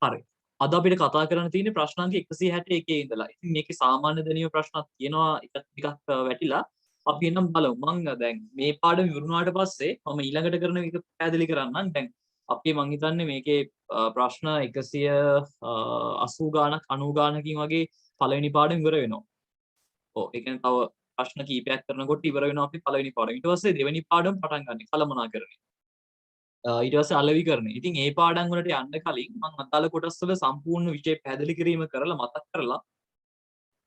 හරි. අද අපිට කතා කරන්න තියෙන්නේ ප්‍රශ්න අංක 161 ඉඳලා. ඉතින් මේකේ සාමාන්‍ය දැනීම ප්‍රශ්නක් තියෙනවා එකක් ටිකක් වැටිලා. අපි එනම් බලමු. මම දැන් මේ පාඩම ඉවරුනාට පස්සේ මම ඊළඟට කරන එක පැහැදිලි කරන්නම්. දැන් අපි මං හිතන්නේ මේකේ ප්‍රශ්න 180 ගානක් 90 ගානකින් වගේ පළවෙනි පාඩම ඉවර වෙනවා. ඔව් ඒ කියන්නේ තව ප්‍රශ්න කීපයක් කරනකොට ඉවර වෙනවා අපි පළවෙනි පාඩම. ඊට පස්සේ දෙවෙනි පාඩම පටන් ගන්න කළමනාකරණය. ඊට පස්සේ අලෙවිකරණය. ඉතින් ඒ පාඩම් වලට යන්න කලින් මම අදාළ කොටස් වල සම්පූර්ණ විෂය පැහැදිලි කිරීම කරලා මතක් කරලා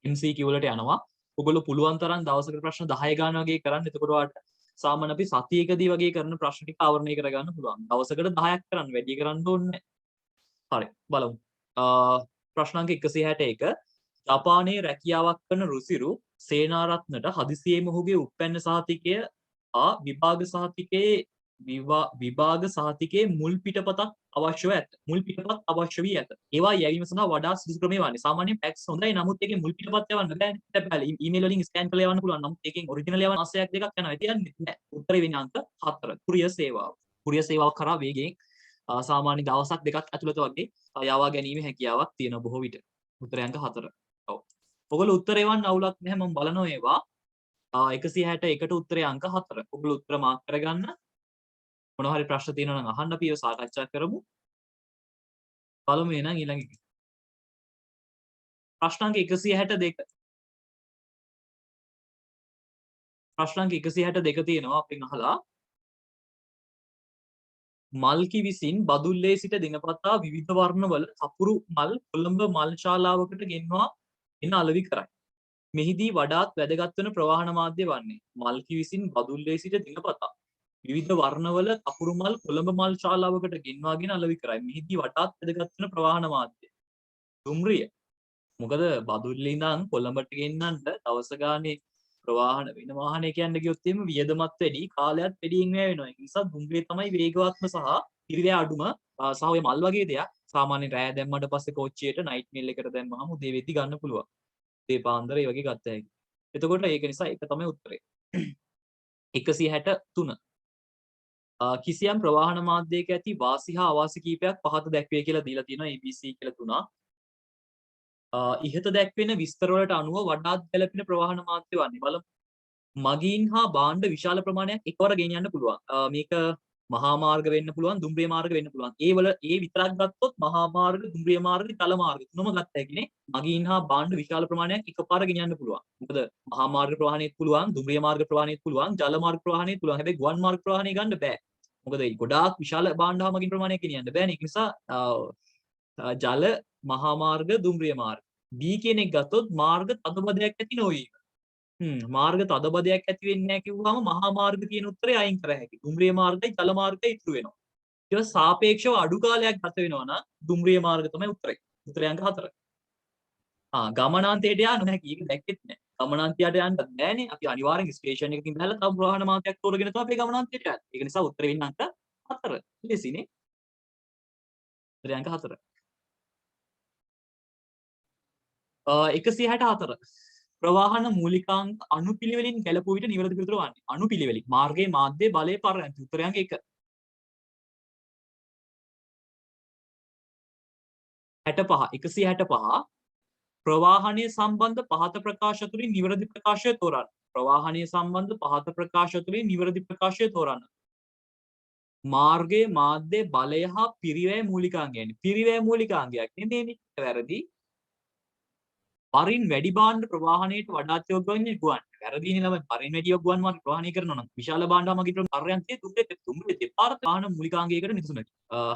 MCQ වලට යනවා. ඔයගොල්ලෝ පුළුවන් තරම් දවසකට ප්‍රශ්න 10 ගාන වගේ කරන්න. එතකොට ඔයාලට සාමාන්‍ය අපි සතියකදී වගේ කරන ප්‍රශ්න ටික ආවරණය කරගන්න පුළුවන්. දවසකට 10ක් කරන්න වැඩි කරන්න ඕනේ. හරි බලමු. ප්‍රශ්න අංක 161 ජපානයේ රැකියාවක් කරන රුසිරු සේනාරත්නට හදිසියෙම ඔහුගේ උප්පැන්න සහතිකය විභාග සහතිකයේ විභාග සහතිකයේ මුල් පිටපතක් අවශ්‍යව ඇත. මුල් පිටපත් අවශ්‍ය වී ඇත. ඒවා යැවීම සඳහා වඩා සුදුසු ක්‍රමය වන්නේ. සාමාන්‍යයෙන් ෆැක්ස් හොඳයි. නමුත් ඒකේ මුල් පිටපත් යවන්න බෑනේ. ඊමේල් වලින් ස්කෑන් කරලා යවන්න පුළුවන්. නමුත් ඒකෙන් ඔරිජිනල් යවන්න මාසයක් දෙකක් යනවා. ඒ කියන්නේ නෑ. උත්තරේ වෙන්නේ අංක 4. කුරියර් සේවාව. කුරියර් සේවාව කරා වේගයෙන් සාමාන්‍ය දවසක් දෙකක් ඇතුළත වගේ යවා ගැනීම හැකියාවක් තියෙන බොහෝ විට. උත්තරේ අංක 4. ඔව්. ඔයගොල්ලෝ උත්තර එවන්න අවුලක් නැහැ. මම බලනවා ඒවා. 161ට උත්තරේ අංක 4. ඔයගොල්ලෝ උත්තර මාක් කරගන්න. මොනවා හරි ප්‍රශ්න තියෙනවා නම් අහන්න අපි ඒව සාකච්ඡා කරමු. බලමු එහෙනම් ඊළඟ එක. ප්‍රශ්න අංක 162. ප්‍රශ්න අංක 162 තියෙනවා අපෙන් අහලා. මල්කි විසින් බදුල්ලේ සිට දිනපතා විවිධ වර්ණවල කපුරු මල් කොළඹ මල් ශාලාවකට ගෙන්වා එන අලෙවි කරයි. මෙහිදී වඩාත් වැදගත් වන ප්‍රවාහන මාධ්‍ය වන්නේ මල්කි විසින් බදුල්ලේ සිට දිනපතා විවිධ වර්ණවල කපුරු මල් කොළඹ මල් ශාලාවකට ගෙන්වාගෙන අලෙවි කරයි. මෙහිදී වඩාත් වැදගත් වන ප්‍රවාහන මාධ්‍ය දුම්රිය. මොකද බදුල්ලේ ඉඳන් කොළඹට ගෙන්නන්න දවස ගානේ ප්‍රවාහන වෙන වාහනය කියන්න ගියොත් එimhe වියදමත් වැඩි කාලයත් වැඩියෙන් වැය වෙනවා. ඒ නිසා දුම්රිය තමයි වේගවත්ම සහ පිරිවැය අඩුම සහ ඔය මල් වගේ දෙයක් සාමාන්‍යයෙන් රෑ දැම්මට පස්සේ කෝච්චියට නයිට් මේල් එකට දැම්මහම උදේ වෙද්දි ගන්න පුළුවන්. උදේ පාන්දර ඒ වගේ ගත්ත හැකි. එතකොට ඒක නිසා ඒක තමයි උත්තරේ. 163 කිසියම් ප්‍රවාහන මාධ්‍යයක ඇති වාසි හා අවාසි කීපයක් පහත දැක්වේ කියලා දීලා තියෙනවා ABC කියලා තුනක්. ඉහත දැක්වෙන විස්තර වලට අනුව වඩාත් ගැළපෙන ප්‍රවාහන මාධ්‍ය වන්නේ බලමු. මගීන් හා භාණ්ඩ විශාල ප්‍රමාණයක් එකවර ගෙනියන්න පුළුවන්. මේක මහා මාර්ග වෙන්න පුළුවන්, දුම්රිය මාර්ග වෙන්න පුළුවන්. ඒ විතරක් ගත්තොත් මහා මාර්ග, දුම්රිය මාර්ග, ජල මාර්ග තුනම ගත්ත හැකිනේ. මගීන් හා භාණ්ඩ විශාල ප්‍රමාණයක් එකපාර ගෙනියන්න පුළුවන්. මොකද මහා මාර්ග ප්‍රවාහණයත් පුළුවන්, දුම්රිය මාර්ග ප්‍රවාහණයත් පුළුවන්, ජල මාර්ග ප්‍රවාහණයත් පුළුවන්. හැබැයි ගුවන් මාර්ග ප්‍රවාහණය ගන්න බෑ. මොකද ඒ ගොඩාක් විශාල භාණ්ඩ හා මගීන් ප්‍රමාණයක් ගෙනියන්න බෑනේ. ඒක නිසා ජල, මහා මාර්ග, දුම්රිය මාර්ග. B කියන එක ගත්තොත් මාර්ග තදබදයක් ඇති නොවීම. මාර්ග තදබදයක් ඇති වෙන්නේ නැහැ කිව්වම මහා මාර්ග කියන උත්තරේ අයින් කර හැකියි. දුම්රිය මාර්ගයි ජල මාර්ගයි ඉතුරු වෙනවා. ඊට සාපේක්ෂව අඩු කාලයක් ගත වෙනවා නම් දුම්රිය මාර්ග තමයි උත්තරේ. උත්තරේ අංක 4. ගමනාන්තයට යන්න හැකි. ඒක දැක්කෙත් නැහැ. ගමනාන්තයට යන්නත් බෑනේ. අපි අනිවාර්යෙන් ස්ටේෂන් එකකින් බහලා තව ප්‍රවාහන මාර්ගයක් තෝරගෙන තමයි අපි ගමනාන්තයට යන්නේ. ඒක නිසා උත්තරේ වෙන්නේ අංක 4. ලෙසිනේ. උත්තරේ අංක 4. 164 ප්‍රවාහන මූලිකාංග අනුපිළිවෙලින් ගැලපුව විට නිවැරදි පිළිතුර වන්නේ අනුපිළිවෙලින් මාර්ගයේ මාධ්‍ය බලය පරයන්ති උත්තරය අංක 1. 165 ප්‍රවාහනය සම්බන්ධ පහත ප්‍රකාශ තුළින් නිවැරදි ප්‍රකාශය තෝරන්න. ප්‍රවාහනය සම්බන්ධ පහත ප්‍රකාශ තුළින් නිවැරදි ප්‍රකාශය තෝරන්න. මාර්ගයේ මාධ්‍ය බලය හා පිරිවැය මූලිකාංගයන්. පිරිවැය මූලිකාංගයක් නෙමෙයිනේ. වැරදි. පරින් වැඩි භාණ්ඩ ප්‍රවාහණයට වඩාත් යොග්‍ය වන්නේ ගුවන්. වැරදිනේ ළමයි. පරින් වැඩි ගුවන් මාර්ග ප්‍රවාහණය කරනවා නම් විශාල භාණ්ඩ මගින් පර්යන්තයේ දුම්රිය දෙපාර ප්‍රවාහන මූලිකාංගයකට නිදසුනකි.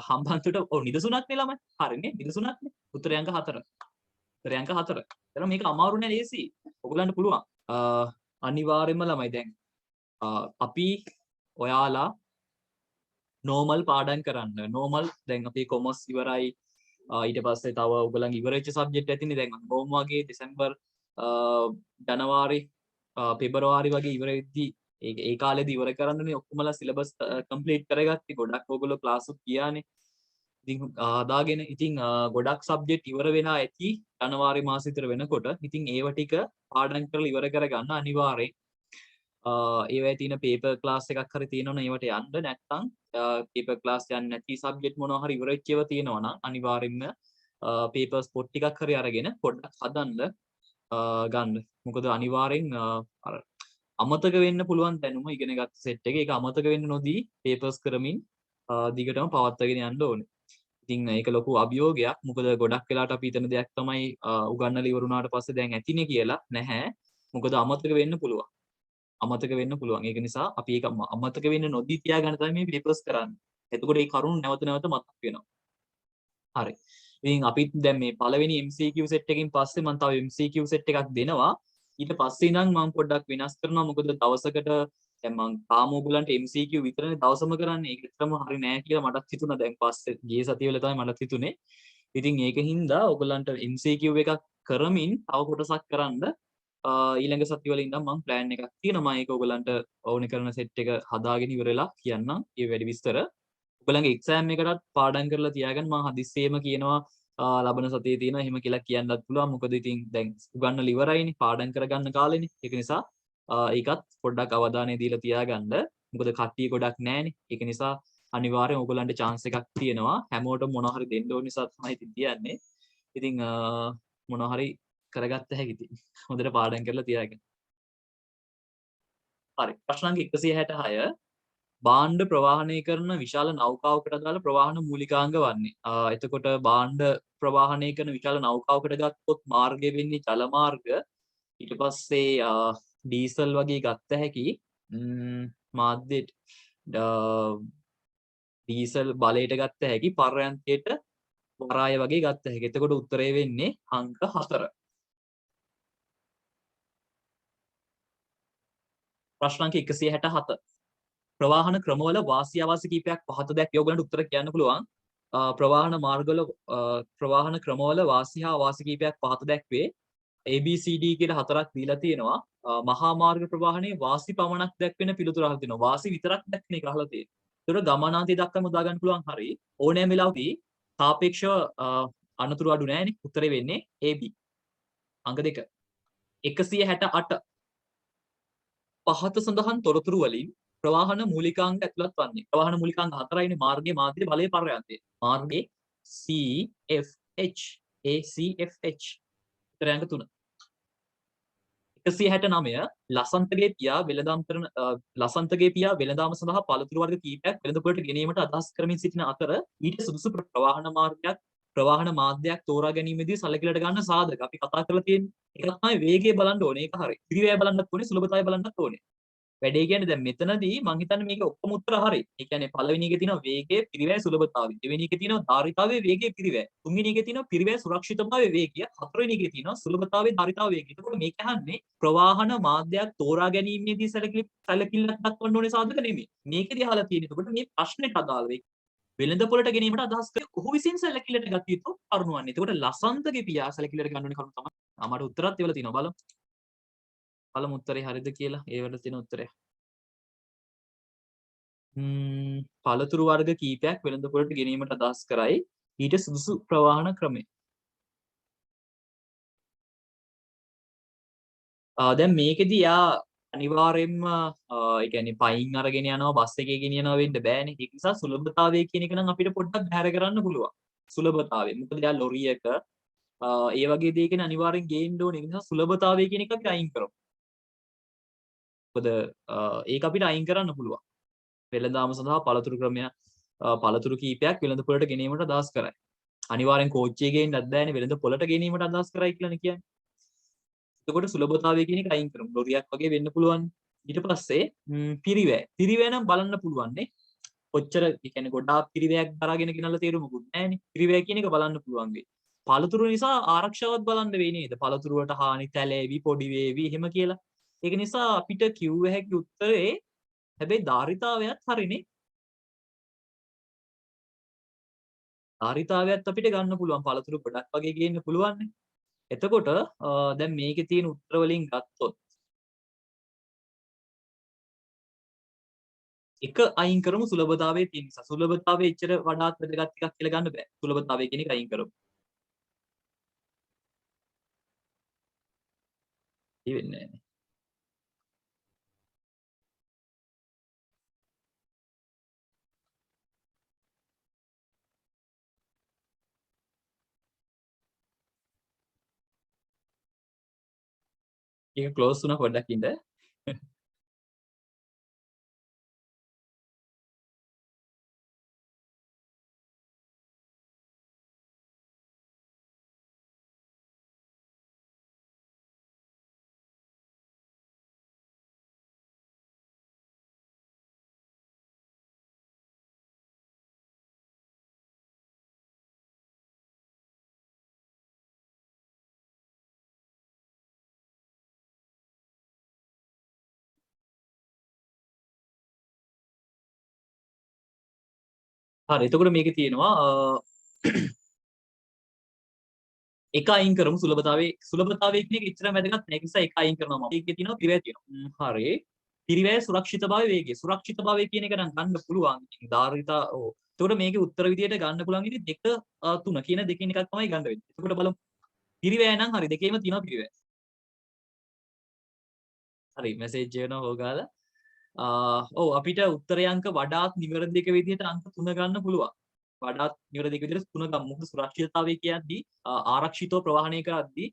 හම්බන්තොට නිදසුනක් නේ ළමයි. හරිනේ නිදසුනක් නේ. උත්තරය අංක 4. උත්තරය අංක 4. එතන මේක අමාරු නෑ ලේසි. ඔයගලන්ට පුළුවන්. අනිවාර්යයෙන්ම ළමයි දැන් අපි ඔයාලා නෝමල් පාඩම් කරන්න. නෝමල් දැන් අපි කොමර්ස් ඉවරයි. ඊට පස්සේ තව ඔයගලන් ඉවරෙච්ච සබ්ජෙක්ට් ඇතිනේ දැන් බොම් වගේ දෙසැම්බර් ජනවාරි පෙබරවාරි වගේ ඉවර වෙද්දි ඒ කාලෙදි ඉවර කරන්නනේ ඔක්කොමලා සිලබස් කම්ප්ලීට් කරගත්තේ ගොඩක් ඔයගොල්ලෝ ක්ලාස් උත් ගියානේ ඉතින් හදාගෙන ඉතින් ගොඩක් සබ්ජෙක්ට් ඉවර වෙලා ඇති ජනවාරි මාසෙ විතර වෙනකොට ඉතින් ඒව ටික පාඩම් කරලා ඉවර කරගන්න අනිවාර්යෙන් ඒවයි තියෙන පේපර් ක්ලාස් එකක් හරි තියෙනවනේ ඒවට යන්න නැත්නම් පේපර් ක්ලාස් යන්නේ නැති සබ්ජෙක්ට් මොනවා හරි ඉවරෙච්ච ඒවා තියෙනවා නම් අනිවාර්යෙන්ම පේපර් ස්පොට් ටිකක් හරි අරගෙන පොඩ්ඩක් හදන්න ගන්න. මොකද අනිවාර්යෙන් අර අමතක වෙන්න පුළුවන් දැනුම ඉගෙන ගත්ත සෙට් එක. ඒක අමතක වෙන්න නොදී පේපර්ස් කරමින් දිගටම පවත්වාගෙන යන්න ඕනේ. ඉතින් ඒක ලොකු අභියෝගයක්. මොකද ගොඩක් වෙලාට අපි හිතන දෙයක් තමයි උගන්නලා ඉවරුණාට පස්සේ දැන් ඇතිනේ කියලා. නැහැ. මොකද අමතක වෙන්න පුළුවන්. අමතක වෙන්න පුළුවන්. ඒක නිසා අපි ඒක අමතක වෙන්න නොදී තියාගන්න තමයි මේ පේපර්ස් කරන්නේ. එතකොට මේ කරුණු නැවත නැවත මතක් වෙනවා. හරි. ඉතින් අපි දැන් මේ පළවෙනි MCQ සෙට් එකකින් පස්සේ මම තව MCQ සෙට් එකක් දෙනවා. ඊට පස්සේ ඉඳන් මම පොඩ්ඩක් වෙනස් කරනවා. මොකද දවසකට දැන් මම තාම ඕගොල්ලන්ට MCQ විතරනේ දවසම කරන්නේ. ඒක ඇත්තටම හරි නෑ කියලා මටත් හිතුණා. දැන් පස්සේ ගිය සතියවල තමයි මටත් හිතුනේ. ඉතින් ඒකින්ද ඕගොල්ලන්ට MCQ එකක් කරමින් තව කොටසක් කරන්න ඊළඟ සතිවල ඉඳන් මම ප්ලෑන් එකක් තියෙනවා. ඒක ඕගොල්ලන්ට ඕනේ කරන සෙට් එක හදාගෙන ඉවරලා කියන්නම්. ඒ වැඩි විස්තර ඔයගලගේ එක්සෑම් එකටත් පාඩම් කරලා තියාගන්න. මම හදිස්සියෙම කියනවා ලබන සතියේ තියෙනවා එහෙම කියලා කියන්නත් පුළුවන්. මොකද ඉතින් දැන් උගන්නලා ඉවරයිනේ පාඩම් කරගන්න කාලෙනේ. ඒක නිසා ඒකත් පොඩ්ඩක් අවධානය දීලා තියාගන්න. මොකද කට්ටිය ගොඩක් නැහැනේ. ඒක නිසා අනිවාර්යෙන් ඔයගලන්ට chance එකක් තියෙනවා. හැමෝටම මොනවා හරි දෙන්න ඕන නිසා තමයි ඉතින් කියන්නේ. ඉතින් මොනවා හරි කරගත්ත හැකි ඉතින්. හොඳට පාඩම් කරලා තියාගන්න. හරි. ප්‍රශ්න අංක 166 භාණ්ඩ ප්‍රවාහනය කරන විශාල නෞකාවකට අදාළ ප්‍රවාහන මූලිකාංග වන්නේ. එතකොට භාණ්ඩ ප්‍රවාහනය කරන විශාල නෞකාවකට ගත්තොත් මාර්ගය වෙන්නේ ජල මාර්ග. ඊට පස්සේ ඩීසල් වගේ ගත්ත හැකි මාධ්‍යට ඩීසල් බලයට ගත්ත හැකි පර්යන්තයට වරාය වගේ ගත්ත හැකි. එතකොට උත්තරේ වෙන්නේ අංක 4. ප්‍රශ්න අංක 167 ප්‍රවාහන ක්‍රමවල වාසි අවාසි කීපයක් පහත දැක්වී ඔයගලන්ට උත්තර කියන්න පුළුවන්. ප්‍රවාහන මාර්ගවල ප්‍රවාහන ක්‍රමවල වාසි හා අවාසි කීපයක් පහත දැක්වේ. ABCD කියලා හතරක් දීලා තියෙනවා. මහා මාර්ග ප්‍රවාහනයේ වාසි පමණක් දැක්වෙන පිළිතුර අහලා තියෙනවා. වාසි විතරක් දැක්වෙන එක අහලා තියෙනවා. ඒතර ගමනාන්තය දක්වාම උදා ගන්න පුළුවන් හරි. ඕනෑම වෙලාවකදී සාපේක්ෂව අනතුරු අඩු නැහැනේ. උත්තරේ වෙන්නේ AB. අංක 2. 168 පහත සඳහන් තොරතුරු වලින් ප්‍රවාහන මූලිකාංග ඇතුළත් වන්නේ. ප්‍රවාහන මූලිකාංග 4යිනේ මාර්ගයේ මාධ්‍ය බලයේ පර්යාන්තය. මාර්ගයේ CFH ACFH. උත්තරයන්ක 3. 169 ලසන්තගේ පියා වෙළඳාම සඳහා පළතුරු වර්ග කීපයක් වෙළඳපොළට ගෙනීමට අදහස් කරමින් සිටින අතර ඊට සුදුසු ප්‍රවාහන මාධ්‍යයක් තෝරා ගැනීමේදී සැලකිලිට ගන්න සාධක අපි කතා කරලා තියෙන්නේ. ඒක තමයි වේගය බලන්න ඕනේ. ඒක හරි. පිරිවැය බලන්නත් ඕනේ, සුලභතාවය බලන්නත් ඕනේ. වැඩේ කියන්නේ දැන් මෙතනදී මම හිතන්නේ මේක ඔක්කොම උත්තර හරි. ඒ කියන්නේ පළවෙනි එකේ තියෙනවා වේගය, පිරිවැය, සුලභතාවය. දෙවෙනි එකේ තියෙනවා ධාරිතාවය, වේගය, පිරිවැය. තුන්වෙනි එකේ තියෙනවා පිරිවැය, සුරක්ෂිතභාවය, වේගය. හතරවෙනි එකේ තියෙනවා සුලභතාවය, ධාරිතාව, වේගය. එතකොට මේක අහන්නේ ප්‍රවාහන මාධ්‍යයක් තෝරා ගැනීමේදී සැලකිල්ලක් දක්වන්න ඕනේ සාධක නෙමෙයි. මේකදී අහලා තියෙන්නේ. එතකොට මේ ප්‍රශ්නෙට අදාළ වෙයි. වෙළඳපොළට ගැනීමට අදහස් කර ඔහු විසින් සැලකිල්ලට ගත යුතු කරුණු වන්නේ. එතකොට ලසන්තගේ පියා සැලකිල්ලට ගන්න ඕනේ කරුණු තමයි. අමාරු උත්තරත් ඒවල තියෙනවා බලමු. බලමු උත්තරේ හරිද කියලා. ඒවට තියෙන උත්තරය. පළතුරු වර්ග කීපයක් වෙළඳපොළට ගෙනීමට අදහස් කරයි. ඊට සුදුසු ප්‍රවාහන ක්‍රමය. දැන් මේකෙදි යා අනිවාර්යෙන්ම ඒ කියන්නේ පයින් අරගෙන යනවා බස් එකේ ගෙනියනවා වෙන්න බෑනේ. ඒක නිසා සුලභතාවය කියන එක නම් අපිට පොඩ්ඩක් බැහැර කරන්න පුළුවන්. සුලභතාවය. මොකද යා ලොරියක ඒ වගේ දෙයකින් අනිවාර්යෙන් ගේන්න ඕනේ. ඒ නිසා සුලභතාවය කියන එක අපි අයින් කරමු. මොකද ඒක අපිට අයින් කරන්න පුළුවන්. වෙළඳාම සඳහා පළතුරු කීපයක් වෙළඳපොළට ගෙනීමට අදහස් කරයි. අනිවාර්යෙන් කෝච්චියේ ගේන්නත් බෑනේ වෙළඳපොළට ගෙනීමට අදහස් කරයි කියලානේ කියන්නේ. එතකොට සුලභතාවය කියන එක අයින් කරමු. ලොරියක් වගේ වෙන්න පුළුවන්. ඊට පස්සේ පිරිවැය. පිරිවැය නම් බලන්න පුළුවන් නේ. කොච්චර ඒ කියන්නේ ගොඩාක් පිරිවැයක් දරාගෙන ගෙනල්ලා තේරුමකුත් නැහැනේ. පිරිවැය කියන එක බලන්න පුළුවන් වෙයි. පළතුරු නිසා ආරක්ෂාවත් බලන්න වෙයි නේද? පළතුරු වලට හානි තැලේවි, පොඩි වේවි එහෙම කියලා. ඒක නිසා අපිට කිව්ව හැකි උත්තරේ හැබැයි ධාරිතාවයත් හරිනේ. ධාරිතාවයත් අපිට ගන්න පුළුවන්. පළතුරු ගොඩක් වගේ ගේන්න පුළුවන් නේ. එතකොට දැන් මේකේ තියෙන උත්තර වලින් ගත්තොත් එක අයින් කරමු සුලභතාවයේ තියෙන නිසා. සුලභතාවයේ එච්චර වඩාත් වැදගත් එකක් කියලා ගන්න බෑ. සුලභතාවය කියන එක අයින් කරමු. ඉවෙන්නේ නැහැ. ඒක ක්ලෝස් වුණා පොඩ්ඩක් ඉඳ. හරි එතකොට මේකේ තියෙනවා එක අයින් කරමු සුලභතාවය කියන එක එච්චර වැදගත් නැහැ. ඒක නිසා එක අයින් කරනවා මම. ඒකේ තියෙනවා පිරිවැය තියෙනවා. හරි. පිරිවැය සුරක්ෂිතභාවය වේගය. සුරක්ෂිතභාවය කියන එක නම් ගන්න පුළුවන්. ඉතින් ධාරිතා ඔව්. එතකොට මේකේ උත්තර විදියට ගන්න පුළුවන් ඉතින් 2 3 කියන දෙකෙන් එකක් තමයි ගන්න වෙන්නේ. එතකොට බලමු. පිරිවැය නම් හරි දෙකේම තියෙනවා පිරිවැය. හරි මැසේජ් එනවා ඕගාලා. ඔව් අපිට උත්තරේ අංක වඩාත් නිවැරදි එක විදිහට අංක 3 ගන්න පුළුවන්. වඩාත් නිවැරදි එක විදිහට 3 ගමු. මොකද සුරක්ෂිතතාවය කියද්දී ආරක්ෂිතව ප්‍රවාහණය කරද්දී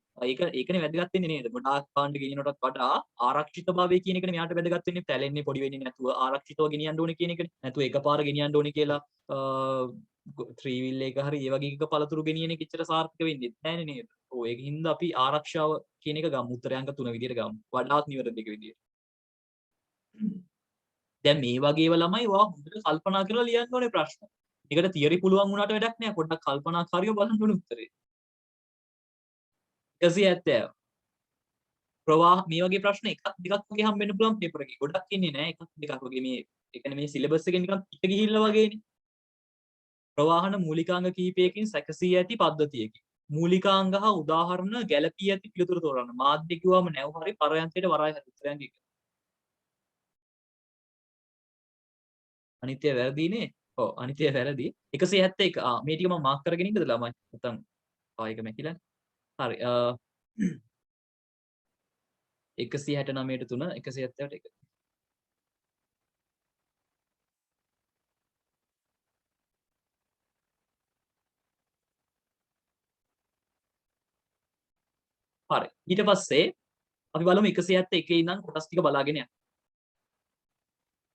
ඒකනේ වැදගත් වෙන්නේ නේද? ගොඩාක් පාණ්ඩ ගෙනියනටත් වඩා ආරක්ෂිතභාවය කියන එකනේ මෙයාට වැදගත් වෙන්නේ. පැලෙන්නේ පොඩි වෙන්නේ නැතුව ආරක්ෂිතව ගෙනියන්න ඕනේ කියන එකනේ. නැතුව එකපාර ගෙනියන්න ඕනේ කියලා ත්‍රී වීල් එක හරි ඒ වගේ එකක පළතුරු ගෙනියන එක එච්චර සාර්ථක වෙන්නේ නැහැ නේද? ඔව් ඒකින්ද අපි ආරක්ෂාව කියන එක ගමු. උත්තරය අංක 3 විදිහට ගමු. වඩාත් නිවැරදි එක විදිහට. දැන් මේ වගේ ඒවා ළමයි ඔයා හොඳට කල්පනා කරලා ලියන්න ඕනේ ප්‍රශ්න. ඒකට තියරි පුළුවන් වුණාට වැඩක් නෑ. පොඩ්ඩක් කල්පනාකාරීව බලන්න ඕනේ උත්තරේ. 170. ප්‍රවාහ මේ වගේ ප්‍රශ්න එකක් දෙකක් වගේ හම්බෙන්න පුළුවන් පේපර් එකේ. ගොඩක් ඉන්නේ නෑ එකක් දෙකක් වගේ මේ ඒ කියන්නේ මේ සිලබස් එකෙන් නිකන් පිට ගිහිල්ලා වගේනේ. ප්‍රවාහන මූලිකාංග කිහිපයකින් සැකසී ඇති පද්ධතියකි. මූලිකාංග හා උදාහරණ ගැළපී ඇති පිළිතුරු තෝරන්න. මාධ්‍ය කිව්වම නැව් හරි පරයන්තයට වරාය හරි උත්තරයන් එක. අනිත්‍ය වැරදිනේ. ඔව් අනිත්‍ය වැරදි. 171 මේ ටික මම මාක් කරගෙන ඉන්නද ළමයි? නැත්නම් ආයෙක මැකිලානේ. හරි 169ට 3 170ට 1. හරි. ඊට පස්සේ අපි බලමු 171 ඉඳන් කොටස් ටික බලාගෙන යන්න.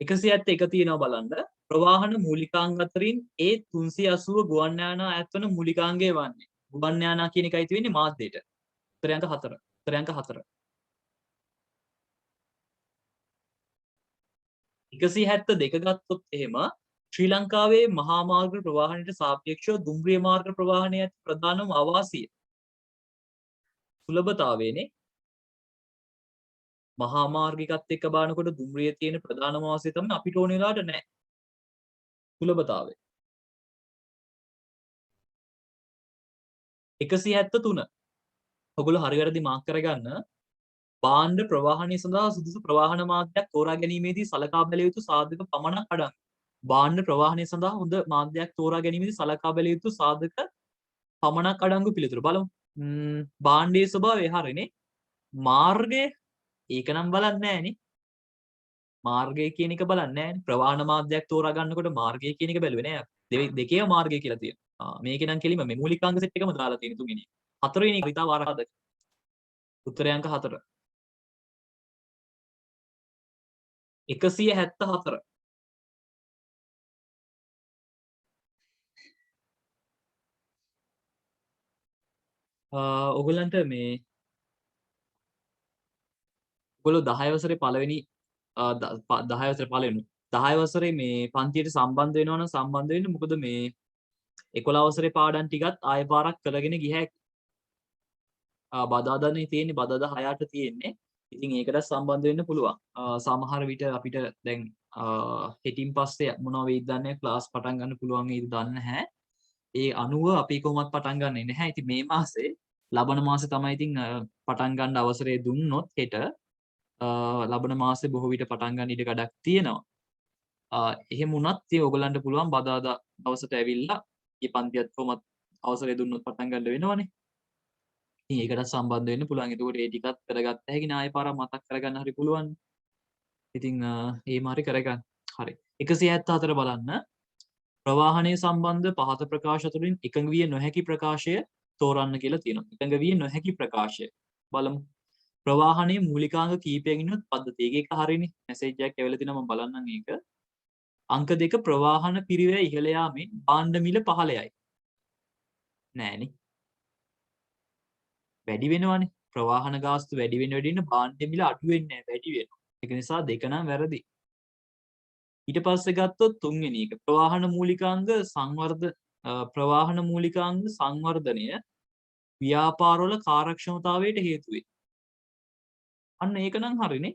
171 තියෙනවා බලන්න. ප්‍රවාහන මූලිකාංග අතරින් ඒ 380 ගුවන් යානා ඈත්වන මූලිකාංගය වන්නේ. ගුවන් යානා කියන එකයි තියෙන්නේ මාධ්‍යයට. උත්තරයන්ක 4. උත්තරයන්ක 4. 172 ගත්තොත් එහෙම ශ්‍රී ලංකාවේ මහා මාර්ග ප්‍රවාහනයට සාපේක්ෂව දුම්රිය මාර්ග ප්‍රවාහනය ඇති ප්‍රධානම අවාසිය සුලභතාවයනේ. මහා මාර්ගිකත් එක්ක බලනකොට දුම්රිය තියෙන ප්‍රධානම අවාසිය තමයි අපිට ඕන වෙලාවට නැහැ. සුලභතාවය. 173. ඔගොල්ලෝ හරි වැරදි මාක් කරගන්න. භාණ්ඩ ප්‍රවාහනය සඳහා සුදුසු ප්‍රවාහන මාධ්‍යයක් තෝරා ගැනීමේදී සලකා බැලිය යුතු සාධක පමණක් අඩංගු. භාණ්ඩ ප්‍රවාහනය සඳහා හොඳ මාධ්‍යයක් තෝරා ගැනීමේදී සලකා බැලිය යුතු සාධක පමණක් අඩංගු පිළිතුරු බලමු. භාණ්ඩයේ ස්වභාවය හරිනේ. මාර්ගය ඒක නම් බලන්නේ නැහනේ. මාර්ගය කියන එක බලන්නේ නැහනේ. ප්‍රවාහන මාධ්‍යයක් තෝරා ගන්නකොට මාර්ගය කියන එක බැලුවේ නෑ. දෙකේම මාර්ගය කියලා තියෙනවා. මේකේ නම් කෙලිම මේ මූලිකාංග සෙට් එකම දාලා තියෙන තුන්වෙනි. හතරවෙනි රිතාව ආරාධක. උත්තරය අංක 4. 174. ඔයගොල්ලන්ට මේ ඔයගොල්ලෝ 10 වසරේ පළවෙනි 10 වසරේ පළවෙනි 10 වසරේ මේ පන්තියට සම්බන්ධ වෙනවා නම් සම්බන්ධ වෙන්න. මොකද මේ 11 වසරේ පාඩම් ටිකත් ආයෙ පාරක් කරගෙන ගිය හැකියි. බදාදානේ තියෙන්නේ බදාදා 6ට තියෙන්නේ. ඉතින් ඒකට සම්බන්ධ වෙන්න පුළුවන්. සමහර විට අපිට දැන් හෙටින් පස්සේ මොනවා වෙයිද දන්නේ නැහැ. ක්ලාස් පටන් ගන්න පුළුවන් වේද දන්නේ නැහැ. ඒ අනුව අපි කොහොමත් පටන් ගන්නෙ නැහැ. ඉතින් මේ මාසේ ලබන මාසේ තමයි ඉතින් පටන් ගන්න අවසරය දුන්නොත් හෙට ලබන මාසේ බොහෝ විට පටන් ගන්න ඉඩ කඩක් තියෙනවා. එහෙම වුණත් ඉතින් ඔයගලන්ට පුළුවන් බදාදා දවසට ඇවිල්ලා මේ පන්තියත් කොහොමත් අවසරය දුන්නොත් පටන් ගන්න වෙනවනේ. ඉතින් ඒකට සම්බන්ධ වෙන්න පුළුවන්. එතකොට ඒ ටිකත් කරගත්ත හැකි නේ ආයෙ පාරක් මතක් කරගන්න හරි පුළුවන්. ඉතින් එහෙම හරි කරගන්න. හරි. 174 බලන්න. ප්‍රවාහනය සම්බන්ධ පහත ප්‍රකාශ තුළින් එකඟ විය නොහැකි ප්‍රකාශය තෝරන්න කියලා තියෙනවා. එකඟ විය නොහැකි ප්‍රකාශය. බලමු. ප්‍රවාහනයේ මූලිකාංග කීපයක් ඉන්නොත් පද්ධතිය. ඒක හරියනේ. මැසේජ් එකක් ඇවිල්ලා තිනවා මම බලන්නම් ඒක. අංක 2 ප්‍රවාහන පිරිවැය ඉහළ යාමෙන් භාණ්ඩ මිල පහළ යයි. නෑනේ. වැඩි වෙනවනේ. ප්‍රවාහන ගාස්තු වැඩි වෙන භාණ්ඩ මිල අඩු වෙන්නේ නැහැ වැඩි වෙනවා. ඒක නිසා දෙක නම් වැරදි. ඊට පස්සේ ගත්තොත් තුන්වෙනි එක ප්‍රවාහන මූලිකාංග සංවර්ධනය ව්‍යාපාරවල කාර්යක්ෂමතාවයට හේතු වේ. අන්න ඒක නම් හරිනේ.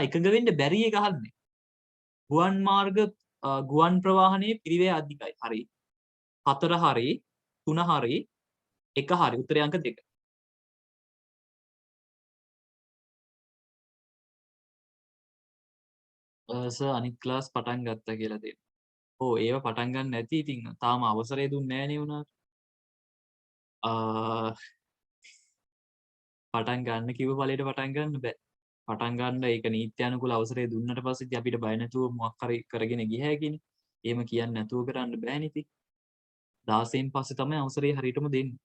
එකඟ වෙන්න බැරි එක අහන්නේ. ගුවන් ප්‍රවාහනයේ පිරිවැය අධිකයි. හරි. 4 හරි 3 හරි 1 හරි උත්තරේ අංක 2. සර් අනිත් ක්ලාස් පටන් ගත්තා කියලා දෙන්න. ඔව් ඒව පටන් ගන්න නැති ඉතින් තාම අවසරය දුන්නේ නැහැ නේ උනාට. පටන් ගන්න කිව්ව ඵලයට පටන් ගන්න බෑ. පටන් ගන්න ඒක නීත්‍යානුකූල අවසරය දුන්නට පස්සේ ඉතින් අපිට බය නැතුව මොකක් හරි කරගෙන ගිය හැකිනේ. එහෙම කියන්නේ නැතුව කරන්න බෑනේ ඉතින්. 16න් පස්සේ තමයි අවසරය හරියටම දෙන්නේ.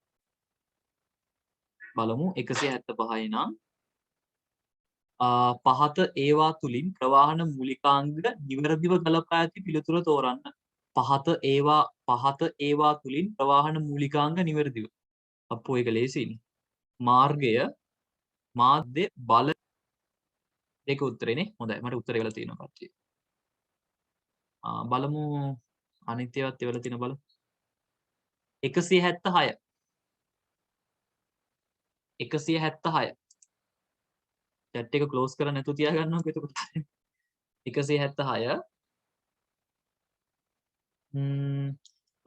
බලමු 175 නම් පහත ඒවා තුලින් ප්‍රවාහන මූලිකාංග නිවැරදිව ගලපා ඇති පිළිතුර තෝරන්න. පහත ඒවා තුලින් ප්‍රවාහන මූලිකාංග නිවැරදිව. අපෝ ඒක ලේසියිනේ. මාර්ගය මාධ්‍ය බල දෙක උත්තරේනේ. හොඳයි. මට උත්තරේ වෙලා තියෙනවා කට්ටිය. බලමු අනිත් ඒවාත් එවලා තියෙන බලමු. 176 chat එක close කරන්න නැතුව තියා ගන්නවකෝ එතකොට. 176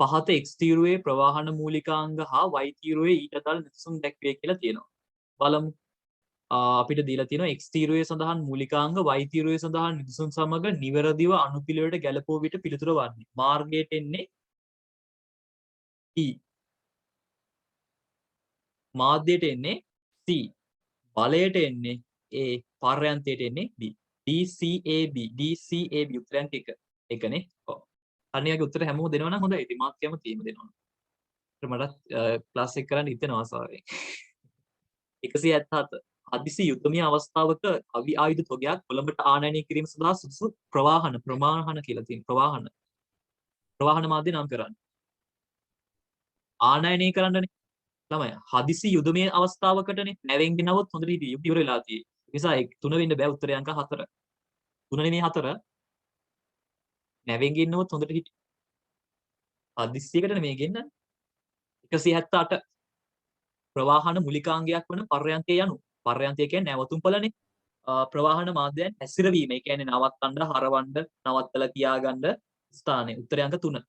පහත x තීරුවේ ප්‍රවාහන මූලිකාංග හා y තීරුවේ ඊට අදාළ නිදසුන් දැක්වේ කියලා තියෙනවා. බලමු. අපිට දීලා තියෙනවා x තීරුවේ සඳහන් මූලිකාංග y තීරුවේ සඳහන් නිදසුන් සමග නිවැරදිව අනුපිළිවෙලට ගැලපුව විට පිළිතුර වන්නේ. මාර්ගයට එන්නේ E. මාධ්‍යයට එන්නේ C. බලයට එන්නේ A. පර්යන්තයට එන්නේ B. DCAB උත්තරයන්ට එකනේ. ඔව්. අනිවාර්ය උත්තර හැමෝම දෙනවා නම් හොඳයි. ඉතින් මාත් කැමතියි එහෙම දෙනවා. මටත් ක්ලාස් එක කරන්න හිතෙනවා ආසාවෙන්. 177 හදිසි යුද්ධමය අවස්ථාවක අවි ආයුධ තොගයක් කොළඹට ආනයනය කිරීම සඳහා සුදුසු ප්‍රවාහන කියලා තියෙන ප්‍රවාහන මාධ්‍ය නම් කරන්න. ආනයනය කරන්නනේ. ළමයි හදිසි යුදමය අවස්ථාවකටනේ නැවෙන් ගෙනවොත් හොඳට හිටියේ යුද්ධ ඉවර වෙලා තියෙයි. නිසා 3 වෙන්න බෑ උත්තරේ අංක 4. 3 නෙමෙයි 4. නැවෙන් ගෙන්නවොත් හොඳට හිටියේ. හදිස්සියකට නෙමෙයි ගෙන්නන්නේ. 178 ප්‍රවාහන මූලිකාංගයක් වන පර්යන්තය යනු. පර්යන්තය කියන්නේ නැවතුම්පළනේ. ප්‍රවාහන මාධ්‍යයන් හැසිරවීම. ඒ කියන්නේ නවත්තන්න, හරවන්න, නවත්තලා තියාගන්න ස්ථානය. උත්තරේ අංක 3.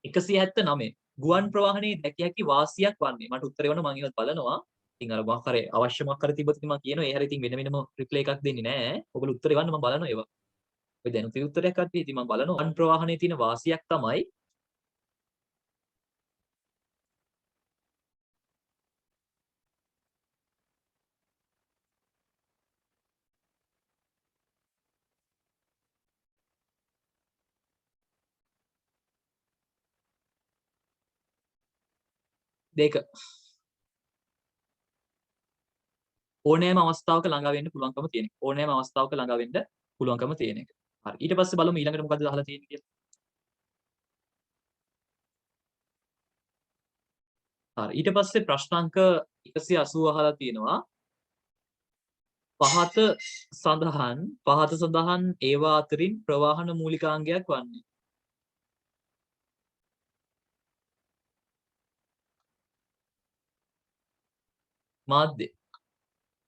179 ගුවන් ප්‍රවාහනයේ දැකිය හැකි වාසියක් වන්නේ. මට උත්තරේ වුණා මම ඉවත් බලනවා. ඉතින් අර මොකක් හරි අවශ්‍ය මොකක් හරි තිබ්බොත් ඉතින් මම කියනවා ඒ හැරි ඉතින් වෙනම රිප්ලයි එකක් දෙන්නේ නැහැ. ඔයගොල්ලෝ උත්තරේ වන්න මම බලනවා ඒවා. ඔය දැනුත් උත්තරයක් අද්දී ඉතින් මම බලනවා ගුවන් ප්‍රවාහනයේ තියෙන වාසියක් තමයි දෙක. ඕනෑම අවස්ථාවක ළඟා වෙන්න පුළුවන්කම තියෙන එක. ඕනෑම අවස්ථාවක ළඟා වෙන්න පුළුවන්කම තියෙන එක. හරි. ඊට පස්සේ බලමු ඊළඟට මොකද්ද අහලා තියෙන්නේ කියලා. හරි. ඊට පස්සේ ප්‍රශ්න අංක 180 අහලා තියෙනවා. පහත සඳහන් ඒවා අතරින් ප්‍රවාහන මූලිකාංගයක් වන්නේ. මාධ්‍ය.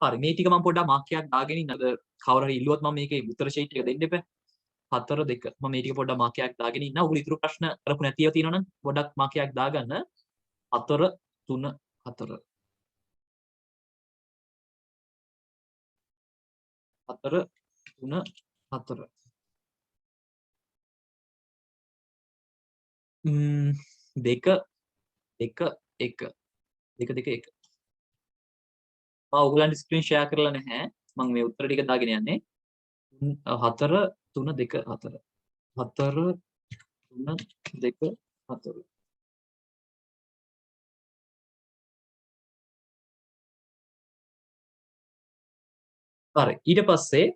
හරි මේ ටික මම පොඩ්ඩක් මාක්කයක් දාගෙන ඉන්නද කවුරු හරි ඉල්ලුවොත් මම මේකේ උත්තර ෂීට් එක දෙන්න එපා. 4 2 මම මේ ටික පොඩ්ඩක් මාක්කයක් දාගෙන ඉන්න. ඔයගොල්ලෝ ඉතුරු ප්‍රශ්න කරපු නැතිව තියෙනවා නම් පොඩ්ඩක් මාක්කයක් දාගන්න. 4 3 4 4 3 4 2 1 1 2 2 1 මම ඔයගලන්ට ස්ක්‍රීන් ෂෙයා කරලා නැහැ. මම මේ උත්තර ටික දාගෙන යන්නේ. 4 3 2 4 4 3 2 4 හරි. ඊට පස්සේ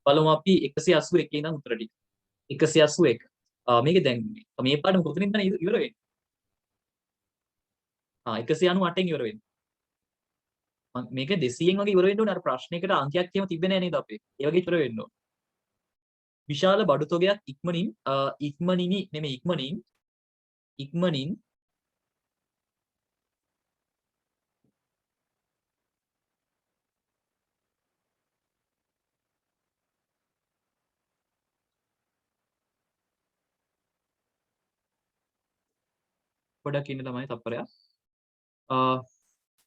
බලමු අපි 181 ඉඳන් උත්තර ටික. 181. මේක දැන් මේ පාඩම කොතනින්ද ඉවර වෙන්නේ? 198න් ඉවර වෙන්නේ. මේක 200න් වගේ ඉවර වෙන්න ඕනේ. අර ප්‍රශ්නයකට අංකයක් එහෙම තිබ්බේ නැහැ නේද අපේ? ඒ වගේ ඉවර වෙන්න ඕනේ. විශාල බඩු තොගයක් ඉක්මනින් පොඩක් ඉන්න තමයි තප්පරයක්.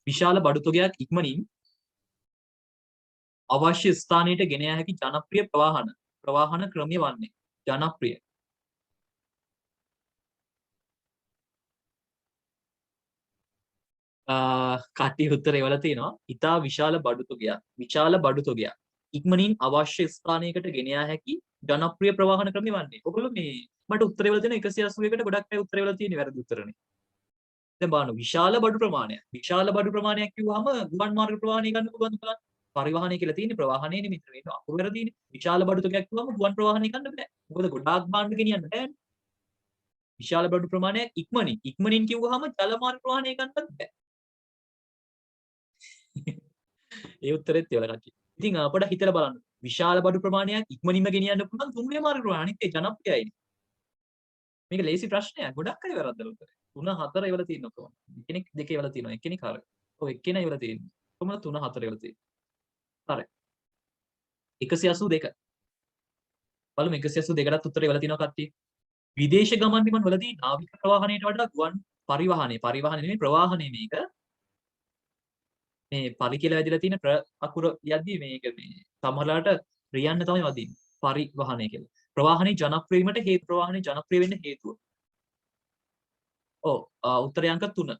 විශාල බඩු තොගයක් ඉක්මනින් අවශ්‍ය ස්ථානයට ගෙන යා හැකි ජනප්‍රිය ප්‍රවාහන ක්‍රමය වන්නේ. ජනප්‍රිය කට්ටිය උත්තර එවලා තියෙනවා. ඉතා විශාල බඩු තොගයක් ඉක්මනින් අවශ්‍ය ස්ථානයකට ගෙන යා හැකි ජනප්‍රිය ප්‍රවාහන ක්‍රමය වන්නේ. ඔයගොල්ලෝ මේ මට උත්තර එවලා තියෙන 181කට ගොඩක් අය උත්තර එවලා තියෙන්නේ වැරදි උත්තරනේ. දැන් බලන්න විශාල බඩු ප්‍රමාණයක් කිව්වහම ගුවන් මාර්ග ප්‍රවාහනය ගන්න පුළුවන්ද බලන්න. පරිවහනය කියලා තියෙන්නේ ප්‍රවාහනයේ නෙමෙයි මේක අකුරු වැරදීනේ. විශාල බඩු තොගයක් කිව්වම ගුවන් ප්‍රවාහනය ගන්න බෑ. මොකද ගොඩාක් භාණ්ඩ ගෙනියන්න බෑනේ. විශාල බඩු ප්‍රමාණයක් ඉක්මනින් කිව්වහම ජල මාර්ග ප්‍රවාහනය ගන්නත් බෑ. ඒ උත්තරෙත් ඒවල කට්ටිය. ඉතින් පොඩ්ඩක් හිතලා බලන්න. විශාල බඩු ප්‍රමාණයක් ඉක්මනින්ම ගෙනියන්න පුළුවන් තුන්වෙනි මාර්ග ප්‍රවාහනය අනිත් ඒ ජනප්‍රියයි. මේක ලේසි ප්‍රශ්නයක්. ගොඩක් අය වැරද්දලා උත්තරේ. 3 4 ඒවල තියෙනවා කොහොමද? කෙනෙක් දෙකේ ඒවල තියෙනවා. එක්කෙනෙක් හරි. ඔව් එක්කෙනා ඒවල තියෙනවා. කොහොමද 3 4 ඒවල තියෙන්නේ? හරි. 182. බලමු 182ටත් උත්තරේ ඒවල තියෙනවා කට්ටිය. විදේශ ගමන් බිමන් වලදී නාවික ප්‍රවාහනයට වඩා ගුවන් පරිවහනය නෙමෙයි ප්‍රවාහනය මේක. මේ පරි කියලා වැදිලා තියෙන අකුර යද්දී මේක මේ සමහරලාට රියන්න තමයි වදින්නේ. පරිවහනය කියලා. ප්‍රවාහනයේ ජනප්‍රිය වෙන්න හේතුව. ඔව් උත්තරය අංක 3.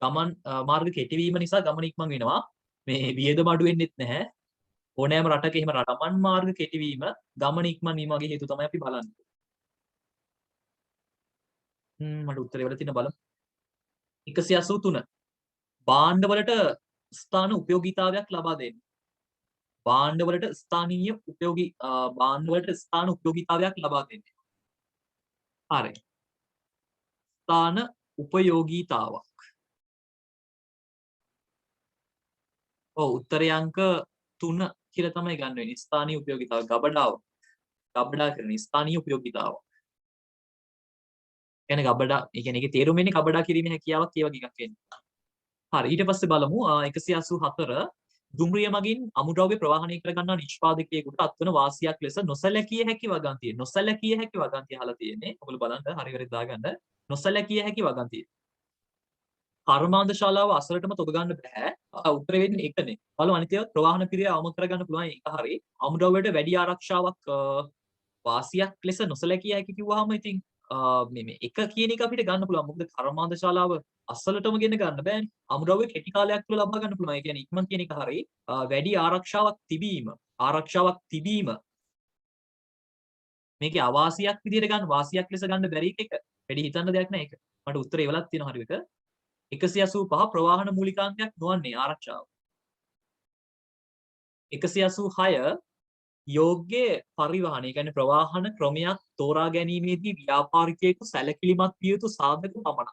ගමන් මාර්ග කෙටිවීම නිසා ගමන ඉක්මන් වෙනවා. මේ වියදම අඩු වෙන්නෙත් නැහැ. ඕනෑම රටක එහෙම ගමන් මාර්ග කෙටිවීම ගමන ඉක්මන් වීම වගේ හේතු තමයි අපි බලන්නේ. මට උත්තරේ වල තියෙන බලමු. 183. භාණ්ඩවලට ස්ථාන උපයෝගීතාවයක් ලබා දෙන්න. භාණ්ඩවලට ස්ථාන උපයෝගීතාවයක් ලබා දෙන්න. හරි. ස්ථාන උපයෝගීතාවක්. ඔව් උත්තරය අංක 3 කියලා තමයි ගන්න වෙන්නේ. ස්ථානීය උපයෝගීතාව ගබඩා කරන ස්ථානීය උපයෝගීතාව. කියන්නේ ගබඩා ඒ කියන්නේ ඒකේ තේරුම වෙන්නේ ගබඩා කිරීමේ හැකියාවක් ඒ වගේ එකක් එන්නේ. හරි ඊට පස්සේ බලමු 184 දුම්රිය මගින් අමුද්‍රව්‍ය ප්‍රවාහනය කර ගන්නා නිෂ්පාදකයෙකුට අත්වන වාසියක් ලෙස නොසැලකිය හැකි වගන්තිය අහලා තියෙන්නේ. ඔයගොල්ලෝ බලන්න හරි හරි දාගන්න. නොසැලකිය හැකි වගන්තිය. කර්මාන්ත ශාලාව අසලටම තොග ගන්න බෑ. උත්තර වෙන්නේ එකනේ. බලමු අනිත් ඒවා ප්‍රවාහන පිරිය අවම කර ගන්න පුළුවන් ඒක හරි. අමුද්‍රව්‍යයට වැඩි ආරක්ෂාවක් වාසියක් ලෙස නොසැලකිය හැකි කිව්වහම ඉතින් මේ එක කියන එක අපිට ගන්න පුළුවන්. මොකද කර්මාන්ත ශාලාව අසලටම ගෙන ගන්න බෑනේ. අමුද්‍රව්‍ය කෙටි කාලයක් තුළ ලබා ගන්න පුළුවන්. ඒ කියන්නේ ඉක්මන් කියන එක හරි. වැඩි ආරක්ෂාවක් තිබීම මේකේ අවාසියක් විදියට ගන්න වාසියක් ලෙස ගන්න බැරි එක වැඩි හිතන්න දෙයක් නෑ ඒක. මට උත්තරේ එවලක් තියෙනවා හරි එක. 185 ප්‍රවාහන මූලිකාංගයක් නොවන්නේ ආරක්ෂාව. 186 යෝග්‍ය පරිවහන, ඒ කියන්නේ ප්‍රවාහන ක්‍රමයක් තෝරා ගැනීමේදී ව්‍යාපාරිකයෙකු සැලකිලිමත් විය යුතු සාධක පමණක්.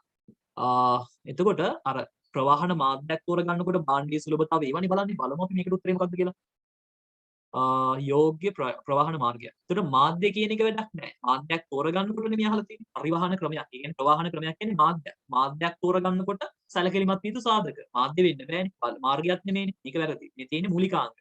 එතකොට අර ප්‍රවාහන මාධ්‍යයක් තෝරගන්නකොට භාණ්ඩීය සුලභතාවය ඒවනේ බලන්නේ. බලමු අපි මේකට උත්තරේ මොකක්ද කියලා. යෝග්‍ය ප්‍රවාහන මාර්ගය. එතකොට මාධ්‍ය කියන එක වැඩක් නැහැ. මාධ්‍යයක් තෝරගන්නකොට නෙමෙයි අහලා තියෙන්නේ. පරිවහන ක්‍රමයක්. ඒ කියන්නේ ප්‍රවාහන ක්‍රමයක් කියන්නේ මාධ්‍යයක්. මාධ්‍යයක් තෝරගන්නකොට සැලකිලිමත් විය යුතු සාධක. මාධ්‍ය වෙන්න බෑනේ. මාර්ගයක් නෙමෙයිනේ. මේක වැරදි. මේ තියෙන්නේ මූලිකාංග.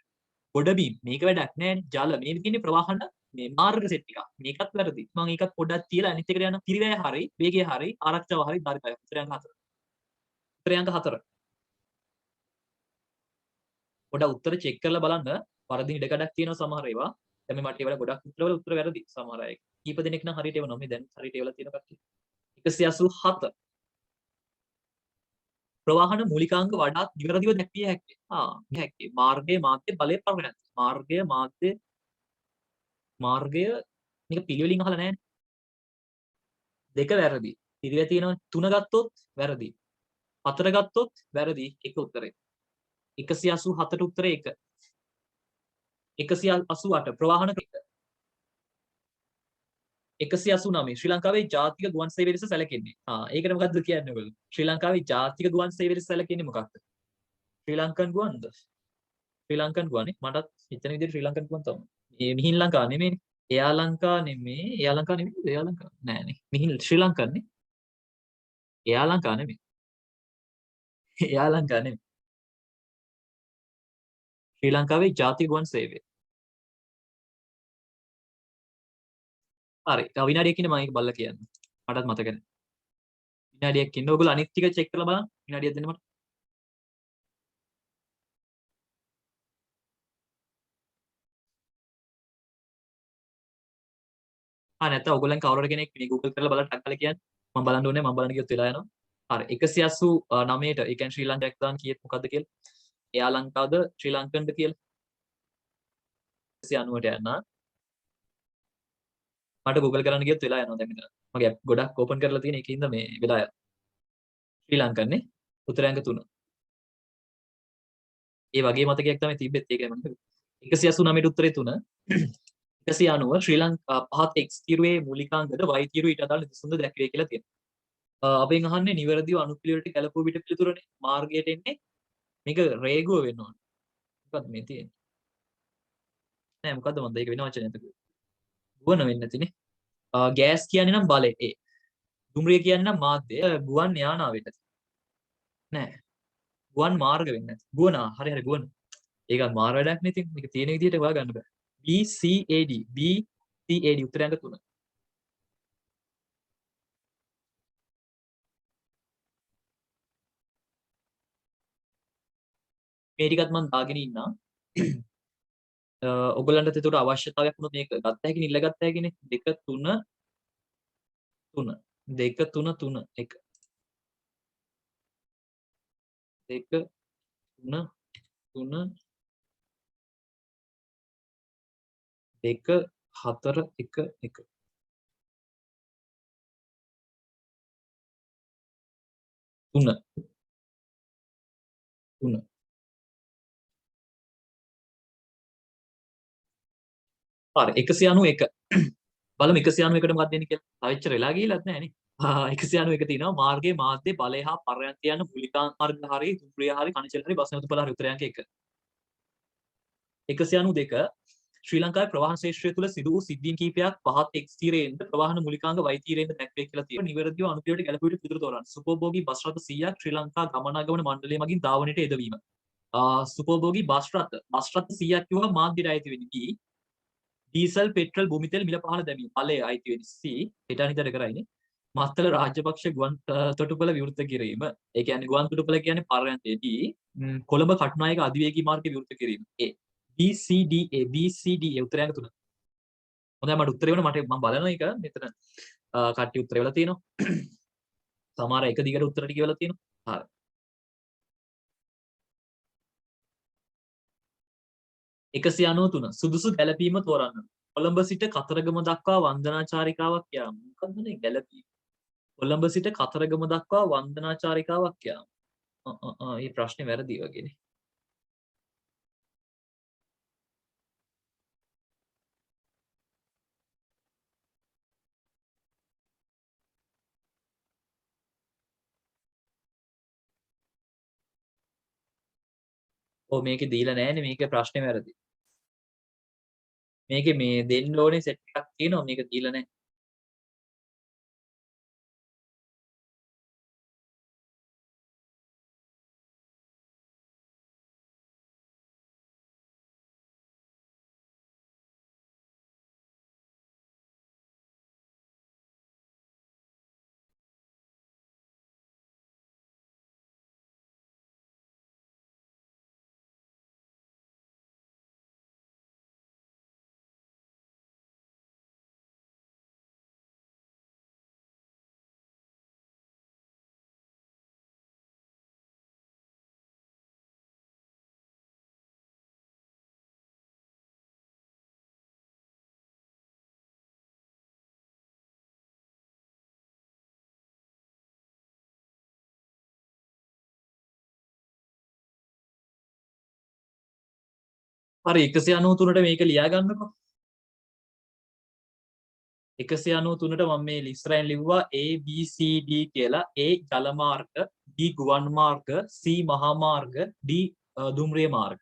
ගොඩබිම් මේක වැඩක් නෑනේ. ජල මේ තියෙන්නේ ප්‍රවාහන මේ මාර්ග සෙට් එකක්. මේකත් වැරදි. මම ඒකත් පොඩ්ඩක් තියලා අනිත් එකට යන පිරිවැය හරි, වේගය හරි, ආරක්ෂාව හරි ධාරිතය. උත්තරයන්ක 4. උත්තරයන්ක 4. පොඩ්ඩක් උත්තර චෙක් කරලා බලන්න. වරදින ඉඩකඩක් තියෙනවා සමහර ඒවා. දැන් මේ මට ඒවල ගොඩක් උත්තරවල උත්තර වැරදි සමහර අය. කීප දෙනෙක් නම් හරියට එවනවා. මේ දැන් හරියට එවලා තියෙන කට්ටිය. 187 ප්‍රවාහන මූලිකාංග වඩාත් නිවැරදිව දැක්විය හැක්කේ. මාර්ගයේ මාධ්‍ය බලය පරිණත. මාර්ගය මේක පිළිවෙලින් අහලා නැහැ. දෙක වැරදි. පිළිවෙල තියෙනවා 3 ගත්තොත් වැරදි. 4 ගත්තොත් වැරදි. එක උත්තරේ. 187ට උත්තරේ 1. 188 ප්‍රවාහන 189 ශ්‍රී ලංකාවේ ජාතික ගුවන් සේවය ලෙස සැලකෙන්නේ. ඒකට මොකද්ද කියන්නේ ඔයගොල්ලෝ? ශ්‍රී ලංකාවේ ජාතික ගුවන් සේවය ලෙස සැලකෙන්නේ මොකක්ද? ශ්‍රී ලංකන් ගුවන්ද? ශ්‍රී ලංකන් ගුවනේ. මටත් හිතන විදිහට ශ්‍රී ලංකන් ගුවන් තමයි. මේ මිහින් ලංකා නෙමෙයිනේ. එයා ලංකා නෙමෙයි. එයා ලංකා නෙමෙයි. එයා ලංකා නෑනේ. මිහින් ශ්‍රී ලංකන්නේ. එයා ලංකා නෙමෙයි. එයා ලංකා නෙමෙයි. ශ්‍රී ලංකාවේ ජාතික ගුවන් සේවය. හරි. තව විනාඩියක් ඉන්න මම ඒක බලලා කියන්නම්. මටත් මතක නැහැ. විනාඩියක් ඉන්න. ඔයගොල්ලෝ අනිත් ටික චෙක් කරලා බලන්න. විනාඩියක් දෙන්න මට. නැත්නම් ඔයගොල්ලන් කවුරු හරි කෙනෙක් මේ Google කරලා බලන්න ටක් කරලා කියන්න. මම බලන්න ඕනේ. මම බලන්න ගියොත් වෙලා යනවා. හරි 189ට ඒ කියන්නේ ශ්‍රී ලංකාවක් දාන්න කීයද මොකද්ද කියලා? එයා ලංකාවද ශ්‍රී ලංකන්ද කියලා? 190ට යන්න. මට Google කරන්න ගියොත් වෙලා යනවා දැන් මෙතන. මගේ app ගොඩක් open කරලා තියෙන එකකින්ද මේ වෙලා යනවා. ශ්‍රී ලංකන්නේ උත්තරාංග 3. ඒ වගේ මතකයක් තමයි තිබ්බෙත් ඒකයි මම 189ට උත්තරේ 3. 190 ශ්‍රී ලංකා පහත් X තීරුවේ මූලිකාංගද Y තීරුව ඊට අදාළ නිදසුන්ද දැක්වේ කියලා තියෙනවා. අපෙන් අහන්නේ නිවැරදිව අනුපිළිවෙලට ගැලපුව පිට පිළිතුරනේ මාර්ගයට එන්නේ මේක රේගුව වෙන්න ඕනේ. මොකද්ද මේ තියෙන්නේ? නෑ මොකද්ද මන්ද ඒක වෙන වචනයක් නේද? ගුවන් වෙන්නේ නැතිනේ. ගෑස් කියන්නේ නම් බලය ඒ. දුම්රිය කියන්නේ නම් මාධ්‍ය. ගුවන් යානා වෙන්න නෑ. ගුවන් මාර්ග වෙන්නේ නැති. ගුවන් හරි හරි ගුවන්. ඒක මාර වැඩක් නේ ඉතින්. මේක තියෙන විදිහට හොයා ගන්න බෑ. BCAD උත්තරයන්ක 3. මේ ටිකත් මම දාගෙන ඉන්නා. ඔයගොල්ලන්ට ඒකට අවශ්‍යතාවයක් වුණොත් මේක ගත්ත හැකිනේ ඉල්ල ගත්ත හැකිනේ 2 3 3 2 3 3 1 2 3 3 2 4 1 1 3 3 හරි 191 බලමු 191ට මොකක්ද දෙන්නේ කියලා. ආයෙච්චර වෙලා ගිහිල්ලත් නැහැ නේ. 191 තියෙනවා මාර්ගයේ මාධ්‍ය බලය හා පර්යන්ත යන මූලිකා මාර්ග හරි දුම්රිය හරි කණචල හරි බස් නැවතුපළ හරි උත්තරයන්ක 1. 192 ශ්‍රී ලංකාවේ ප්‍රවාහන ශේෂ්ත්‍රය තුළ සිදු වූ සිද්ධීන් කිහිපයක් පහත් X තීරයෙන්ද ප්‍රවාහන මූලිකාංග Y තීරයෙන්ද දැක්වේ කියලා තියෙනවා. නිවැරදිව අනුපිළිවෙලට ගැලපෙවිට පිළිතුරු තෝරන්න. සුපෝභෝගී බස් රථ 100ක් ශ්‍රී ලංකා ගමනාගමන මණ්ඩලය මගින් ධාවනයට යෙදවීම. සුපෝභෝගී බස් රථ 100ක් කිව්වා මාධ්‍යට අයිති වෙන්නේ B. ඩීසල් පෙට්‍රල් භූමිතෙල් මිල පහළ දැමීම. ඵලය අයිති වෙන්නේ C. හිතානිතර කරයිනේ. මත්තල රාජපක්ෂ ගුවන් තොටුපළ විවෘත කිරීම. ඒ කියන්නේ ගුවන් තොටුපළ කියන්නේ පර්යන්තයේදී කොළඹ කටුනායක අධිවේගී මාර්ගය විවෘත කිරීම. A. BCDA උත්තරයන්ක 3. හොඳයි මට උත්තරේ වුණා මම බලනවා ඒක මෙතන කට්ටිය උත්තර වෙලා තියෙනවා. සමහර එක දිගට උත්තර ටික වෙලා තියෙනවා. හරි. 193 සුදුසු ගැළපීම තෝරන්න. කොළඹ සිට කතරගම දක්වා වන්දනාචාරිකාවක් යාම. මොකක්ද මේ ගැළපීම? කොළඹ සිට කතරගම දක්වා වන්දනාචාරිකාවක් යාම. මේ ප්‍රශ්නේ වැරදි වගේනේ. මේකේ දීලා නැහැනේ මේකේ ප්‍රශ්නේ වැරදි. මේකේ මේ දෙන්න ඕනේ සෙට් එකක් තියෙනවා මේක දීලා නැහැ. හරි 193ට මේක ලියා ගන්නකො. 193ට මම මේ ඉස්සරහින් ලිව්වා A B C D කියලා. A ජල මාර්ග, B ගුවන් මාර්ග, C මහා මාර්ග, D දුම්රිය මාර්ග.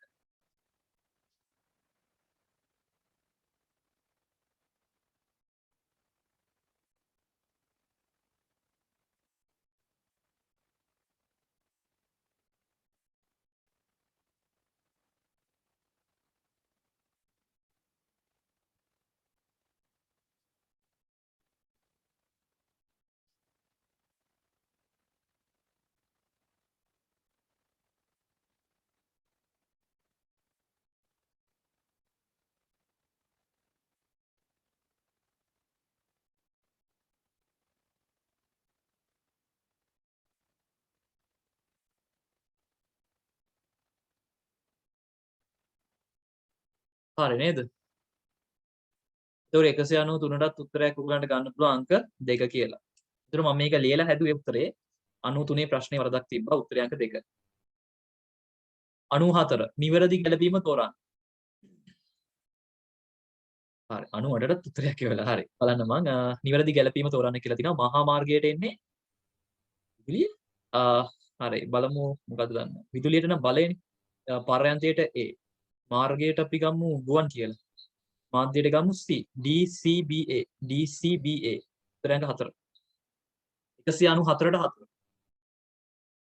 හරි නේද? ඒතකොට 193ටත් උත්තරයක් ඔයගලන්ට ගන්න පුළුවන් අංක 2 කියලා. ඒතර මම මේක ලියලා හැදුවේ උත්තරේ 93 ප්‍රශ්නේ වරදක් තිබ්බා උත්තරේ අංක 2. 94 නිවැරදි ගැළපීම තෝරන්න. හරි 98ටත් උත්තරයක් කියවලා හරි. බලන්න මං නිවැරදි ගැළපීම තෝරන්න කියලා තිනවා මහා මාර්ගයට එන්නේ විදුලිය. හරි බලමු මොකද්ද දන්න. විදුලියට නම් බලයනේ. පර්යන්තයට A. මාර්ගයට අපි ගමු ගුවන් කියලා. මාධ්‍යයට ගමු C. DCBA. DCBA. උත්තරයන්ක 4. 194ට 4.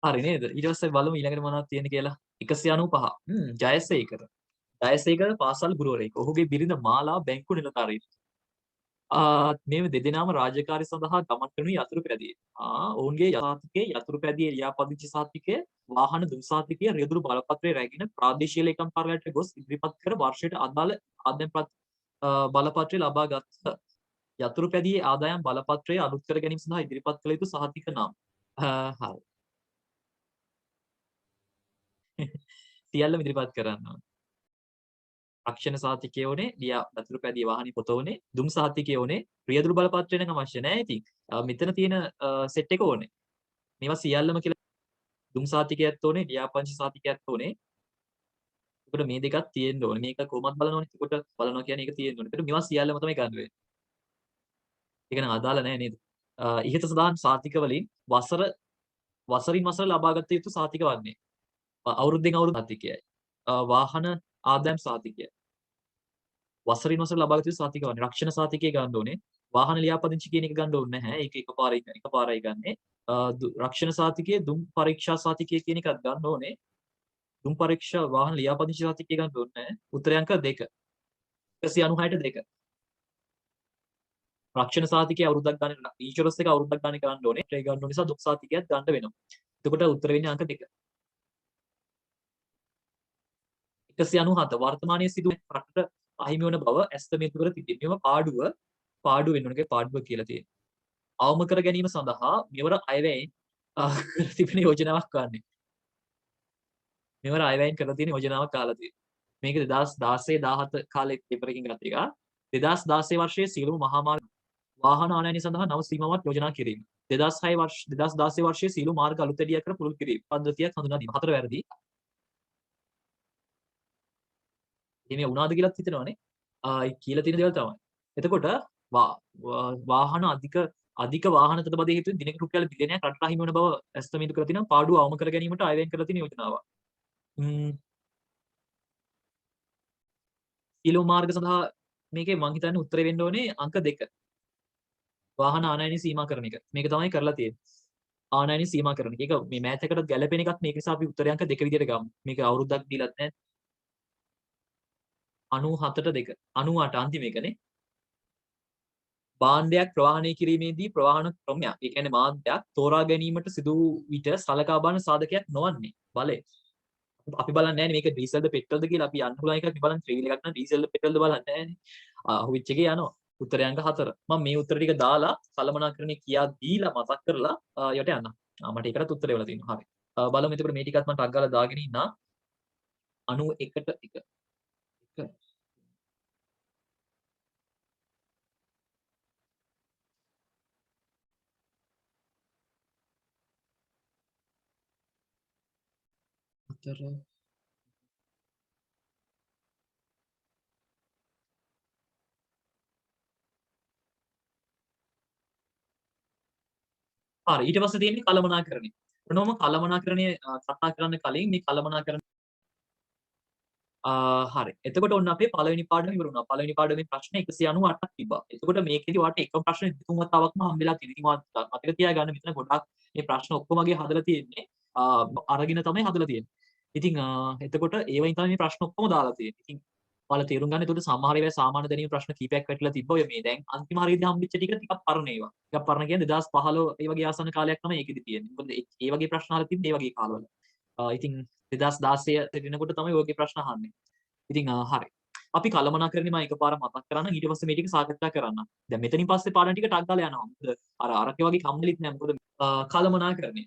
හරි නේද? ඊට පස්සේ බලමු ඊළඟට මොනවද තියෙන්නේ කියලා. 195. ජයසේකර. ජයසේකර පාසල් ගුරුවරයෙක්. ඔහුගේ බිරිඳ මාලා බැංකු නිලධාරියෙක්. මේ දෙදෙනාම රාජකාරී සඳහා ගමන් කරන යතුරු පැදියේ. ඔවුන්ගේ සහතිකයේ යතුරු පැදියේ ලියාපදිංචි සහතිකය, වාහන දුම් සහතිකය, රියදුරු බලපත්‍රය රැගෙන ප්‍රාදේශීය ලේකම් කාර්යාලයට ගොස් ඉදිරිපත් කර වර්ෂයට අදාළ ආදායම් බලපත්‍රය ලබා ගත්හ. යතුරු පැදියේ ආදායම් බලපත්‍රය අලුත් කර ගැනීම සඳහා ඉදිරිපත් කළ යුතු සහතික නම්. හරි. සියල්ලම ඉදිරිපත් කරන්න ඕනේ. රක්ෂණ සහතිකය ඕනේ, ලියා යතුරු පැදියේ වාහනේ පොත ඕනේ, දුම් සහතිකය ඕනේ, රියදුරු බලපත්‍රය නම් අවශ්‍ය නැහැ. ඉතින් මෙතන තියෙන සෙට් එක ඕනේ. මේවා සියල්ලම කියලා දුම් සහතිකයත් ඕනේ, ලියාපදිංචි සහතිකයත් ඕනේ. එතකොට මේ දෙකක් තියෙන්න ඕනේ. මේක කොහොමද බලනවනේ. එතකොට බලනවා කියන්නේ ඒක තියෙන්න ඕනේ. එතකොට මේවා සියල්ලම තමයි ගන්න වෙන්නේ. ඒක නම් අදාළ නැහැ නේද? ඉහත සඳහන් සහතික වලින් වසරින් වසර ලබාගත යුතු සහතික වන්නේ අවුරුද්දෙන් අවුරුද්ද සහතිකයයි. වාහන ආදායම් සහතිකයයි. වසරින් වසර ලබාගත යුතු සහතික වන්නේ රක්ෂණ සහතිකය ගන්න ඕනේ. වාහන ලියාපදිංචි කියන එක ගන්න ඕනේ නැහැ. ඒක එකපාරයි ගන්නෙ. රක්ෂණ සහතිකයේ දුම් පරීක්ෂා සහතිකය කියන එකත් ගන්න ඕනේ. දුම් පරීක්ෂා වාහන ලියාපදිංචි සහතිකය ගන්න ඕනේ නැහැ. උත්තරය අංක 2. 196ට 2. රක්ෂණ සහතිකය අවුරුද්දක් ගන්න ඉන්ෂුරන්ස් එක අවුරුද්දක් ගන්න ගන්න ඕනේ. ඒ ගන්න ඕන නිසා දුක් සහතිකයත් ගන්න වෙනවා. එතකොට උත්තර වෙන්නේ අංක 2. 197 වර්තමානයේ සිදු රටට අහිමි වන බව ඇස්තමේන්තු කර තිබේ. මෙම පාඩුව වෙන්න ඕනේ පාඩුව කියලා තියෙනවා. අවම කර ගැනීම සඳහා මෙවර අයවැයෙන් තිබෙන යෝජනාවක් වන්නේ. මෙවර අයවැයෙන් කරලා තියෙන යෝජනාවක් කාලා තියෙනවා. මේක 2016 17 කාලේ පේපර් එකකින් ගත්ත එක. 2016 වර්ෂයේ සියලුම මහා මාර්ග වාහන ආනයනය සඳහා නව සීමාවක් යෝජනා කිරීම. 2016 වර්ෂයේ සියලු මාර්ග අලුත් ඇඩියක් කර පුළුල් කිරීම. පද්ධතියක් හඳුනා දීම. 4 වැරදි. මේ වුණාද කියලාත් හිතනවානේ. කියලා තියෙන දේවල් තමයි. එතකොට වාහන අධික වාහන තදබදය හේතුවෙන් දිනක රුපියල් බිලියනයක් රටට අහිමි වන බව ඇස්තමේන්තු කරලා තිනවා. පාඩුව අවම කර ගැනීමට අයවැයෙන් කරලා තියෙන යෝජනාවක්. සියලුම මාර්ග සඳහා මේකේ මං හිතන්නේ උත්තරේ වෙන්න ඕනේ අංක 2. වාහන ආනයනය සීමා කරන එක. මේක තමයි කරලා තියෙන්නේ. ආනයනය සීමා කරන එක. ඒක මේ මෑත් එකටත් ගැලපෙන එකක්. මේක නිසා අපි උත්තරය අංක 2 විදියට ගමු. මේක අවුරුද්දක් දීලත් නැහැ. 97ට 2. 98 අන්තිම එකනේ. භාණ්ඩයක් ප්‍රවාහනය කිරීමේදී ප්‍රවාහන ක්‍රමයක්. ඒ කියන්නේ මාධ්‍යයක් තෝරා ගැනීමට සිදු විට සලකා බලන සාධකයක් නොවන්නේ බලය. අපි බලන්නේ නැහැ මේක ඩීසල්ද පෙට්‍රල්ද කියලා. අපි යන්න පුළුවන් එකක් අපි බලන්නේ ත්‍රිවිල් එකක් නම් ඩීසල්ද පෙට්‍රල්ද බලන්නේ නැහැ. අහුවිච් එකේ යනවා. උත්තරය අංක 4. මම මේ උත්තර ටික දාලා කළමනාකරණය කියා දීලා මතක් කරලා යට යන්න. මට ඒකටත් උත්තරය වෙලා තියෙනවා. හරි. බලමු එතකොට මේ ටිකත් මම ටක් ගාලා දාගෙන ඉන්නා. 91ට 1. 1 4 හරි ඊට පස්සේ තියෙන්නේ කළමනාකරණය. මොනවම කළමනාකරණය කතා කරන්න කලින් මේ කළමනාකරණ හරි. එතකොට ඔන්න අපේ පළවෙනි පාඩම ඉවර වුණා. පළවෙනි පාඩමේ ප්‍රශ්න 198ක් තිබ්බා. එතකොට මේකෙදි ඔයාලට එකම ප්‍රශ්නේ දෙතුන් වතාවක්ම හම්බෙලා තියෙනවා. ඉතින් ඔයාලා මතක තියාගන්න මෙතන ගොඩක් මේ ප්‍රශ්න ඔක්කොම වගේ හදලා තියෙන්නේ අරගෙන තමයි හදලා තියෙන්නේ. ඉතින් එතකොට ඒවයින් තමයි මේ ප්‍රශ්න ඔක්කොම දාලා තියෙන්නේ. ඉතින් ඔයාලා තේරුම් ගන්න. එතකොට සමහර ඒවා සාමාන්‍ය දැනීමේ ප්‍රශ්න කීපයක් වැටිලා තිබ්බා. ඔය මේ දැන් අන්තිම හරියදී හම්බෙච්ච ටික ටිකක් පරණ ඒවා. ටිකක් පරණ කියන්නේ 2015 ඒ වගේ ආසන්න කාලයක් තමයි ඒකෙදි තියෙන්නේ. මොකද ඒ වගේ ප්‍රශ්න අහලා තිබ්බේ ඒ වගේ කාලවල. ඉතින් 2016 සිටිනකොට තමයි ඔය වගේ ප්‍රශ්න අහන්නේ. ඉතින් හරි. අපි කළමනාකරණේ මම එකපාර මතක් කරන්න ඊට පස්සේ මේ ටික සාකච්ඡා කරන්න. දැන් මෙතනින් පස්සේ පාඩම් ටික ටක් ගාලා යනවා. මොකද අර අරකේ වගේ කම්මැලිත් නෑ. මොකද කළමනාකරණය.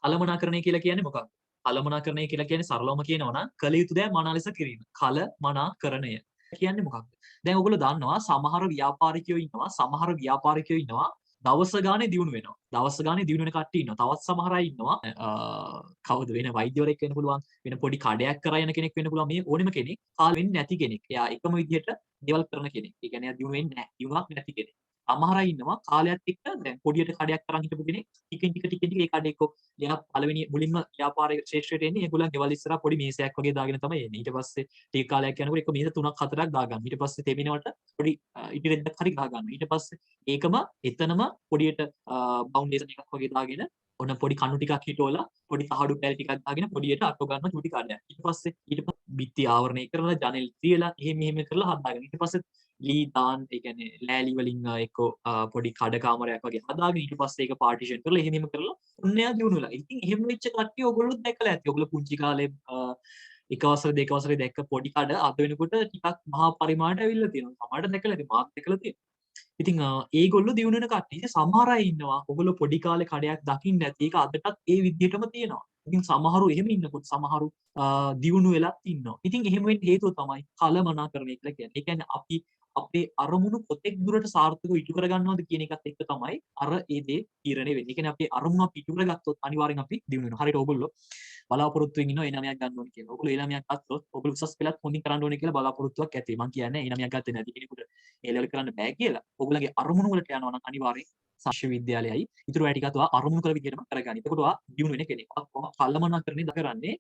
කළමනාකරණය කියලා කියන්නේ මොකක්ද? කළමනාකරණය කියලා කියන්නේ සරලවම කියනවා නම් කළ යුතු දෑ මනා ලෙස කිරීම. කළමනාකරණය කියන්නේ මොකක්ද? දැන් ඔයගොල්ලෝ දන්නවා සමහර ව්‍යාපාරිකයෝ ඉන්නවා දවස ගානේ දියුණු වෙනවා. දවස් ගානේ දියුණු වෙන කට්ටිය ඉන්නවා. තවත් සමහර අය ඉන්නවා කවුද වෙන වෛද්‍යවරයෙක් වෙන්න පුළුවන්. වෙන පොඩි කඩයක් කරා යන කෙනෙක් වෙන්න පුළුවන්. මේ ඕනෙම කෙනෙක් කාල වෙන්නේ නැති කෙනෙක්. එයා එකම විදිහට දේවල් කරන කෙනෙක්. ඒ කියන්නේ එයා දියුණු වෙන්නේ නැහැ. දියුණුවක් නැති කෙනෙක්. සමහර අය ඉන්නවා කාලයක් එක්ක දැන් පොඩියට කඩයක් කරන් හිටපු කෙනෙක් ටිකින් ටික ඒ කඩේ එක්ක එයා පළවෙනි මුලින්ම ව්‍යාපාරික ශ්‍රේෂ්ඨයට එන්නේ ඒගොල්ලන් ගෙවල් ඉස්සරහා පොඩි මේසයක් වගේ දාගෙන තමයි එන්නේ. ඊට පස්සේ ටික කාලයක් යනකොට එක මේස 3ක් 4ක් දාගන්න. ඊට පස්සේ තෙමිනවට පොඩි ඉටි රෙද්දක් හරි ගහ ගන්න. ඊට පස්සේ ඒකම එතනම පොඩියට ෆවුන්ඩේෂන් එකක් වගේ දාගෙන ඔන්න පොඩි කණු ටිකක් හිටවලා පොඩි තහඩු පැල් ටිකක් දාගෙන පොඩියට අටව ගන්න චුටි කඩයක්. ඊට පස්සේ බිත්ති ආවරණය කරලා ජනෙල් තියලා එහෙම කරලා හදාගෙන ඊට පස්සේ ලී දාන් ඒ කියන්නේ ලෑලි වලින් එක්ක පොඩි කඩ කාමරයක් වගේ හදාගෙන ඊට පස්සේ ඒක පාටිෂන් කරලා එහෙම කරලා ඔන්න එයා දිනුනලා. ඉතින් එහෙම වෙච්ච කට්ටිය ඔයගොල්ලොත් දැකලා ඇති. ඔයගොල්ලෝ පුංචි කාලේ එක වසර දෙක වසරේ දැක්ක පොඩි කඩ අද වෙනකොට ටිකක් මහා පරිමාණයට ඇවිල්ලා තියෙනවා. සමහරට දැකලා ඇති මාත් දැකලා තියෙනවා. ඉතින් ඒගොල්ලෝ දියුණු වෙන කට්ටිය සමහර අය ඉන්නවා. ඔයගොල්ලෝ පොඩි කාලේ කඩයක් දකින්න නැති. ඒක අදටත් ඒ විදිහටම තියෙනවා. ඉතින් සමහරු එහෙම ඉන්නකොට සමහරු දියුණු වෙලත් ඉන්නවා. ඉතින් එහෙම වෙන්න හේතුව තමයි කලමනාකරණය කියලා කියන්නේ. ඒ කියන්නේ අපි අපේ අරමුණු කොතෙක් දුරට සාර්ථකව ඉටු කරගන්නවද කියන එකත් එක්ක තමයි අර ඒ දේ තීරණය වෙන්නේ. ඒ කියන්නේ අපේ අරමුණ අපි ඉටු කරගත්තොත් අනිවාර්යෙන් අපි දියුණු වෙනවා. හරියට ඔයගොල්ලෝ බලාපොරොත්තුෙන් ඉන්නවා ඒ 9ක් ගන්න ඕනේ කියලා. ඔයගොල්ලෝ ඒ 9ක් ගත්තොත් ඔයගොල්ලෝ උසස් පෙළත් හොඳින් කරන්න ඕනේ කියලා බලාපොරොත්තුවක් ඇති. මම කියන්නේ ඒ 9ක් ගත්තේ නැති කෙනෙකුට ඒ ලෙවල් කරන්න බෑ කියලා. ඔයගොල්ලන්ගේ අරමුණු වලට යනවා නම් අනිවාර්යෙන් විශ්වවිද්‍යාලයයි ඉතුරු වැඩ ටිකත් ඔයා අරමුණු කර විදිහටම කරගන්න. එතකොට ඔයා දියුණු වෙන කෙනෙක්. කල්මනාකරණය කරන්නේ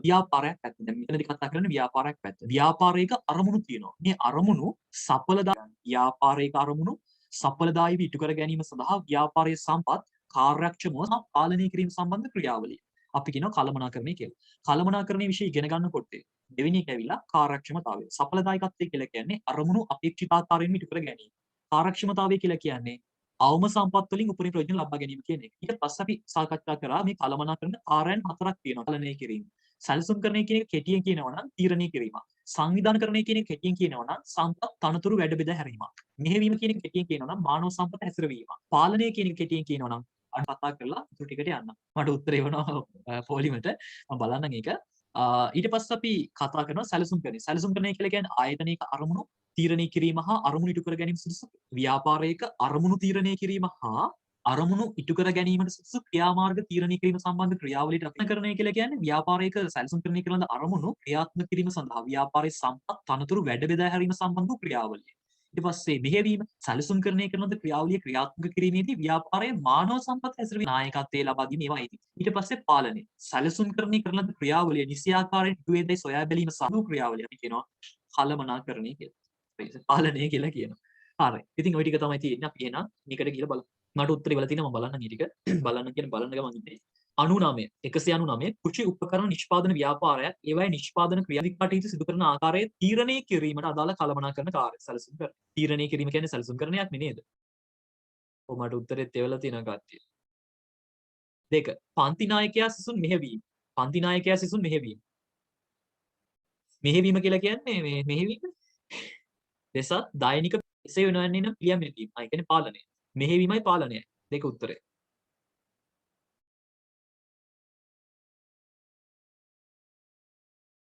ව්‍යාපාරයක් පැත්ත. දැන් මෙතනදී කතා කරන්නේ ව්‍යාපාරයක් පැත්ත. ව්‍යාපාරයක අරමුණු තියෙනවා. මේ අරමුණු ව්‍යාපාරයක අරමුණු සඵලදායීව ඉටු කර ගැනීම සඳහා ව්‍යාපාරයේ සම්පත් කාර්යක්ෂමව පාලනය කිරීම සම්බන්ධ ක්‍රියාවලිය. අපි කියනවා කළමනාකරණය කියලා. කළමනාකරණයේ විෂය ඉගෙන ගන්නකොට දෙවෙනි එක ඇවිල්ලා කාර්යක්ෂමතාවය. සඵලදායකත්වය කියලා කියන්නේ අරමුණු අපේක්ෂිත ආකාරයෙන් ඉටු කර ගැනීම. කාර්යක්ෂමතාවය කියලා කියන්නේ අවම සම්පත් වලින් උපරිම ප්‍රයෝජන ලබා ගැනීම කියන එක. ඊට පස්සේ අපි සාකච්ඡා කරා මේ කළමනාකරණ කාර්යයන් හතරක් තියෙනවා. පාලනය කිරීම. සැලසුම්කරණය කියන එක කෙටියෙන් කියනවා නම් තීරණය කිරීම. සංවිධානකරණය කියන එක කෙටියෙන් කියනවා නම් සම්පත් තනතුරු වැඩ බෙදා හැරීම. මෙහෙවීම කියන එක කෙටියෙන් කියනවා නම් මානව සම්පත හැසිරවීම. පාලනය කියන එක කෙටියෙන් කියනවා නම් කතා කරලා ඉතුරු ටිකට යන්න. මට උත්තරේ වෙනවා පොලිමට. මම බලන්නම් ඒක. ඊට පස්සේ අපි කතා කරනවා සැලසුම්කරණය. සැලසුම්කරණය කියලා කියන්නේ ආයතනික අරමුණු තීරණය කිරීම හා අරමුණු ඉටු කර ගැනීම සුදුසු ව්‍යාපාරයක අරමුණු තීරණය කිරීම හා අරමුණු ඉටු කර ගැනීමට සුදුසු ක්‍රියාමාර්ග තීරණය කිරීම සම්බන්ධ ක්‍රියාවලියට අපකරණය කියලා කියන්නේ ව්‍යාපාරයක සැලසුම්කරණය කරන අරමුණු ක්‍රියාත්මක කිරීම සඳහා ව්‍යාපාරයේ සම්පත් තනතුරු වැඩ බෙදා හැරීම සම්බන්ධ ක්‍රියාවලිය. ඊට පස්සේ මෙහෙවීම සැලසුම්කරණය කරන ක්‍රියාවලිය ක්‍රියාත්මක කිරීමේදී ව්‍යාපාරයේ මානව සම්පත් හැසිරවීම නායකත්වයේ ලබා ගැනීම ඒවා අයිති. ඊට පස්සේ පාලනය. සැලසුම්කරණය කරන ක්‍රියාවලිය නිසියාකාරයෙන් ඉටුවේදයි සොයා බැලීම සහ ක්‍රියාවලිය අපි කියනවා කළමනාකරණය කියලා. පාලනය කියලා කියනවා. හරි. ඉතින් ওই ටික තමයි තියෙන්නේ. අපි එහෙනම් මේකට ගිහලා බලමු. මට උත්තර ඉවලා තියෙනවා මම බලන්න මේ ටික. බලන්න කියන බලන්න ගමන් ඉන්නේ. 99 199 කෘෂි උපකරණ නිෂ්පාදන ව්‍යාපාරයක් ඒවායේ නිෂ්පාදන ක්‍රියාවිකටයුතු සිදු කරන ආකාරය තීරණය කිරීමට අදාළ කළමනාකරණ කාර්ය සැලසුම් කරන. තීරණය කිරීම කියන්නේ සැලසුම්කරණයක් නේද? ඔව් මට උත්තරෙත් එවලා තියෙනවා කට්ටිය. 2 පන්ති නායකයා සිසුන් මෙහෙවීම. පන්ති නායකයා සිසුන් මෙහෙවීම. මෙහෙවීම කියලා කියන්නේ මේ මෙහෙවීම දෙසත් දෛනික එසේ වෙනවන්නේ නම් පිළියම් ඒ කියන්නේ පාලනය. මෙහෙවීමයි පාලනයයි. දෙක උත්තරේ.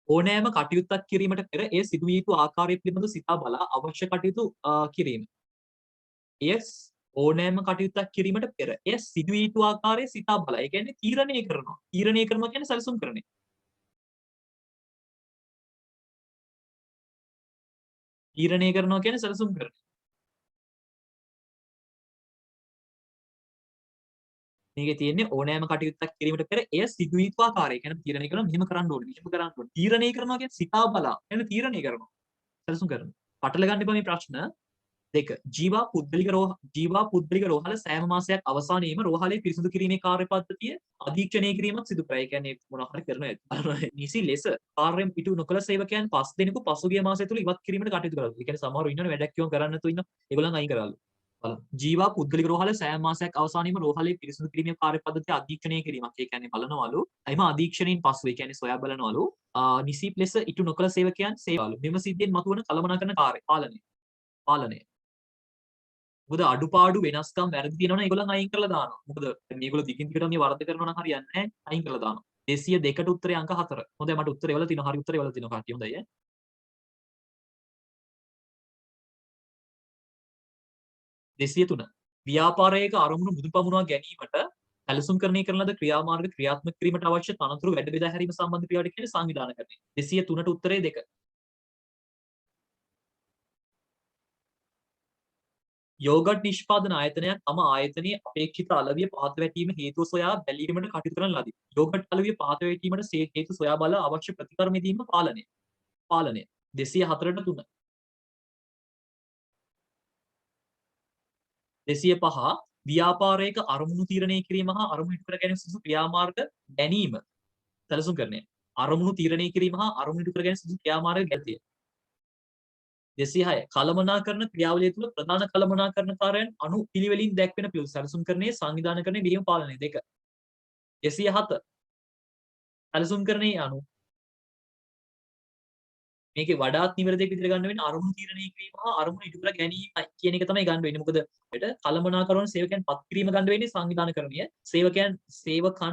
ඕනෑම කටයුත්තක් කිරීමට පෙර එය සිදුවිය යුතු ආකාරය පිළිබඳව සිතා බලා අවශ්‍ය කටයුතු කිරීම. yes ඕනෑම කටයුත්තක් කිරීමට පෙර එය සිදුවිය යුතු ආකාරය සිතා බලා. ඒ කියන්නේ තීරණය කරනවා. තීරණය කරනවා කියන්නේ සැලසුම් කරන එක. තීරණය කරනවා කියන්නේ සැලසුම් කරන එක. මේකේ තියෙන්නේ ඕනෑම කටයුත්තක් කිරීමට පෙර එය සිදු වී යුතු ආකාරය. කියන්නේ තීරණය කරනවා මෙහෙම කරන්න ඕනේ. මෙහෙම කරන්න ඕනේ. තීරණය කරනවා කියන්නේ සිතා බලා. එන්න තීරණය කරනවා. සැලසුම් කරනවා. පටල ගන්න එපා මේ ප්‍රශ්න දෙක. ජීවා පුද්ගලික රෝහල සෑම මාසයක් අවසානයේම රෝහලේ පිරිසිදු කිරීමේ කාර්ය පද්ධතිය අධීක්ෂණය කිරීමක් සිදු කරයි. ඒ කියන්නේ මොනවා හරි කරනවා. නිසි ලෙස කාර්යම් ඉටු නොකළ සේවකයන් 5 දෙනෙකු පසුගිය මාසය තුල ඉවත් කිරීමට කටයුතු කළා. ඒ කියන්නේ සමහරව ඉන්නවනේ වැඩක් කිව්වම කරන්න නැතුව ඉන්නවා. ඒගොල්ලන් අයින් කරාලු. බලන්න. ජීවා පුද්ගලික රෝහල සෑම මාසයක් අවසානයේම රෝහලේ පිරිසිදු කිරීමේ කාර්ය පද්ධතිය අධීක්ෂණය කිරීමක්. ඒ කියන්නේ බලනවලු. එයිම අධීක්ෂණයෙන් පසු ඒ කියන්නේ සොයා බලනවලු. නිසි ලෙස ඉටු නොකළ සේවකයන් සේවාලු. මෙම සිද්ධියෙන් මතුවන කළමනාකරන කාර්ය පාලනය. මොකද අඩුපාඩු වෙනස්කම් වැරදි තියෙනවනේ ඒගොල්ලන් අයින් කරලා දානවා. මොකද මේගොල්ලෝ දිගින් දිගට මේ වරද කරනවා නම් හරියන්නේ නැහැ. අයින් කරලා දානවා. 202ට උත්තරේ අංක 4. හොඳයි මට උත්තරේ වල තියෙනවා. හරි උත්තරේ වල තියෙනවා කට්ටිය හොඳයි ඈ. 203. ව්‍යාපාරයක අරමුණු මුදු පමුණවා ගැනීමට සැලසුම්කරණය කරන ලද ක්‍රියාමාර්ග ක්‍රියාත්මක කිරීමට අවශ්‍ය තනතුරු වැඩ බෙදා හැරීම සම්බන්ධ ක්‍රියාවට කියන්නේ සංවිධානකරණය. 203ට උත්තරේ 2. යෝගට් නිෂ්පාදන ආයතනයක් තම ආයතනයේ අපේක්ෂිත අලවිය පහත වැටීම හේතුව සොයා බැලීමට කටයුතු කරන ලදී. යෝගට් අලවිය පහත වැටීමට හේතු සොයා බලා අවශ්‍ය ප්‍රතිකර්ම දීම පාලනය. 204ට 3. 205 ව්‍යාපාරයක අරමුණු තීරණය කිරීම හා අරමුණු ඉටු කර ගැනීම සුදුසු ක්‍රියාමාර්ග ගැනීම සැලසුම් කරණය. අරමුණු තීරණය කිරීම හා අරමුණු ඉටු කර ගැනීම සුදුසු ක්‍රියාමාර්ග ගැතිය. 206 කළමනාකරණ ක්‍රියාවලිය තුළ ප්‍රධාන කළමනාකරණකාරයන් අනු පිළිවෙලින් දැක්වෙන පිළිවෙල සැලසුම් කරණයේ සංවිධානකරණයේ බිහිම පාලනය 2. 207 සැලසුම් කරණයේ අනු මේකේ වඩාත් නිවැරදිව විදිහට ගන්න වෙන්නේ අරමුණු තීරණය කිරීම හා අරමුණු ඉටු කර ගැනීම කියන එක තමයි ගන්න වෙන්නේ. මොකද ඒකට කළමනාකරණ සේවකයන් පත් කිරීම ගන්න වෙන්නේ සංවිධානකරණීය. සේවකයන්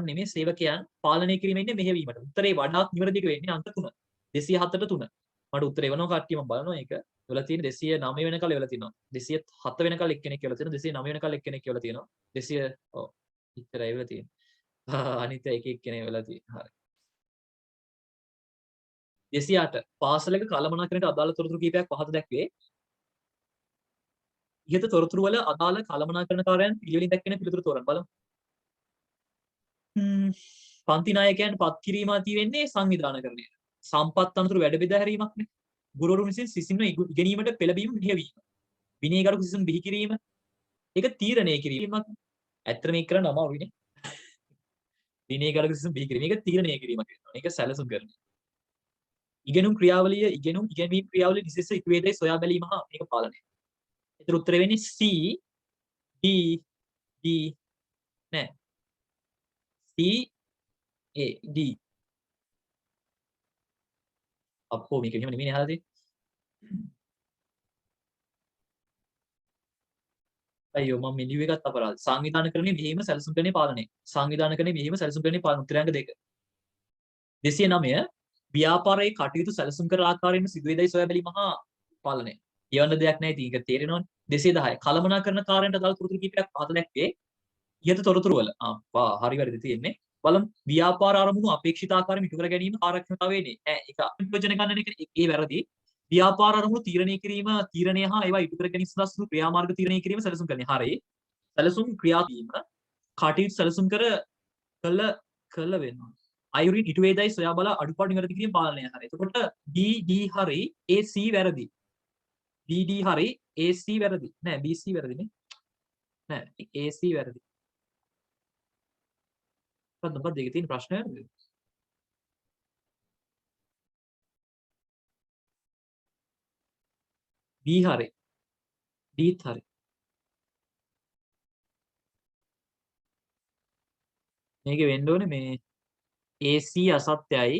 නෙමෙයි සේවකයන් පාලනය කිරීම ඉන්නේ මෙහෙවීමට. උත්තරේ වඩාත් නිවැරදිව වෙන්නේ අංක 3. 207ට 3. මට උත්තර එවනවා කට්ටිය මම බලනවා ඒක. වෙලා තියෙන 209 වෙනකල් වෙලා තියෙනවා. 207 වෙනකල් එක්කෙනෙක් වෙලා තියෙනවා. 209 වෙනකල් එක්කෙනෙක් වෙලා තියෙනවා. 200 ඔව්. ඉතරයි වෙලා තියෙන්නේ. අනිත් එක එක්කෙනෙක් වෙලා තියෙනවා. හරි. 208 පාසලක කළමනාකරණයට අදාළ තොරතුරු කිහිපයක් පහත දැක්වේ. ඉහත තොරතුරු වල අදාළ කළමනාකරණකාරයන් පිළිවෙලින් දැක්වෙන පිළිතුරු තෝරන්න බලමු. පන්ති නායකයන් පත් කිරීම ඇති වෙන්නේ සංවිධානකරණයට. සම්පත් අනතුරු වැඩ බෙදා හැරීමක්නේ. ගුරුවරුන් විසින් සිසින්ව ඉගෙනීමට පෙළඹීම මෙහෙයවීම. විනයගරුක සිසුන් බිහි කිරීම. ඒක තීරණය කිරීමක්. ඇත්තට මේක කරන්න අමාරුයිනේ. විනයගරුක සිසුන් බිහි කිරීම. මේක තීරණය කිරීමක් වෙනවා. මේක සැලසුම් කරනවා. ඉගෙනීම් ක්‍රියාවලිය නිසෙස ඉටු වේදයි සොයා බැලීම හා මේක පාලනය. ඒතර උත්තරේ වෙන්නේ C D D නෑ C A D. අපෝ මේක එහෙම නෙමෙයි අහලා තියෙන්නේ. අයියෝ මම මෙලියු එකත් අපරාධ. සංවිධානකරණයේ මෙහිම සැලසුම් කරන්නේ පාලනය. සංවිධානකරණයේ මෙහිම සැලසුම් කරන්නේ පාලන උත්තරාංග 2. 209 ව්‍යාපාරයේ කටයුතු සැලසුම් කර ආකාරයෙන් සිදුවේදයි සොයා බැලීම හා පාලනය. කියවන්න දෙයක් නැහැ ඉතින් ඒක තේරෙනවනේ. 210 කළමනාකරණ කාර්යයන්ට අදාළ තොරතුරු කිහිපයක් පහත දැක්වේ. ඉහත තොරතුරු වල හරි වැරදි තියෙන්නේ. බලමු ව්‍යාපාර ආරමුණු අපේක්ෂිත ආකාරයෙන් ඉටු කර ගැනීම ආරක්ෂිතතාවයේ නේ. ඒක විභජන ගණන එක ඒ වැරදි. ව්‍යාපාර ආරමුණු තීරණය කිරීම තීරණය හා ඒවා ඉටු කර ගැනීම සඳහා සුළු ක්‍රියාමාර්ග තීරණය කිරීම සැලසුම් කරන්නේ. හරි. සැලසුම් ක්‍රියා කිරීම කටයුතු සැලසුම් කළ වෙනවා. අයුරින් ඉටු වේදයි සොයා බලා අඩුපාඩු නිවැරදි කිරීම පාලනය. හරි. එතකොට D හරි AC වැරදි. BD හරි AC වැරදි. නෑ BC වැරදිනේ. නෑ AC වැරදි. මොකක්ද ඒකේ තියෙන ප්‍රශ්නය? B හරි. Dත් හරි. මේකේ වෙන්න ඕනේ මේ AC අසත්‍යයි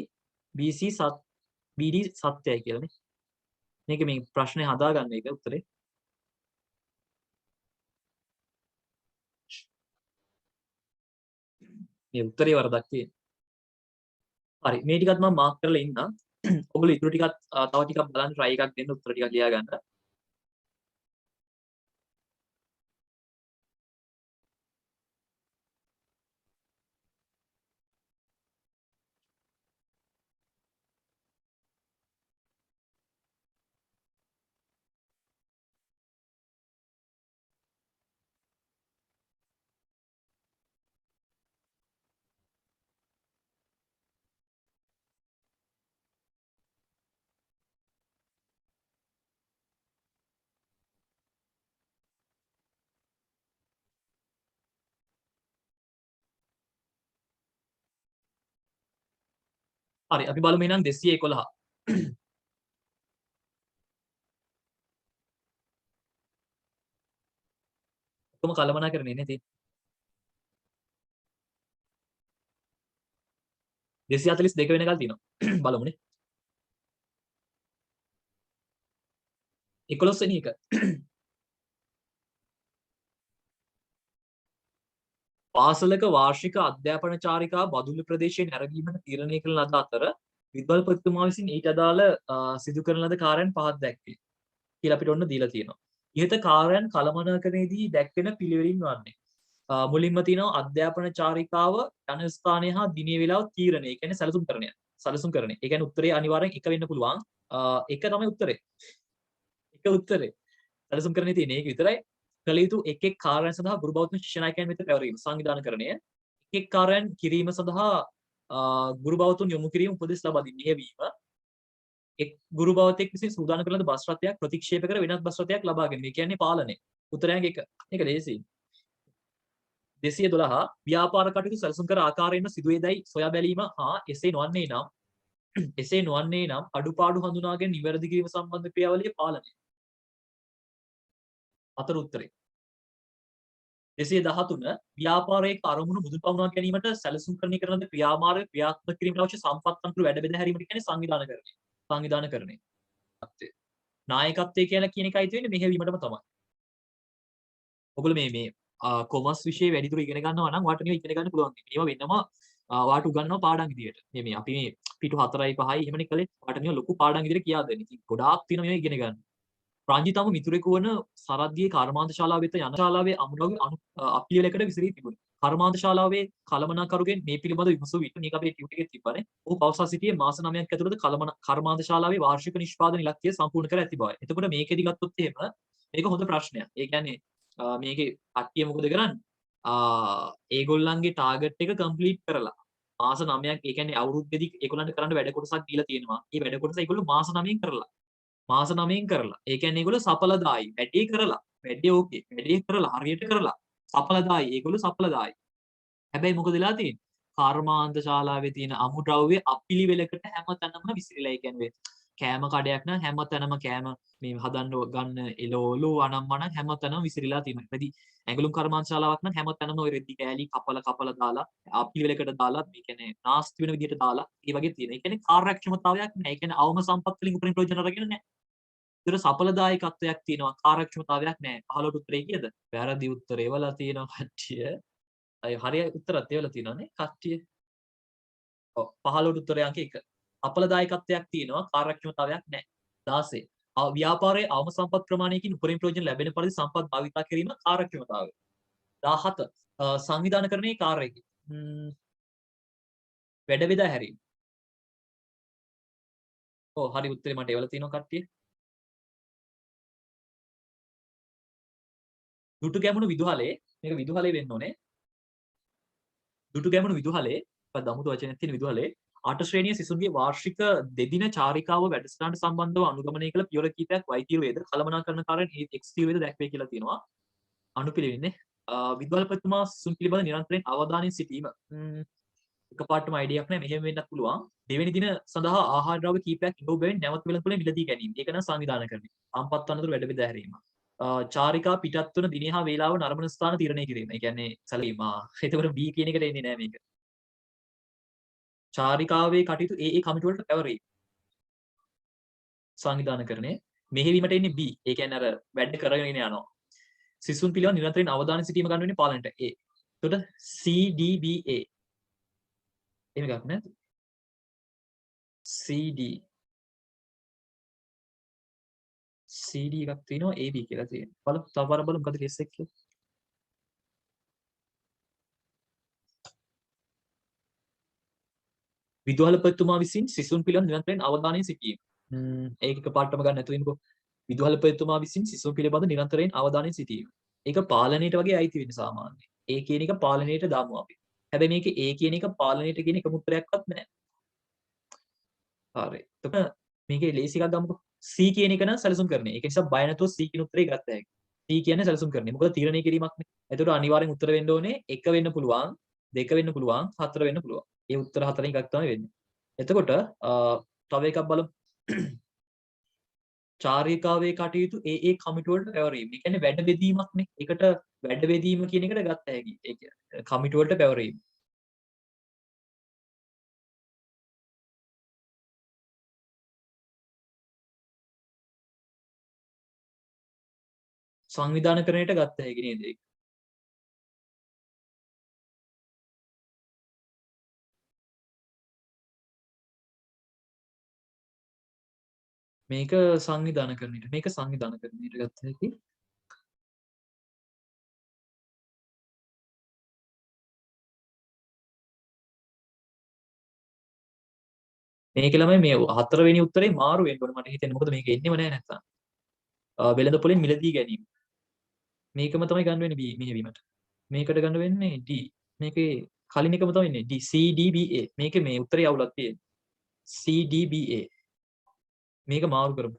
BD සත්‍යයි කියලානේ. මේක මේ ප්‍රශ්නේ හදාගන්න එක උත්තරේ. මේ උත්තරේ වරදක් තියෙනවා. හරි මේ ටිකත් මම මාක් කරලා ඉන්නම්. ඔයගොල්ලෝ ඉතුරු ටිකත් තව ටිකක් බලන්න try එකක් දෙන්න උත්තර ටිකක් ලියා ගන්න. හරි අපි බලමු එහෙනම් 211. කොහොම කළමනාකරණය නේ තියෙන්නේ. 242 වෙනකල් තියෙනවා. බලමුනේ. 11 වෙනි එක. පාසලක වාර්ෂික අධ්‍යාපන චාරිකා බදුල්ල ප්‍රදේශයේ නැරඹීමට තීරණය කළ ලද අතර විද්වල්පතිතුමා විසින් ඊට අදාළ සිදු කරන ලද කාර්යයන් පහක් දැක්වේ කියලා අපිට ඔන්න දීලා තියෙනවා. ඉහත කාර්යයන් කළමනාකරණයේදී දැක්වෙන පිළිවෙලින් වන්නේ. මුලින්ම තියෙනවා අධ්‍යාපන චාරිකාව යන ස්ථානය හා දිනේ වේලාව තීරණය. ඒ කියන්නේ සැලසුම් කරණය. සැලසුම් කරණය. ඒ කියන්නේ උත්තරේ අනිවාර්යෙන් එක වෙන්න පුළුවන්. එක තමයි උත්තරේ. එක උත්තරේ. සැලසුම් කරණේ තියෙන එක විතරයි. කළ යුතු එක් එක් කාර්යයන් සඳහා ගුරු බෞද්ධ ශිෂ්‍ය නායකයන් වෙත පැවරීම සංවිධානකරණය. එක් එක් කාර්යයන් කිරීම සඳහා ගුරු බෞද්ධුන් යොමු කිරීම උපදෙස් ලබා දී මෙහෙවීම. එක් ගුරු බෞද්ධෙක් විසින් සූදානම් කරන බස් රථයක් ප්‍රතික්ෂේප කර වෙනත් බස් රථයක් ලබා ගැනීම. ඒ කියන්නේ පාලනය. උත්තරයන් එක. මේක ලේසියි. 212 ව්‍යාපාර කටයුතු සැලසුම් කර ආකාරයෙන්ම සිදුවේදැයි සොයා බැලීම හා එසේ නොවන්නේ නම් අඩුපාඩු හඳුනාගෙන නිවැරදි කිරීම සම්බන්ධ ක්‍රියාවලිය පාලනය. අතර උත්තරේ 213 ව්‍යාපාරයේ අරමුණු මුදල් පවුනා ගැනීමට සැලසුම්කරණය කරන ක්‍රියාමාර්ග ක්‍රියාත්මක කිරීමට අවශ්‍ය සම්පත් අංකුර වැඩ බෙදා හැරීමට කියන්නේ සංවිධානකරණය. සංවිධානකරණය. නායකත්වයේ කියලා කියන එකයි තියෙන්නේ මෙහෙවීමටම තමයි. ඔගොල්ලෝ මේ කොමර්ස් විෂය වැඩිදුර ඉගෙන ගන්නවා නම් ඔයාලට මේවා ඉගෙන ගන්න පුළුවන්. මේවා වෙනම ඔයාලට උගන්වනවා පාඩම් විදියට. මේ අපි මේ පිටු 4යි 5යි එහෙමනේ කළේ. ඔයාලට මේවා ලොකු පාඩම් විදියට කියා දෙන්නේ. ඉතින් ගොඩාක් තියෙනවා මේවා ඉගෙන ගන්න. රංජිතම මිතුරෙකු වන සරද්දියේ කර්මාන්ත ශාලාව වෙත යන ශාලාවේ අමුණගේ අපිළිවෙලකට විසිරී තිබුණේ. කර්මාන්ත ශාලාවේ කළමනාකරුගෙන් මේ පිළිබඳව විමසූ විට මේක අපේ ටියුටර් එකේ තිබ්බනේ. ඔහු පවසා සිටියේ මාස 9ක් ඇතුළත කර්මාන්ත ශාලාවේ වාර්ෂික නිෂ්පාදන ඉලක්කය සම්පූර්ණ කර ඇති බවයි. එතකොට මේකෙදි ගත්තොත් එහෙම මේක හොඳ ප්‍රශ්නයක්. ඒ කියන්නේ මේකේ කට්ටිය මොකද කරන්නේ? ඒගොල්ලන්ගේ ටාගට් එක කම්ප්ලීට් කරලා මාස 9ක් ඒ කියන්නේ අවුරුද්දේදී ඒගොල්ලන්ට කරන්න වැඩ කොටසක් දීලා තියෙනවා. මේ වැඩ කොටස ඒගොල්ලෝ මාස 9න් කරලා මාස 9න් කරලා. ඒ කියන්නේ ඒගොල්ලෝ සඵලදායි. වැඩේ කරලා. වැඩේ ඕකේ. වැඩේ කරලා හරියට කරලා. සඵලදායි. ඒගොල්ලෝ සඵලදායි. හැබැයි මොකද වෙලා තියෙන්නේ? කර්මාන්ත ශාලාවේ තියෙන අමුද්‍රව්‍ය අපිළිවෙලකට හැමතැනම විසිරීලා. ඒ කියන්නේ කෑම කඩයක් නම් හැමතැනම කෑම මේ හදන්න ගන්න එළවලු අනම්මන හැමතැනම විසිරීලා තියෙනවා. එතනදි ඇඟලුම් කර්මාන්ත ශාලාවක් නම් හැමතැනම ඔය රෙදි කෑලි කපලා දාලා අපිළිවෙලකට දාලා මේ කියන්නේ නාස්ති වෙන විදිහට දාලා ඒ වගේ තියෙනවා. ඒ කියන්නේ කාර්යක්ෂමතාවයක් නැහැ. ඒ කියන්නේ අවම සම්පත් වලින් උපරිම ප්‍රයෝජන අරගෙන නැහැ. ඒතර සඵලදායකත්වයක් තියෙනවා කාර්යක්ෂමතාවයක් නැහැ. 15ට උත්තරේ කීයද? වැරදි උත්තරේ වල තියෙනවා කට්ටිය. අය හරිය උත්තරත් ඒවල තියෙනවානේ කට්ටිය. ඔව් 15ට උත්තරේ අංක 1. සඵලදායකත්වයක් තියෙනවා කාර්යක්ෂමතාවයක් නැහැ. 16. ව්‍යාපාරයේ අවම සම්පත් ප්‍රමාණයකින් උපරිම ප්‍රයෝජන ලැබෙන පරිදි සම්පත් භාවිතා කිරීම කාර්යක්ෂමතාවය. 17. සංවිධානකරණයේ කාර්යයකි. වැඩ බෙදා හැරීම. ඔව් හරි උත්තරේ මට ඒවල තියෙනවා කට්ටිය. දුටු ගැමුණු විදුහලේ මේක විදුහලේ වෙන්න ඕනේ. දුටු ගැමුණු විදුහලේ දමුතු වචනයක් තියෙන විදුහලේ 8 ශ්‍රේණිය සිසුන්ගේ වාර්ෂික දෙදින චාරිකාව වැඩසටහනට සම්බන්ධව අනුගමනය කළ පියවර කිහිපයක් වෛද්‍යවේද කළමනාකරණ කාර්යයන් එක්ස්ටීවේද දැක්වේ කියලා තියෙනවා. අනුපිළිවෙන්නේ විද්වල්පතිතුමා සිසුන් පිළිබඳ නිරන්තරයෙන් අවධානයෙන් සිටීම. එකපාරටම අයිඩියාවක් නැහැ මෙහෙම වෙන්නත් පුළුවන්. දෙවෙනි දින සඳහා ආහාර ද්‍රව්‍ය කිහිපයක් ඉබව බැවින් නැවත වෙළඳපොලේ මිලදී ගැනීම. ඒක නම් සංවිධානය කරන්නේ. සම්පත් අනතුරු වැඩ බෙදා හැරීම. චාරිකා පිටත් වන දිනේ හා වේලාව නරඹන ස්ථාන තීරණය කිරීම. ඒ කියන්නේ සැලීම. එතකොට B කියන එකට එන්නේ නැහැ මේක. චාරිකාවේ කටයුතු ඒ කමිටු වලට පැවරීම. සංවිධානකරණය මෙහෙවීමට එන්නේ B. ඒ කියන්නේ අර වැඩ කරගෙන යනවා. සිසුන් පිළිබඳ නිරන්තරයෙන් අවධානය සිටීම ගන්න වෙන්නේ පාලනට A. එතකොට CDBA. එහෙම එකක් නේද? CD එකක් තියෙනවා AB කියලා තියෙනවා. බලමු තව පාරක් බලමු මොකද කෙස් එක කියලා. විදුහල්පතිතුමා විසින් සිසුන් පිළිබඳ නිරන්තරයෙන් අවධානයෙන් සිටීම. ඒක එකපාරටම ගන්න නැතුව ඉන්නකෝ. විදුහල්පතිතුමා විසින් සිසුන් පිළිබඳ නිරන්තරයෙන් අවධානයෙන් සිටීම. ඒක පාලනයට වගේ අයිති වෙන්නේ සාමාන්‍යයෙන්. A කියන එක පාලනයට දාමු අපි. හැබැයි මේකේ A කියන එක පාලනයට කියන එක මුත්‍රයක්වත් නැහැ. හරි. එතකොට මේකේ ලේසි එකක් ගමුකෝ. C කියන එක නම් සැලසුම් කරන්නේ. ඒක නිසා බය නැතුව C කියන උත්තරේ ගත්ත හැකියි. C කියන්නේ සැලසුම් කරන්නේ. මොකද තීරණය කිරීමක් නේ. එතකොට අනිවාර්යෙන් උත්තර වෙන්න ඕනේ 1 වෙන්න පුළුවන්, 2 වෙන්න පුළුවන්, 4 වෙන්න පුළුවන්. ඒ උත්තර 4න් එකක් තමයි වෙන්නේ. එතකොට තව එකක් බලමු. චාරිකාවේ කටයුතු ඒ කමිටු වලට පැවරීම. ඒ කියන්නේ වැඩ බෙදීමක්නේ. ඒකට වැඩ බෙදීම කියන එකට ගත්ත හැකි. ඒ කියන්නේ කමිටු වලට පැවරීම. සංවිධානකරණයට ගත්ත හැකි නේද ඒක? මේක සංවිධානකරණයට. මේක සංවිධානකරණයට ගත්ත හැකි. මේක ළමයි මේ හතරවෙනි උත්තරේ මාරු වෙන්න ඕනේ මට හිතෙන්නේ. මොකද මේක එන්නෙම නැහැ නැත්තම්. වෙළඳ පොලෙන් මිලදී ගැනීම. මේකම තමයි ගන්න වෙන්නේ B මෙහෙවීමට. මේකට ගන්න වෙන්නේ D. මේකේ කලින් එකම තමයි ඉන්නේ D C D B A. මේකේ මේ උත්තරේ අවුලක් තියෙන්නේ. C D B A. මේක මාරු කරමු.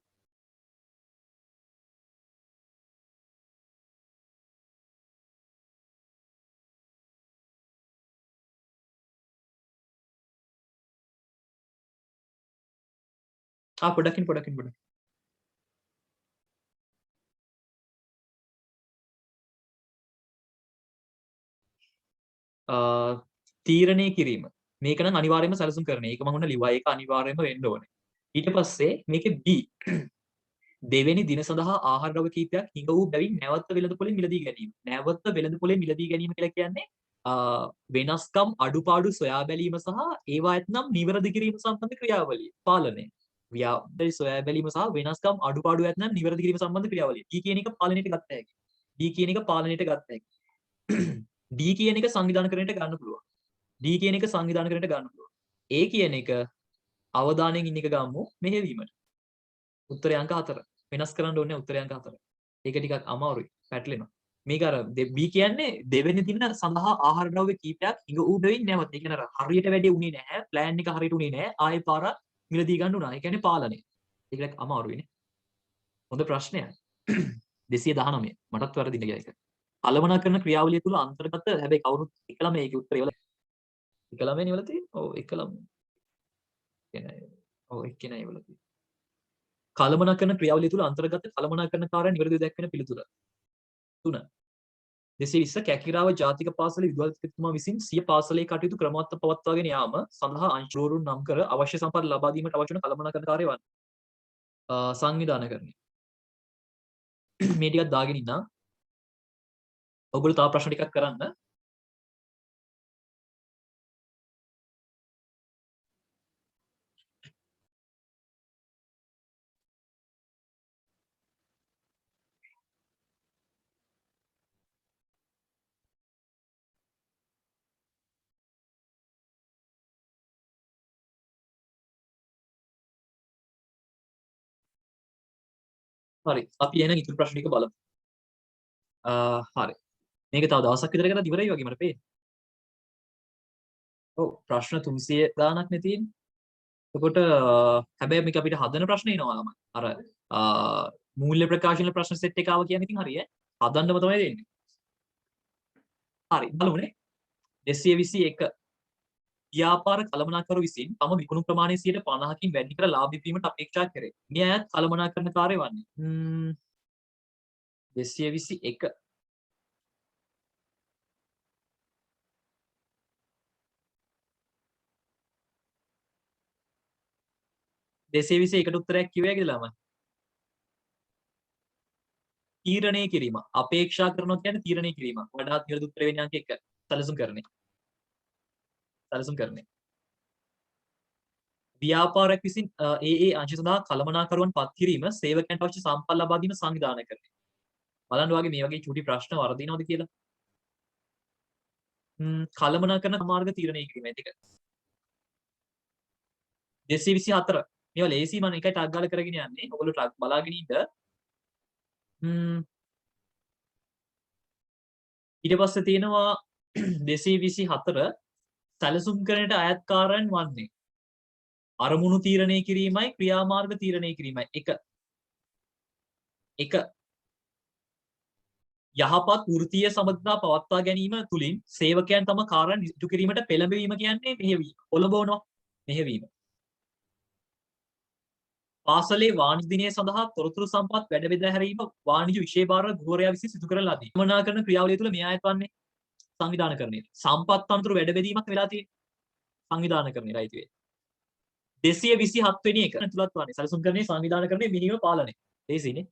පොඩකින්. තීරණය කිරීම. මේක නම් අනිවාර්යයෙන්ම සැලසුම් කරන. ඒක මම ඔන්න ලිව්වා. ඒක අනිවාර්යයෙන්ම වෙන්න ඕනේ. ඊට පස්සේ මේකේ B දෙවෙනි දින සඳහා ආහාර ද්‍රව්‍ය කීපයක් හිඟ වූ බැවින් නැවත වෙළඳ පොලේ මිලදී ගැනීම. නැවත වෙළඳ පොලේ මිලදී ගැනීම කියලා කියන්නේ වෙනස්කම් අඩුපාඩු සොයා බැලීම සහ ඒවා ඇතනම් නිවැරදි කිරීම සම්බන්ධ ක්‍රියාවලිය. පාලනය. ව්‍යාපෘති සොයා බැලීම සහ වෙනස්කම් අඩුපාඩු ඇතනම් නිවැරදි කිරීම සම්බන්ධ ක්‍රියාවලිය. D කියන එක පාලනයට ගත්ත හැකි. D කියන එක පාලනයට ගත්ත හැකි. D කියන එක සංවිධානකරණයට ගන්න පුළුවන්. D කියන එක සංවිධානකරණයට ගන්න පුළුවන්. A කියන එක අවධානයෙන් ඉන්න එක ගමු මෙහෙවීමට. උත්තරය අංක 4. වෙනස් කරන්න ඕනේ උත්තරය අංක 4. ඒක ටිකක් අමාරුයි. පැටලෙනවා. මේක අර B කියන්නේ දෙවෙනි දින සඳහා ආහාර ද්‍රව්‍ය කීපයක් හිඟ ඌ බැවින් නැවත. ඒ කියන්නේ අර හරියට වැඩි උනේ නැහැ. ප්ලෑන් එක හරියට උනේ නැහැ. ආයේ පාරක් මිලදී ගන්න උනා. ඒ කියන්නේ පාලනය. ඒක ටිකක් අමාරුයිනේ. හොඳ ප්‍රශ්නයක්. 219. මටත් වැරදින ගියා ඒක. කළමනාකරන ක්‍රියාවලිය තුල අන්තර්ගත හැබැයි කවුරුත් එක ළමයි ඒකේ උත්තරය වල එක ළමයිනේ වල තියෙන්නේ. ඔව් එක ළමයි. කියන්නේ ඔව් එක්කෙනයි වල තියෙන්නේ. කළමනාකරන ක්‍රියාවලිය තුල අන්තර්ගත කළමනාකරන කාර්යයන් නිවැරදිව දැක්වෙන පිළිතුර. 3. 220 කැකිරාව ජාතික පාසලේ විදුහල්පතිතුමා විසින් සිය පාසලේ කටයුතු ක්‍රමවත්ව පවත්වාගෙන යාම සඳහා අංශවරුන් නම් කර අවශ්‍ය සම්පත් ලබා දීමට අවශ්‍ය වන කළමනාකරන කාර්යය වන්නේ. සංවිධානකරණය. මේ ටිකක් දාගෙන ඉන්නා. ඔයගොල්ලෝ තව ප්‍රශ්න ටිකක් කරන්න. හරි. අපි එහෙනම් ඉතුරු ප්‍රශ්න ටික බලමු. හරි. මේක තව දවසක් විතර කරලා ඉවරයි වගේ මට පේන්නේ. ඔව් ප්‍රශ්න 300 ගාණක් නේ තියෙන්නේ. එතකොට හැබැයි මේක අපිට හදන ප්‍රශ්න එනවා ළමයි. අර මූල්‍ය ප්‍රකාශන ප්‍රශ්න සෙට් එක ආව කියන්නේ ඉතින් හරි ඈ. හදන්නම තමයි දෙන්නේ. හරි බලමුනේ. 221 ව්‍යාපාර කළමනාකරු විසින් තම විකුණු ප්‍රමාණය 50%කින් වැඩි කර ලාභ විඳීමට අපේක්ෂා කරේ. මේ අයත් කළමනාකරන කාර්ය වන්නේ. 221 221ට උත්තරයක් කිව්වේ කියලා ළමයි. තීරණය කිරීම. අපේක්ෂා කරනවා කියන්නේ තීරණය කිරීම. වඩාත් නිවැරදි උත්තර වෙන්නේ අංක 1. සැලසුම් කරන්නේ. සැලසුම් කරන්නේ. ව්‍යාපාරයක් විසින් ඒ අංශ සඳහා කළමනාකරුවන් පත් කිරීම සේවකයන්ට අවශ්‍ය සම්පත් ලබා දීම සංවිධානය කරන්නේ. බලන්න වගේ මේ වගේ චූටි ප්‍රශ්න වර්ධිනවද කියලා. කළමනාකරන මාර්ග තීරණය කිරීම ටික. 224 මේවා ලේසි මම එකයි ටග් ගාලා කරගෙන යන්නේ. ඔයගොල්ලෝ ටග් බලාගෙන ඉන්න. ඊට පස්සේ තියෙනවා 224 සැලසුම් කරන්නට අයත් කාර්යයන් වන්නේ අරමුණු තීරණය කිරීමයි ක්‍රියාමාර්ග තීරණය කිරීමයි. එක යහපත් වෘත්තීය සමගතා පවත්වා ගැනීම තුළින් සේවකයන් තම කාර්යයන් ඉටු කිරීමට පෙළඹවීම කියන්නේ මෙහෙයවීම. පොළඹවනවා මෙහෙයවීම. පාසලේ වාණිජ දිනය සඳහා තොරතුරු සම්පත් වැඩ බෙදා හැරීම වාණිජ විෂය භාර ගුවරයා විසින් සිදු කරන ලදී. ගමනා කරන ක්‍රියාවලිය තුළ මේ ආයත වන්නේ සංවිධානකරණය. සම්පත් අනතුරු වැඩ බෙදීමක් වෙලා තියෙන්නේ. සංවිධානකරණය රයිට් වේ. 227 වෙනි එක තුලත් වන්නේ සැලසුම් කරන්නේ සංවිධානකරණය මිනිම පාලනය. ලේසියිනේ.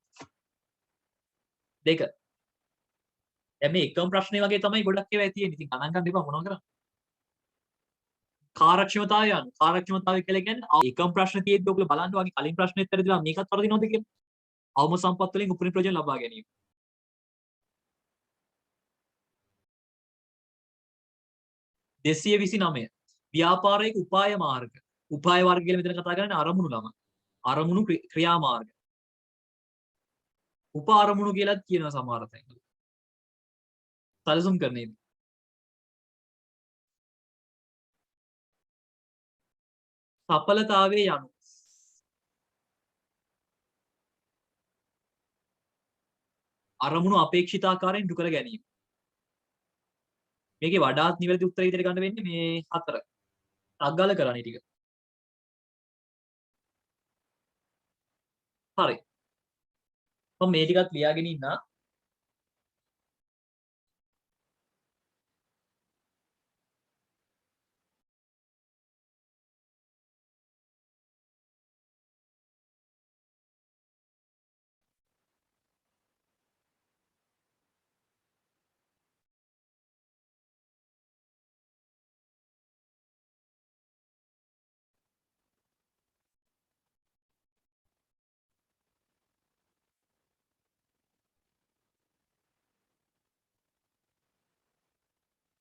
දෙක. දැන් මේ එකම ප්‍රශ්නේ වගේ තමයි ගොඩක් ඒවා තියෙන්නේ. ඉතින් ගණන් ගන්න එපා මොනවා කරන්නේ. කාර්යක්ෂමතාවය යන කාර්යක්ෂමතාවය කියලා කියන්නේ එකම ප්‍රශ්න තියෙද්දි ඔයගොල්ලෝ බලන්න වගේ කලින් ප්‍රශ්නෙත් වැරදිලා මේකත් වරදිනවද කියලා. අවම සම්පත් වලින් උපරිම ප්‍රයෝජන ලබා ගැනීම. 229 ව්‍යාපාරික උපාය මාර්ග. උපාය වර්ග කියලා මෙතන කතා කරන්නේ අරමුණු ළම. අරමුණු ක්‍රියාමාර්ග. උප අරමුණු කියලාත් කියනවා සමහර තැන්වල. සැලසුම් කරන්නේ. සඵලතාවයේ යනු අරමුණු අපේක්ෂිත ආකාරයෙන් ඉටු කර ගැනීම. මේකේ වඩාත් නිවැරදි උත්තරය විදිහට ගන්න වෙන්නේ මේ හතර. අග්ගල කරන්නේ ටික. හරි. මම මේ ටිකත් ලියාගෙන ඉන්නා.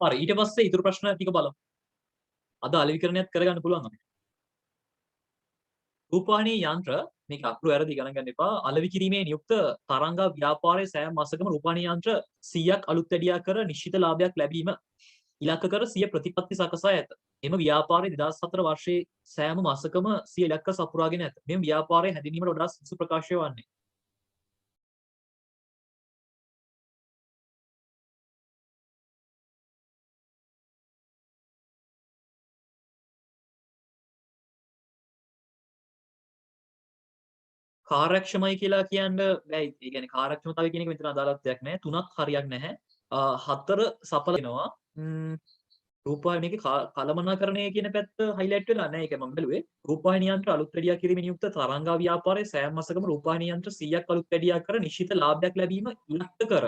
හරි ඊට පස්සේ ඊතුරු ප්‍රශ්න ටික බලමු. අද අලෙවිකරණයත් කරගන්න පුළුවන් අපිට. රූපවාහිනී යන්ත්‍ර මේක අකුරු වැරදි ගණන් ගන්න එපා. අලෙවි කිරීමේ නියුක්ත තරංග ව්‍යාපාරයේ සෑම මාසකම රූපවාහිනී යන්ත්‍ර 100ක් අලුත් වැඩියා කර නිශ්චිත ලාභයක් ලැබීම ඉලක්ක කර සිය ප්‍රතිපත්ති සකසා ඇත. එම ව්‍යාපාරයේ 2004 වර්ෂයේ සෑම මාසකම සිය ඉලක්ක සපුරාගෙන ඇත. මෙම ව්‍යාපාරයේ හැදිනීමට වඩා සුදුසු ප්‍රකාශය වන්නේ කාර්යක්ෂමයි කියලා කියන්න බෑ. ඒ කියන්නේ කාර්යක්ෂමතාවය කියන එක මෙතන අදාළත් දෙයක් නැහැ. තුනක් හරියක් නැහැ. හතර සඵල වෙනවා. රූපවාහිනී මේකේ කළමනාකරණය කියන පැත්ත highlight වෙලා නැහැ. ඒක මම බැලුවේ. රූපවාහිනී යන්ත්‍ර අලුත් වැඩියා කිරීමෙන් යුක්ත තරංග ව්‍යාපාරයේ සෑම මාසකම රූපවාහිනී යන්ත්‍ර 100ක් අලුත් වැඩියා කර නිශ්චිත ලාභයක් ලැබීම ඉලක්ක කර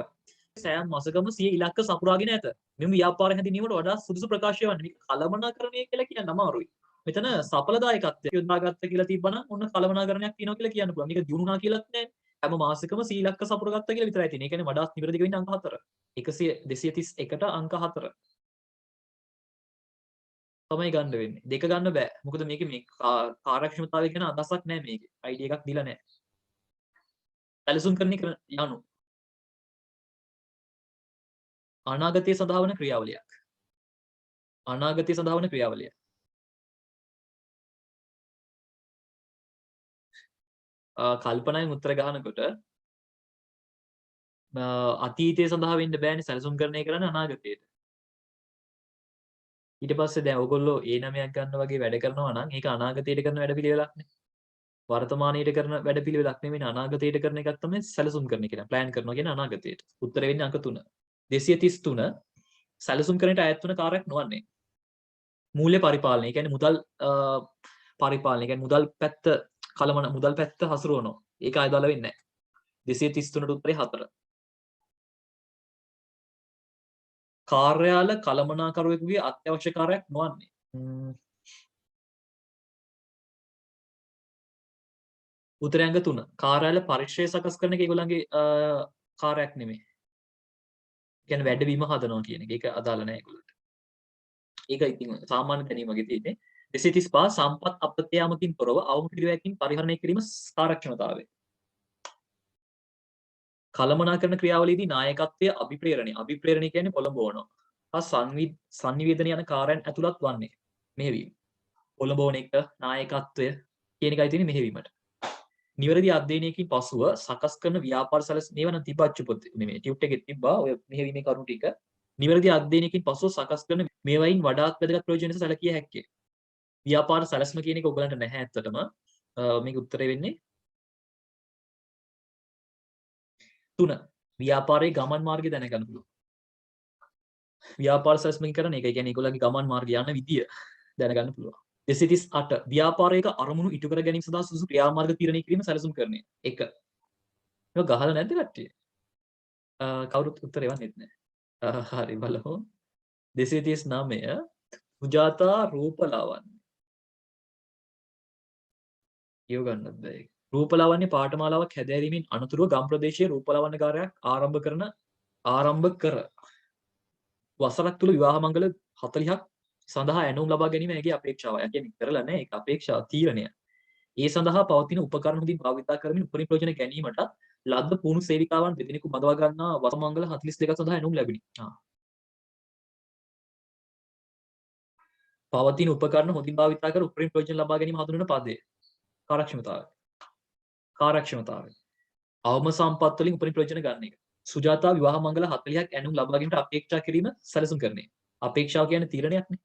සෑම මාසකම 100 ඉලක්ක සපුරාගෙන ඇත. මෙම ව්‍යාපාර හැදිනීමට වඩා සුදුසු ප්‍රකාශය වන්නේ. මේක කළමනාකරණය කියලා කියන්න අමාරුයි. මෙතන සඵලදායකත්වය යොදාගත්ත කියලා තිබ්බනම් ඔන්න කළමනාකරණයක් තියෙනවා කියලා කියන්න පුළුවන්. මේක දිනුනා කියලාත් නැහැ. හැම මාසෙකම 100 ඉලක්ක සපුරගත්තා කියලා විතරයි තියෙන්නේ. ඒ කියන්නේ වඩාත් නිවැරදිව ඉන්නේ අංක 4. 231ට අංක 4. තමයි ගන්න වෙන්නේ. දෙක ගන්න බෑ. මොකද මේකේ මේ කාර්යක්ෂමතාවය ගැන අදහසක් නැහැ මේකේ. අයිඩියා එකක් දීලා නැහැ. සැලසුම් කරන යනු අනාගතයේ සඳහා වන ක්‍රියාවලියක්. අනාගතයේ සඳහා වන ක්‍රියාවලිය. කල්පනාවෙන් උත්තර ගහනකොට අතීතය සඳහා වෙන්න බෑනේ සැලසුම් කරණය කරන්නේ අනාගතයට. ඊට පස්සේ දැන් ඔයගොල්ලෝ A9ක් ගන්න වගේ වැඩ කරනවා නම් ඒක අනාගතයට කරන වැඩපිළිවෙලක් නේ. වර්තමානයේට කරන වැඩපිළිවෙලක් නෙවෙයි අනාගතයට කරන එකක් තමයි සැලසුම් කරන එක. ප්ලෑන් කරනවා කියන්නේ අනාගතයට. උත්තර වෙන්නේ අංක 3. 233 සැලසුම් කරන්නට අයත් වන කාර්යයක් නොවන්නේ. මූල්‍ය පරිපාලනය. ඒ කියන්නේ මුදල් පරිපාලනය. ඒ කියන්නේ මුදල් පැත්ත මුදල් පැත්ත හසුරවනවා. ඒක අයදාල වෙන්නේ නැහැ. 233ට උත්තරේ 4. කාර්යාල කළමනාකරුවෙකුගේ අත්‍යවශ්‍ය කාර්යයක් නොවන්නේ. උත්තරය අංක 3. කාර්යාල පරිශ්‍රය සකස් කරන එක ඒගොල්ලන්ගේ කාර්යයක් නෙමෙයි. කියන්නේ වැඩවීම හදනවා කියන එක. ඒක අදාළ නැහැ ඒගොල්ලන්ට. ඒක ඉතින් සාමාන්‍ය දැනීම වගේ තියෙන්නේ. 235 සම්පත් අපත්‍යාමකින් තොරව අවම පිළිවෙලකින් පරිහරණය කිරීම කාර්යක්ෂමතාවය. කළමනාකරන ක්‍රියාවලියේදී නායකත්වයේ අභිප්‍රේරණය. අභිප්‍රේරණය කියන්නේ පොළඹවනවා. සංනිවේදන යන කාර්යයන් ඇතුළත් වන්නේ මෙහෙවීම. පොළඹවන එක නායකත්වය කියන එකයි තියෙන්නේ මෙහෙවීමට. නිවැරදි අධ්‍යයනයකින් පසුව සකස් කරන ව්‍යාපාර සැලස් මේව නම් තිබ්බච්චු පොත් නෙමෙයි ටියුට් එකේ තිබ්බා ඔය මෙහෙවීමේ කරුණු ටික. නිවැරදි අධ්‍යයනයකින් පසුව සකස් කරන මේවයින් වඩාත් වැදගත් ප්‍රයෝජන සැලකිය හැක්කේ. ව්‍යාපාර සැලැස්ම කියන එක ඔයගලන්ට නැහැ ඇත්තටම. මේක උත්තරේ වෙන්නේ 3. ව්‍යාපාරයේ ගමන් මාර්ගය දැනගන්න පුළුවන්. ව්‍යාපාර සැලසුම් කරන එක. ඒ කියන්නේ ඒගොල්ලන්ගේ ගමන් මාර්ගය යන විදිය දැනගන්න පුළුවන්. 238 ව්‍යාපාරයක අරමුණු ඉටු කර ගැනීම සඳහා සුදුසු ක්‍රියාමාර්ග තීරණය කිරීම සැලසුම් කරන්නේ. 1. ඒක ගහලා නැද්ද කට්ටිය? කවුරුත් උත්තරේ වන්නේත් නැහැ. හරි බලමු. 239 සුජාතා රූපලාවන්‍ය. කියව ගන්නත් බෑ ඒක. රූපලාවන්‍ය පාඨමාලාවක් හැදෑරීමෙන් අනතුරුව ගම් ප්‍රදේශයේ රූපලාවන්‍යකාරයක් ආරම්භ කර වසරක් තුල විවාහ මංගල 40ක් සඳහා ඇණුම් ලබා ගැනීම ඇගේ අපේක්ෂාවයි. ඒ කියන්නේ කරලා නැහැ ඒක අපේක්ෂා තීරණය. ඒ සඳහා පවතින උපකරණ හොඳින් භාවිතා කරමින් උපරිම ප්‍රයෝජන ගැනීමට ලද්ද පුහුණු සේවිකාවන් දෙදෙනෙකු බඳවා ගන්නා වසර මංගල 42ක් සඳහා ඇණුම් ලැබිනි. පවතින උපකරණ හොඳින් භාවිතා කර උපරිම ප්‍රයෝජන ලබා ගැනීම හඳුන්වන පදය. කාර්යක්ෂමතාවය. අවම සම්පත් වලින් උපරිම ප්‍රයෝජන ගන්න එක. සුජාතා විවාහ මංගල 40ක් ඇණුම් ලබා ගැනීමට අපේක්ෂා කිරීම සැලසුම් කරන්නේ. අපේක්ෂාව කියන්නේ තීරණයක් නේ.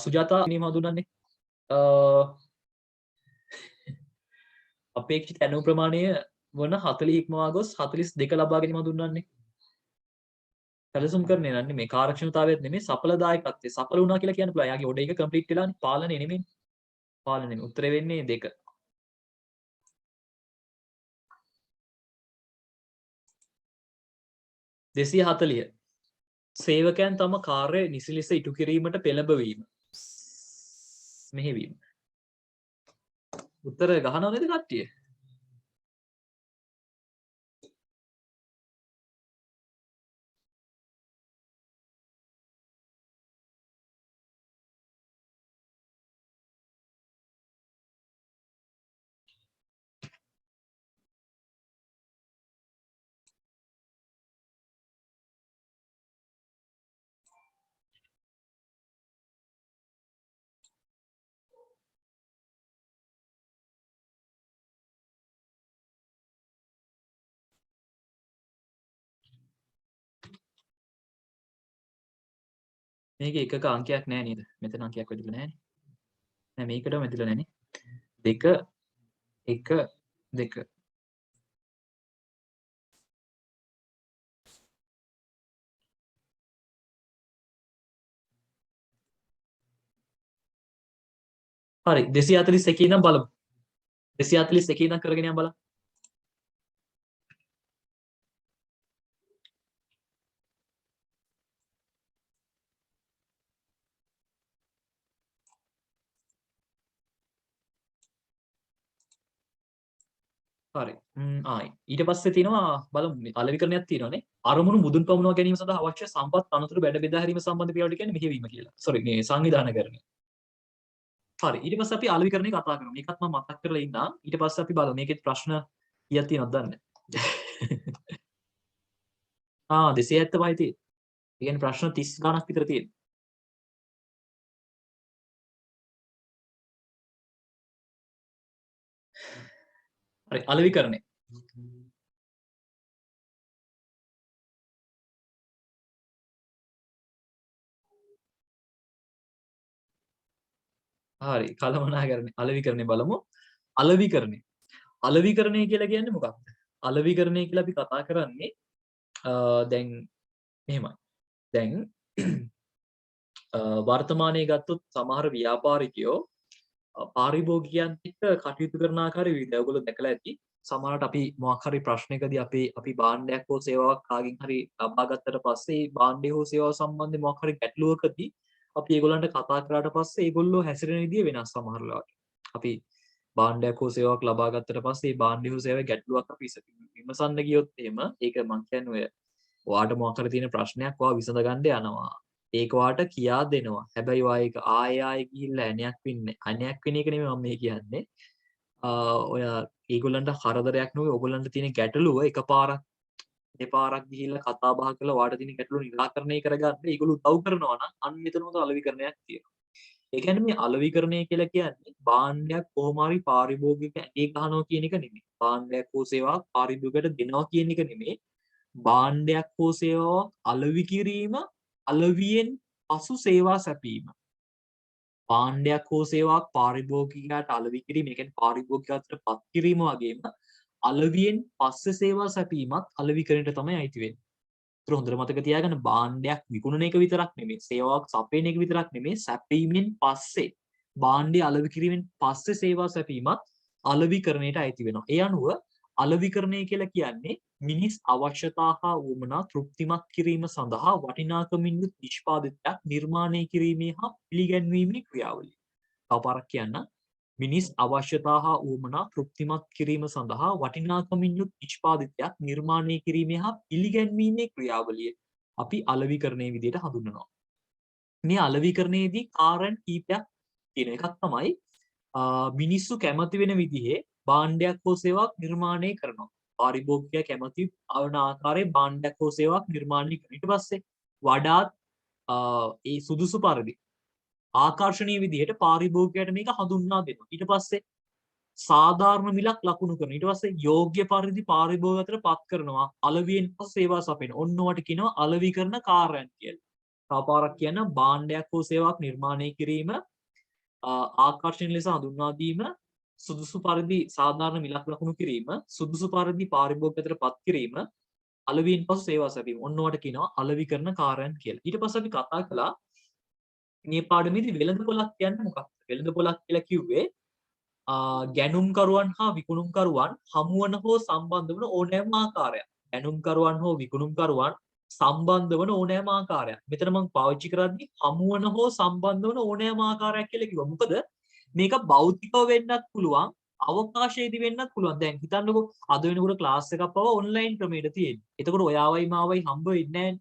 සුජාතා නියම හඳුන්වන්නේ අපේක්ෂිත ඇණුම් ප්‍රමාණය වන 40 ඉක්මවා ගොස් 42 ලබා ගැනීම හඳුන්වන්නේ. සැලසුම් කරන්නේ නන්නේ මේ කාර්යක්ෂමතාවයත් නෙමෙයි සඵලදායකත්වය. සඵල වුණා කියලා කියන්න පුළුවන්. යාගේ ඔඩ එක කම්ප්ලීට් වෙලානේ. පාලනේ නෙමෙයි. පාලනේ නෙමෙයි. උත්තරේ වෙන්නේ 2. දෙසිය 40 සේවකයන් තම කාර්ය නිසි ලෙස ඉටු කිරීමට පෙළඹවීම. මෙහෙවීම. උත්තර ගහනව නේද කට්ටිය? මේක එකක අංකයක් නෑ නේද? මෙතන අංකයක් වැදිලා නෑනේ. නෑ මේකටම වැදිලා නෑනේ. 2 1 2 හරි 241 ඉඳන් බලමු. 241 ඉඳන් කරගෙන යන්න බලන්න. හරි. ඊට පස්සේ තියෙනවා බලමු අලෙවිකරණයක් තියෙනවානේ. අරමුණු මුදුන් පමුණවා ගැනීම සඳහා අවශ්‍ය සම්පත් අනතුරු බැඩ බෙදා හැරීම සම්බන්ධ ක්‍රියාවට කියන්නේ මෙහෙවීම කියලා. සෝරි මේ සංවිධානකරණය. හරි. ඊට පස්සේ අපි අලෙවිකරණය කතා කරමු. මේකත් මම මතක් කරලා ඉන්නා. ඊට පස්සේ අපි බලමු මේකේ ප්‍රශ්න කීයක් තියෙනවද දන්නේ නැහැ. 275යි තියෙන්නේ. ඒ කියන්නේ ප්‍රශ්න 30 ගණක් විතර තියෙනවා. හරි අලෙවිකරණය. හරි කලමනාකරණය අලෙවිකරණය බලමු. අලෙවිකරණය. අලෙවිකරණය කියලා කියන්නේ මොකක්ද? අලෙවිකරණය කියලා අපි කතා කරන්නේ දැන් මෙහෙමයි. දැන් වර්තමානයේ ගත්තොත් සමහර ව්‍යාපාරිකයෝ පාරිභෝගිකයන් එක්ක කටයුතු කරන ආකාරය විවිධයි. ඔයගොල්ලෝ දැකලා ඇති. සමහරවිට අපි මොකක් හරි ප්‍රශ්නයකදී අපි භාණ්ඩයක් හෝ සේවාවක් කාගෙන් හරි ලබා ගත්තට පස්සේ ඒ භාණ්ඩය හෝ සේවාව සම්බන්ධයෙන් මොකක් හරි ගැටලුවකදී අපි ඒගොල්ලන්ට කතා කරාට පස්සේ ඒගොල්ලෝ හැසිරෙන විදිය වෙනස් සමහර වෙලාවට. අපි භාණ්ඩයක් හෝ සේවාවක් ලබා ගත්තට පස්සේ ඒ භාණ්ඩය හෝ සේවාවේ ගැටලුවක් අපි විමසන්න ගියොත් එහෙම ඒක මං කියන්නේ ඔයාට මොකක් හරි තියෙන ප්‍රශ්නයක් ඔයා විසඳ ගන්න යනවා. ඒක ඔයාට කියා දෙනවා. හැබැයි ඔයා ඒක ආයෙ ගිහිල්ලා ඇණයක් වෙන්නේ. ඇණයක් වෙන එක නෙමෙයි මම මේ කියන්නේ. ඔයා ඒගොල්ලන්ට කරදරයක් නෙවෙයි ඔයගොල්ලන්ට තියෙන ගැටලුව එකපාරක් දෙපාරක් ගිහිල්ලා කතා බහ කරලා ඔයාට තියෙන ගැටලුව निराකරණය කරගන්න ඒගොල්ලෝ උදව් කරනවා නම් අන්න එතනම අලෙවිකරණයක් තියෙනවා. ඒ කියන්නේ මේ අලෙවිකරණය කියලා කියන්නේ භාණ්ඩයක් කොහොම හරි පාරිභෝගික ඇඟේ ගහනවා කියන එක නෙමෙයි. භාණ්ඩයක් හෝ සේවාවක් පාරිභෝගිකයට දෙනවා කියන එක නෙමෙයි. භාණ්ඩයක් හෝ සේවාවක් අලෙවි කිරීම අලවියෙන් පසු සේවා සැපීම. භාණ්ඩයක් හෝ සේවාවක් පාරිභෝගිකයාට අලෙවි කිරීම, ඒ කියන්නේ පාරිභෝගිකත්වයට පත් කිරීම වගේම අලෙවියෙන් පස්සේ සේවා සැපීමත් අලෙවිකරණයට තමයි අයිති වෙන්නේ. ඒතර හොඳට මතක තියාගන්න භාණ්ඩයක් විකුණන එක විතරක් නෙමෙයි, සේවාවක් සපයන එක විතරක් නෙමෙයි, සැපීමෙන් පස්සේ භාණ්ඩය අලෙවි කිරීමෙන් පස්සේ සේවා සැපීමත් අලෙවිකරණයට අයිති වෙනවා. ඒ අනුව අලෙවිකරණය කියලා කියන්නේ මිනිස් අවශ්‍යතා හා උවමනා තෘප්තිමත් කිරීම සඳහා වටිනාකමින් යුත් නිෂ්පාදිතයක් නිර්මාණය කිරීමේ හා පිළිගැන්වීමේ ක්‍රියාවලිය. තව පාරක් කියන්න. මිනිස් අවශ්‍යතා හා උවමනා තෘප්තිමත් කිරීම සඳහා වටිනාකමින් යුත් නිෂ්පාදිතයක් නිර්මාණය කිරීමේ හා පිළිගැන්වීමේ ක්‍රියාවලිය අපි අලෙවිකරණයේ විදිහට හඳුන්වනවා. මේ අලෙවිකරණයේදී කාරණා කීපයක් තියෙන එකක් තමයි මිනිස්සු කැමති වෙන විදිහේ භාණ්ඩයක් හෝ සේවාවක් නිර්මාණය කරනවා. පාරිභෝගිකයා කැමති වන ආකාරයේ භාණ්ඩයක් හෝ සේවාවක් නිර්මාණය කරන. ඊට පස්සේ වඩාත් ඒ සුදුසු පරිදි ආකර්ශනීය විදිහට පාරිභෝගිකයාට මේක හඳුන්වා දෙනවා. ඊට පස්සේ සාධාරණ මිලක් ලකුණු කරනවා. ඊට පස්සේ යෝග්‍ය පරිදි පාරිභෝගිකයට පත් කරනවා. අලෙවියෙන් පස්සේ සේවා සපයන. ඔන්න ඔයාට කියනවා අලෙවිකරණ කාර්යයන් කියලා. තව පාරක් කියන්න භාණ්ඩයක් හෝ සේවාවක් නිර්මාණය කිරීම ආකර්ෂණීය ලෙස හඳුන්වා දීම, සුදුසු පරිදි සාධාරණ මිලක් ලකුණු කිරීම, සුදුසු පරිදි පාරිභෝගිකයට පත් කිරීම, අලෙවියෙන් පසු සේවා සැපීම. ඔන්න ඔයාට කියනවා අලෙවිකරණ කාර්යයන් කියලා. ඊට පස්සේ අපි කතා කළා මේ පාඩමේදී වෙළඳපොළක් කියන්නේ මොකක්ද? වෙළඳපොළක් කියලා කිව්වේ ගැනුම්කරුවන් හා විකුණුම්කරුවන් හමුවන හෝ සම්බන්ධ වන ඕනෑම ආකාරයක්. ගැනුම්කරුවන් හෝ විකුණුම්කරුවන් සම්බන්ධ වන ඕනෑම ආකාරයක්. මෙතන මම පාවිච්චි කරන්නේ හමුවන හෝ සම්බන්ධ වන ඕනෑම ආකාරයක් කියලා කිව්වා. මොකද මේක භෞතිකව වෙන්නත් පුළුවන්, අවකාශයේදී වෙන්නත් පුළුවන්. දැන් හිතන්නකෝ අද වෙනකොට ක්ලාස් එකක් පවා ඔන්ලයින් ක්‍රමයට තියෙන්නේ. එතකොට ඔයාවයි මාවයි හම්බ වෙන්නේ නැහැ.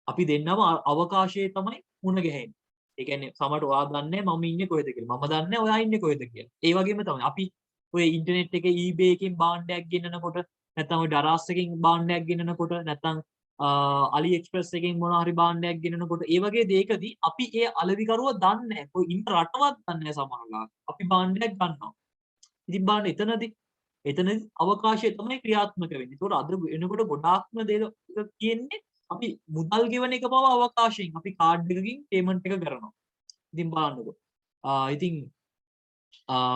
අපි දෙන්නම අවකාශයේ තමයි මුණ ගැහෙන්නේ. ඒ කියන්නේ සමහරට ඔයා දන්නේ මම ඉන්නේ කොහෙද කියලා. මම දන්නේ ඔයා ඉන්නේ කොහෙද කියලා. ඒ වගේම තමයි අපි ඔය ඉන්ටර්නෙට් එකේ eBay එකකින් භාණ්ඩයක් ගෙන්නනකොට, නැත්නම් ඔය දරාස් එකකින් භාණ්ඩයක් ගෙන්නනකොට, නැත්නම් AliExpress එකකින් මොනවා හරි භාණ්ඩයක් ගෙන්නනකොට, ඒ වගේ දෙයකදී අපි ඒ අලෙවිකරුව දන්නේ නැහැ. කොයි ඉන්න රටවත් දන්නේ නැහැ සමහරවල්. අපි භාණ්ඩයක් ගන්නවා. ඉතින් බලන්න එතනදී අවකාශය තමයි ක්‍රියාත්මක වෙන්නේ. ඒතකොට අද වෙනකොට ගොඩාක්ම දේ තියෙන්නේ අපි මුදල් ගෙවන එක පවා අවකාශයෙන් අපි කාඩ් එකකින් පේමන්ට් එක කරනවා. ඉතින් බලන්නකෝ. ඉතින්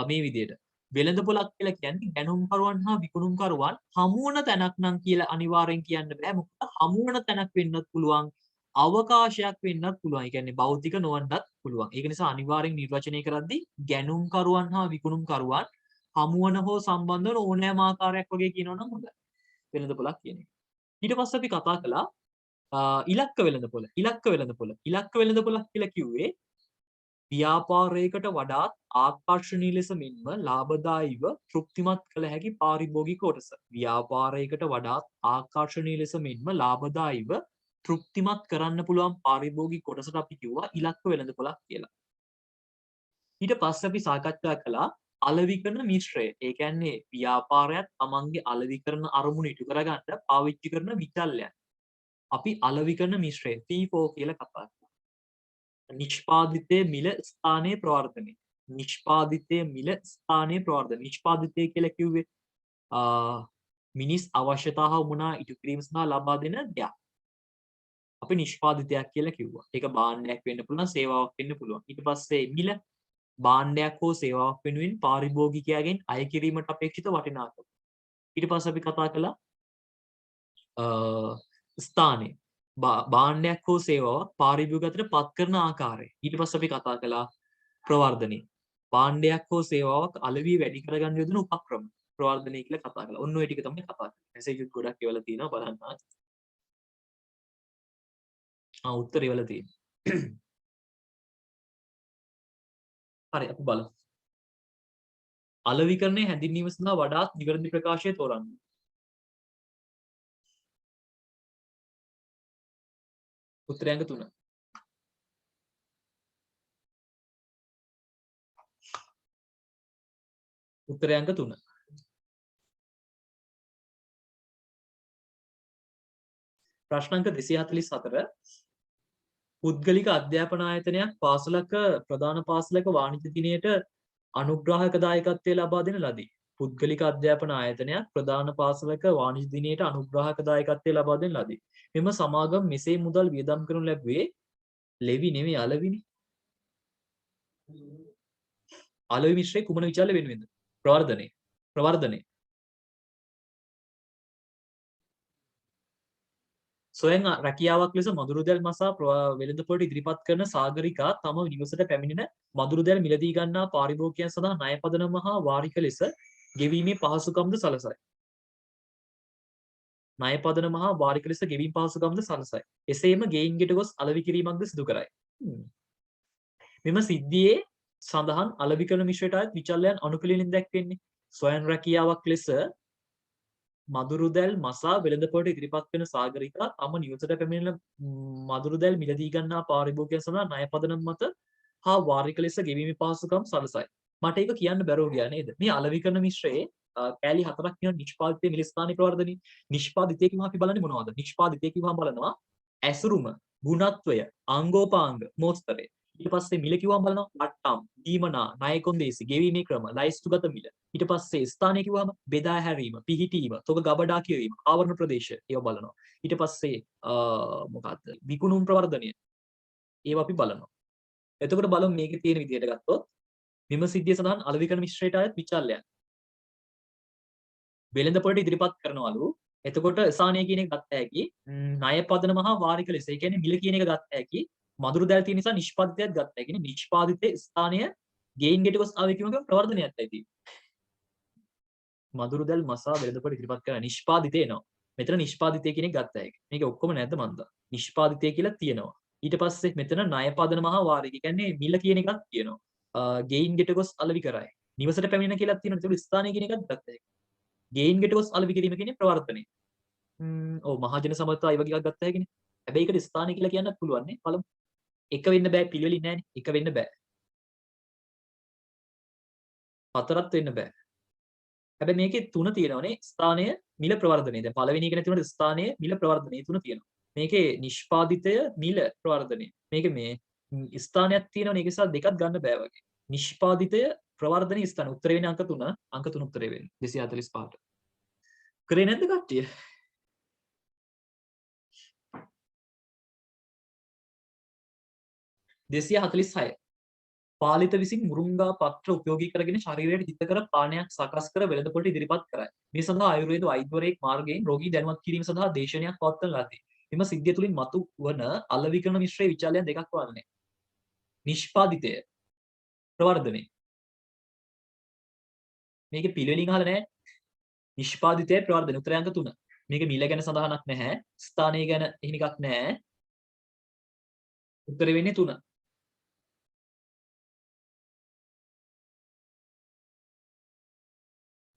මේ විදිහට වෙළඳපොළක් කියලා කියන්නේ ගැනුම්කරුවන් හා විකුණුම්කරුවන් හමු වන තැනක් නම් කියලා අනිවාර්යෙන් කියන්න බෑ. මොකද හමු වන තැනක් වෙන්නත් පුළුවන්, අවකාශයක් වෙන්නත් පුළුවන්. ඒ කියන්නේ භෞතික නොවන්නත් පුළුවන්. ඒක නිසා අනිවාර්යෙන් නිර්වචනය කරද්දී ගැනුම්කරුවන් හා විකුණුම්කරුවන් හමු වන හෝ සම්බන්ධ වන ඕනෑම ආකාරයක් වගේ කියනවනම් හොඳයි. වෙළඳපොළක් කියන එක. ඊට පස්සේ අපි කතා කළා ඉලක්ක වෙළඳපොළ. ඉලක්ක වෙළඳපොළක් කියලා කිව්වේ ව්‍යාපාරයකට වඩාත් ආකර්ශනීය ලෙස මෙන්ම ලාභදායීව තෘප්තිමත් කළ හැකි පාරිභෝගික කොටස. ව්‍යාපාරයකට වඩාත් ආකර්ශනීය ලෙස මෙන්ම ලාභදායීව තෘප්තිමත් කරන්න පුළුවන් පාරිභෝගික කොටසට අපි කිව්වා ඉලක්ක වෙළඳපොළක් කියලා. ඊට පස්සේ අපි සාකච්ඡා කළා අලෙවිකරණ මිශ්‍රය. ඒ කියන්නේ ව්‍යාපාරයත් තමන්ගේ අලෙවිකරණ අරමුණු ඉටු කරගන්න පාවිච්චි කරන විචල්‍යයන්. අපි අලෙවිකරණ මිශ්‍රය P4 කියලා කතා කරනවා. නිෂ්පාදිතයේ මිල ස්ථානයේ ප්‍රවර්ධනය. නිෂ්පාදිතයේ මිල ස්ථානයේ ප්‍රවර්ධනය. නිෂ්පාදිතය කියලා කිව්වේ මිනිස් අවශ්‍යතා හා උමනා ඉටු කිරීම සඳහා ලබා දෙන දෙයක්. අපි නිෂ්පාදිතයක් කියලා කිව්වා. ඒක භාණ්ඩයක් වෙන්න පුළුවන්, සේවාවක් වෙන්න පුළුවන්. ඊට පස්සේ මිල භාණ්ඩයක් හෝ සේවාවක් වෙනුවෙන් පාරිභෝගිකයාගෙන් අය කිරීමට අපේක්ෂිත වටිනාකම. ඊට පස්සේ අපි කතා කළා ස්ථානය. භාණ්ඩයක් හෝ සේවාවක් පාරිභෝගිකයට පත් කරන ආකාරය. ඊට පස්සේ අපි කතා කළා ප්‍රවර්ධනය. භාණ්ඩයක් හෝ සේවාවක් අලෙවි වැඩි කරගන්න යොදන උපක්‍රම. ප්‍රවර්ධනය කියලා කතා කළා. ඔන්න ඔය ටික තමයි කතා කරන්නේ. මෙසේජ් උත් ගොඩක් එවලා තියෙනවා බලන්න. උත්තර එවලා තියෙනවා. හරි අපි බලමු. අලෙවිකරණය හැඳින්වීම සඳහා වඩාත් නිවැරදි ප්‍රකාශය තෝරන්න. උත්තරය අංක 3. උත්තරය අංක 3. ප්‍රශ්න අංක 244 පුද්ගලික අධ්‍යාපන ආයතනයක් පාසලක ප්‍රධාන පාසලක වාණිජ්‍ය දිනයට අනුග්‍රාහක දායකත්වය ලබා දෙන ලදී. පුද්ගලික අධ්‍යාපන ආයතනයක් ප්‍රධාන පාසලක වාණිජ්‍ය දිනයට අනුග්‍රාහක දායකත්වය ලබා දෙන ලදී. මෙම සමාගම් මෙසේ මුදල් වියදම් කරනු ලැබුවේ ලෙවි නෙමෙයි අලෙවිනේ. අලෙවි මිශ්‍රයේ කුමන විචාල වෙනුවෙන්ද? ප්‍රවර්ධනය. ප්‍රවර්ධනය. සොයන් රැකියාවක් ලෙස මදුරුදැල් මසා වෙළඳපොළට ඉදිරිපත් කරන සාගරිකා තම නිවසට පැමිණෙන මදුරුදැල් මිලදී ගන්නා පාරිභෝගිකයන් සඳහා ණය පදනම හා වාරික ලෙස ගෙවීමේ පහසුකම්ද සලසයි. ණය පදනම හා වාරික ලෙස ගෙවීම පහසුකම්ද සලසයි. එසේම ගෙයින් ගෙට ගොස් අලෙවි කිරීමක්ද සිදු කරයි. මෙම සිද්ධියේ සඳහන් අලෙවිකරණ මිශ්‍රයට අයත් විචල්යන් අනුපිළිවෙලින් දැක්වෙන්නේ. ස්වයං රැකියාවක් ලෙස මදුරුදැල් මසා වෙළඳපොළට ඉදිරිපත් වෙන සාගරිකා තම නිවසට පැමිණෙන මදුරුදැල් මිලදී ගන්නා පාරිභෝගිකයන් සඳහා ණය පදනම මත හා වාරික ලෙස ගෙවීමේ පහසුකම් සලසයි. මට ඒක කියන්න බැරුව ගියා නේද? මේ අලෙවිකරණ මිශ්‍රයේ කෑලි හතරක් තියෙන නිෂ්පාදිතය මිල ස්ථානික ප්‍රවර්ධනය. නිෂ්පාදිතය කිව්වම අපි බලන්නේ මොනවද? නිෂ්පාදිතය කිව්වම බලනවා ඇසුරුම, ගුණත්වය, අංගෝපාංග, මෝස්තරය. ඊට පස්සේ මිල කිව්වම බලනවා වට්ටම්, දීමනා, ණය කොන්දේසි, ගෙවීමේ ක්‍රම, ලයිස්තුගත මිල. ඊට පස්සේ ස්ථානය කිව්වම බෙදා හැරීම, පිහිටීම, තොග ගබඩා කියවීම, ආවරණ ප්‍රදේශ ඒවා බලනවා. ඊට පස්සේ මොකක්ද? විකුණුම් ප්‍රවර්ධනය. ඒවා අපි බලනවා. එතකොට බලමු මේකේ තියෙන විදිහට ගත්තොත් මෙම සිද්ධිය සඳහන් අලෙවිකරණ මිශ්‍රයට අයත් විචල්යන් වෙළඳපොළට ඉදිරිපත් කරනවලු. එතකොට ස්ථානය කියන එක ගත්ත හැකි ණය පදනම හා වාරික ලෙස. ඒ කියන්නේ මිල කියන එක ගත්ත හැකි මදුරු දැල් තියෙන නිසා නිෂ්පාදිතයක් ගත්ත හැකි. නිෂ්පාදිතේ ස්ථානය ගේයින් ගෙට ගොස් ආවේකිකමක ප්‍රවර්ධනයක් ඇති. මදුරු දැල් මසා වෙළඳපොළට ඉදිරිපත් කරන නිෂ්පාදිතේ එනවා. මෙතන නිෂ්පාදිතය කියන එක ගත්ත හැකි. මේක ඔක්කොම නැද්ද මන්ද? නිෂ්පාදිතය කියලා තියෙනවා. ඊට පස්සේ මෙතන ණය පදනම හා වාරික. ඒ කියන්නේ මිල කියන එකක් තියෙනවා. ගේයින් ගෙට ගොස් අලෙවි කරයි. නිවසට පැමිණෙන කියලා තියෙනවා. ඒක ස්ථානය කියන එකක් ගත්ත හැකි. ගේයින් ගෙට ගොස් අලෙවි කිරීම කියන්නේ ප්‍රවර්ධනය. ඔව් මහජන සමර්ථතා ඒ වගේ එකක් ගත්ත හැකිනේ. හැබැයි ඒකට ස්ථානය කියලා කියන්නත් පුළුවන් නේ. බලමු. එක වෙන්න බෑ පිළිවෙලින් නෑනේ. එක වෙන්න බෑ. හතරත් වෙන්න බෑ. හැබැයි මේකේ තුන තියෙනවානේ. ස්ථානය මිල ප්‍රවර්ධනය. දැන් පළවෙනි එකනේ තියෙනවා ස්ථානය මිල ප්‍රවර්ධනය තුන තියෙනවා. මේකේ නිෂ්පාදිතය මිල ප්‍රවර්ධනය. මේකේ මේ ස්ථානයක් තියෙනවනේ. ඒක නිසා දෙකක් ගන්න බෑ වගේ. නිෂ්පාදිතය ප්‍රවර්ධනය ස්ථාන. උත්තරේ වෙන්නේ අංක 3. අංක 3 උත්තරේ වෙන්නේ. 245ට. කරේ නැද්ද කට්ටිය? 246. පාලිත විසින් මුරුංගා පත්‍ර උපයෝගී කරගෙන ශරීරයට හිතකර පානයක් සකස් කර වෙළඳපොළට ඉදිරිපත් කරයි. මේ සඳහා ආයුර්වේද වෛද්‍යවරයෙක් මාර්ගයෙන් රෝගී දැනුවත් කිරීම සඳහා දේශනයක් පවත්වන ලදී. මෙම සිද්ධිය තුළින් මතුවන අලෙවිකරණ මිශ්‍රයේ විචාලයන් දෙකක් වන්නේ. නිෂ්පාදිතය ප්‍රවර්ධනය. මේකේ පිළිවෙලින් අහලා නැහැ. නිෂ්පාදිතය ප්‍රවර්ධනය උත්තරය අංක 3. මේක මිල ගැන සඳහනක් නැහැ. ස්ථානය ගැන එහෙම එකක් නැහැ. උත්තරේ වෙන්නේ 3.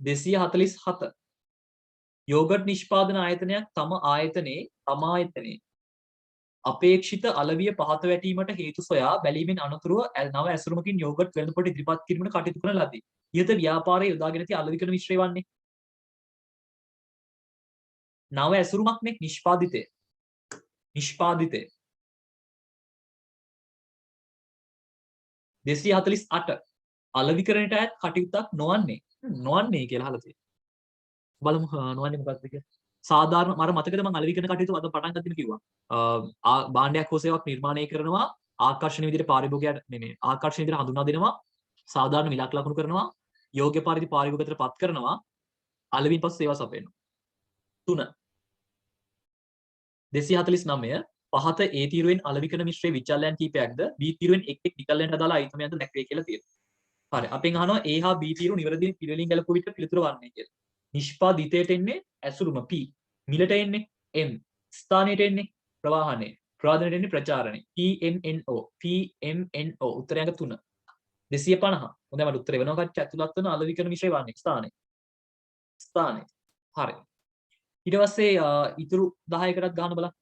247. යෝගට් නිෂ්පාදන ආයතනයක් තම ආයතනයේ අපේක්ෂිත අලවිය පහත වැටීමට හේතු සොයා බැලීමෙන් අනතුරුව නව ඇසුරමකින් යෝගට් වෙළඳපොළට ඉදිරිපත් කිරීමට කටයුතු කරන ලදී. ඉහත ව්‍යාපාරයේ යොදාගෙන ඇති අලෙවිකරණ මිශ්‍රය වන්නේ නව ඇසුරුමක්නේ නිෂ්පාදිතය. නිෂ්පාදිතය 248. අලෙවිකරණයට අයත් කටයුත්තක් නොවන්නේ කියලා අහලා තියෙනවා. බලමු නොවන්නේ මොකක්ද කියලා. සාධාරණ මට මතකද මම අලෙවිකරණ කටයුතු අද පටන් ගත්තම කිව්වා. භාණ්ඩයක් හෝ සේවාවක් නිර්මාණය කරනවා ආකර්ෂණීය විදිහට පාරිභෝගිකයට ආකර්ෂණීය විදිහට හඳුනා දෙනවා සාධාරණ මිලක් ලකුණු කරනවා යෝග්‍ය පරිදි පාරිභෝගිකයට පත් කරනවා අලෙවින් පසු සේවා සපයනවා. 3. 249 පහත A තීරුවෙන් අලෙවිකරණ මිශ්‍රයේ විචල්යන් කීපයක්ද B තීරුවෙන් එක් එක් විකල්යන්ට අදාළ අයිතමයන්ද දැක්වේ කියලා තියෙනවා. හරි. අපෙන් අහනවා A හා B තීරු නිවැරදි පිළිවෙලින් ගැලපුව විට පිළිතුර වන්නේ කියලා. නිෂ්පාදිතයට එන්නේ ඇසුරුම P. මිලට එන්නේ M. ස්ථානයට එන්නේ ප්‍රවාහනය. ප්‍රවාහනයට එන්නේ ප්‍රචාරණය. PMNO. උත්තරය අංක 3. 250. හොඳයි මට උත්තරේ වෙනවා කච්ච ඇතුළත් වන අලෙවිකරණ මිශ්‍රය වන්නේ ස්ථානය. ස්ථානය. හරි. ඊට පස්සේ ඉතුරු 10කටත් ගහන්න බලන්න.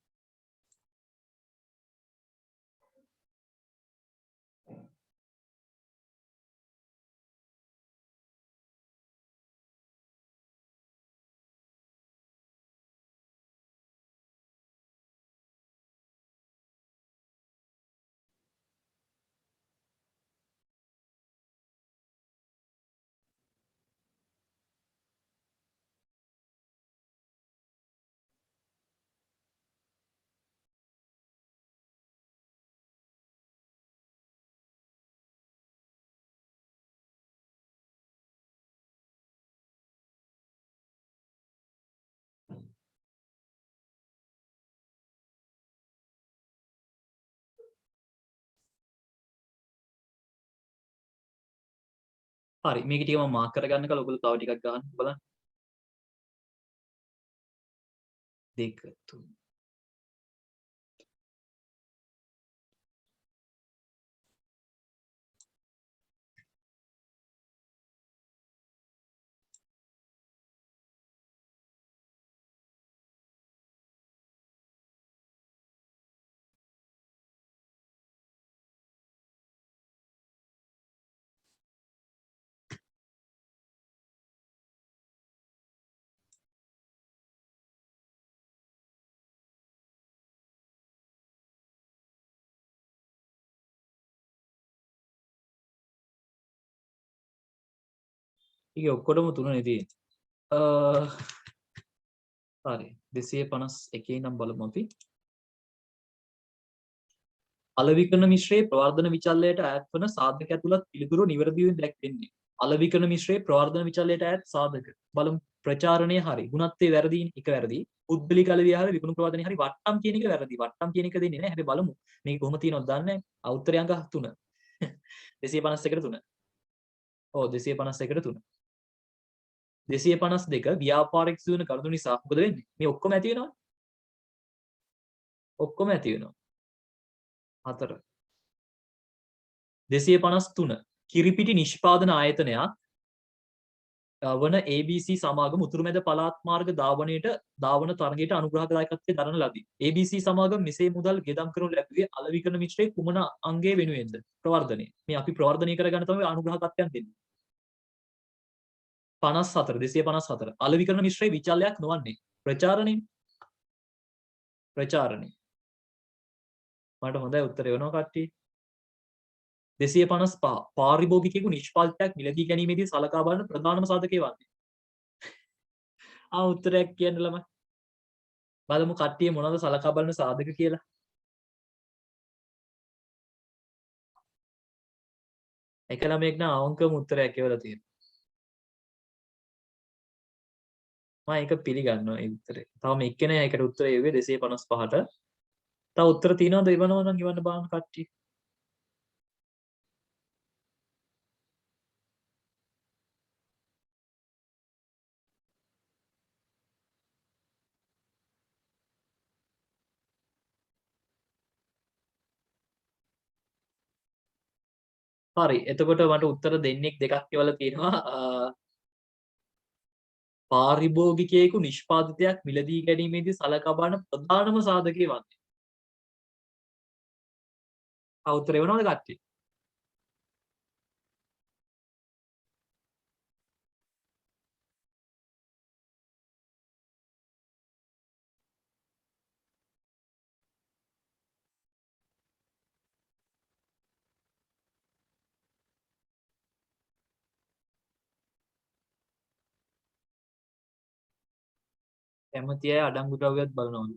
හරි මේක ටික මම මාක් කරගන්නකල ඔයගොල්ලෝ තව ටිකක් ගන්න බලන්න 2 3 ටික ඔක්කොටම 3නේ තියෙන්නේ හරි 251 නම් බලමු අපි අලෙවිකරණ මිශ්‍රයේ ප්‍රවර්ධන විචල්‍යයට ඈත් වන සාධක ඇතුළත් පිළිතුරු නිවැරදිව දැක්වෙන්නේ අලෙවිකරණ මිශ්‍රයේ ප්‍රවර්ධන විචල්‍යයට ඈත් සාධක බලමු ප්‍රචාරණය හරි ගුණත්වයේ වැරදීනේ එක වැරදි පුද්ගලික අලෙවිය හරි විකුණු ප්‍රවාදනය හරි වට්ටම් කියන එක වැරදි වට්ටම් කියන එක දෙන්නේ නැහැ හැබැයි බලමු මේක කොහොම තියෙනවද දන්නේ නැහැ උත්තරය අංක 3 251ට 3 ඔව් 251ට 3 252 ව්‍යාපාරික සිදුවන කරුණු නිසා මොකද වෙන්නේ මේ ඔක්කොම ඇති වෙනවනේ ඔක්කොම ඇති වෙනවා 4 253 කිරිපිටි නිෂ්පාදන ආයතනයක් වන ABC සමාගම උතුරුමැද පළාත් මාර්ග ධාවන තරගයට අනුග්‍රහදායකත්වයේ දරන ලදී. ABC සමාගම මෙසේ මුදල් ගෙදම් කරනු ලැබුවේ අලෙවිකරණ මිශ්‍රයේ කුමන අංගයේ වෙනුවෙන්ද? ප්‍රවර්ධනය. මේ අපි ප්‍රවර්ධනය කරගන්න තමයි අනුග්‍රහකත්වයන් දෙන්නේ. 54 254 අලෙවිකරණ මිශ්‍රයේ විචල්‍යයක් නොවන්නේ ප්‍රචාරණය. මට හොඳයි උත්තරය වෙනවා කට්ටිය. 255 පාරිභෝගිකයෙකු නිෂ්පාදිතයක් මිලදී ගැනීමේදී සලකා බලන ප්‍රධානම සාධකය වන්නේ. උත්තරයක් කියන්න ළමයි. බලමු කට්ටිය මොනවද සලකා බලන සාධක කියලා. එක ළමයෙක් නම් අවංකවම උත්තරයක් කියලා තියෙනවා. මම ඒක පිළිගන්නවා ඒ උත්තරේ. තවම එක්කෙනා ඒකට උත්තරය එව්වේ 255ට. තව උත්තර තියෙනවද ඉවනවා නම් ඉවන්න බලන්න කට්ටිය. හරි එතකොට මට උත්තර දෙන්නෙක් දෙකක් කියලා තියෙනවා පාරිභෝගිකයෙකු නිෂ්පාදිතයක් මිලදී ගැනීමේදී සලකා බලන ප්‍රධානම සාධකය වන්නේ. උත්තරේ වෙනවද කට්ටිය? කැමති අය අඩංගු ද්‍රව්‍යත් බලනවලු.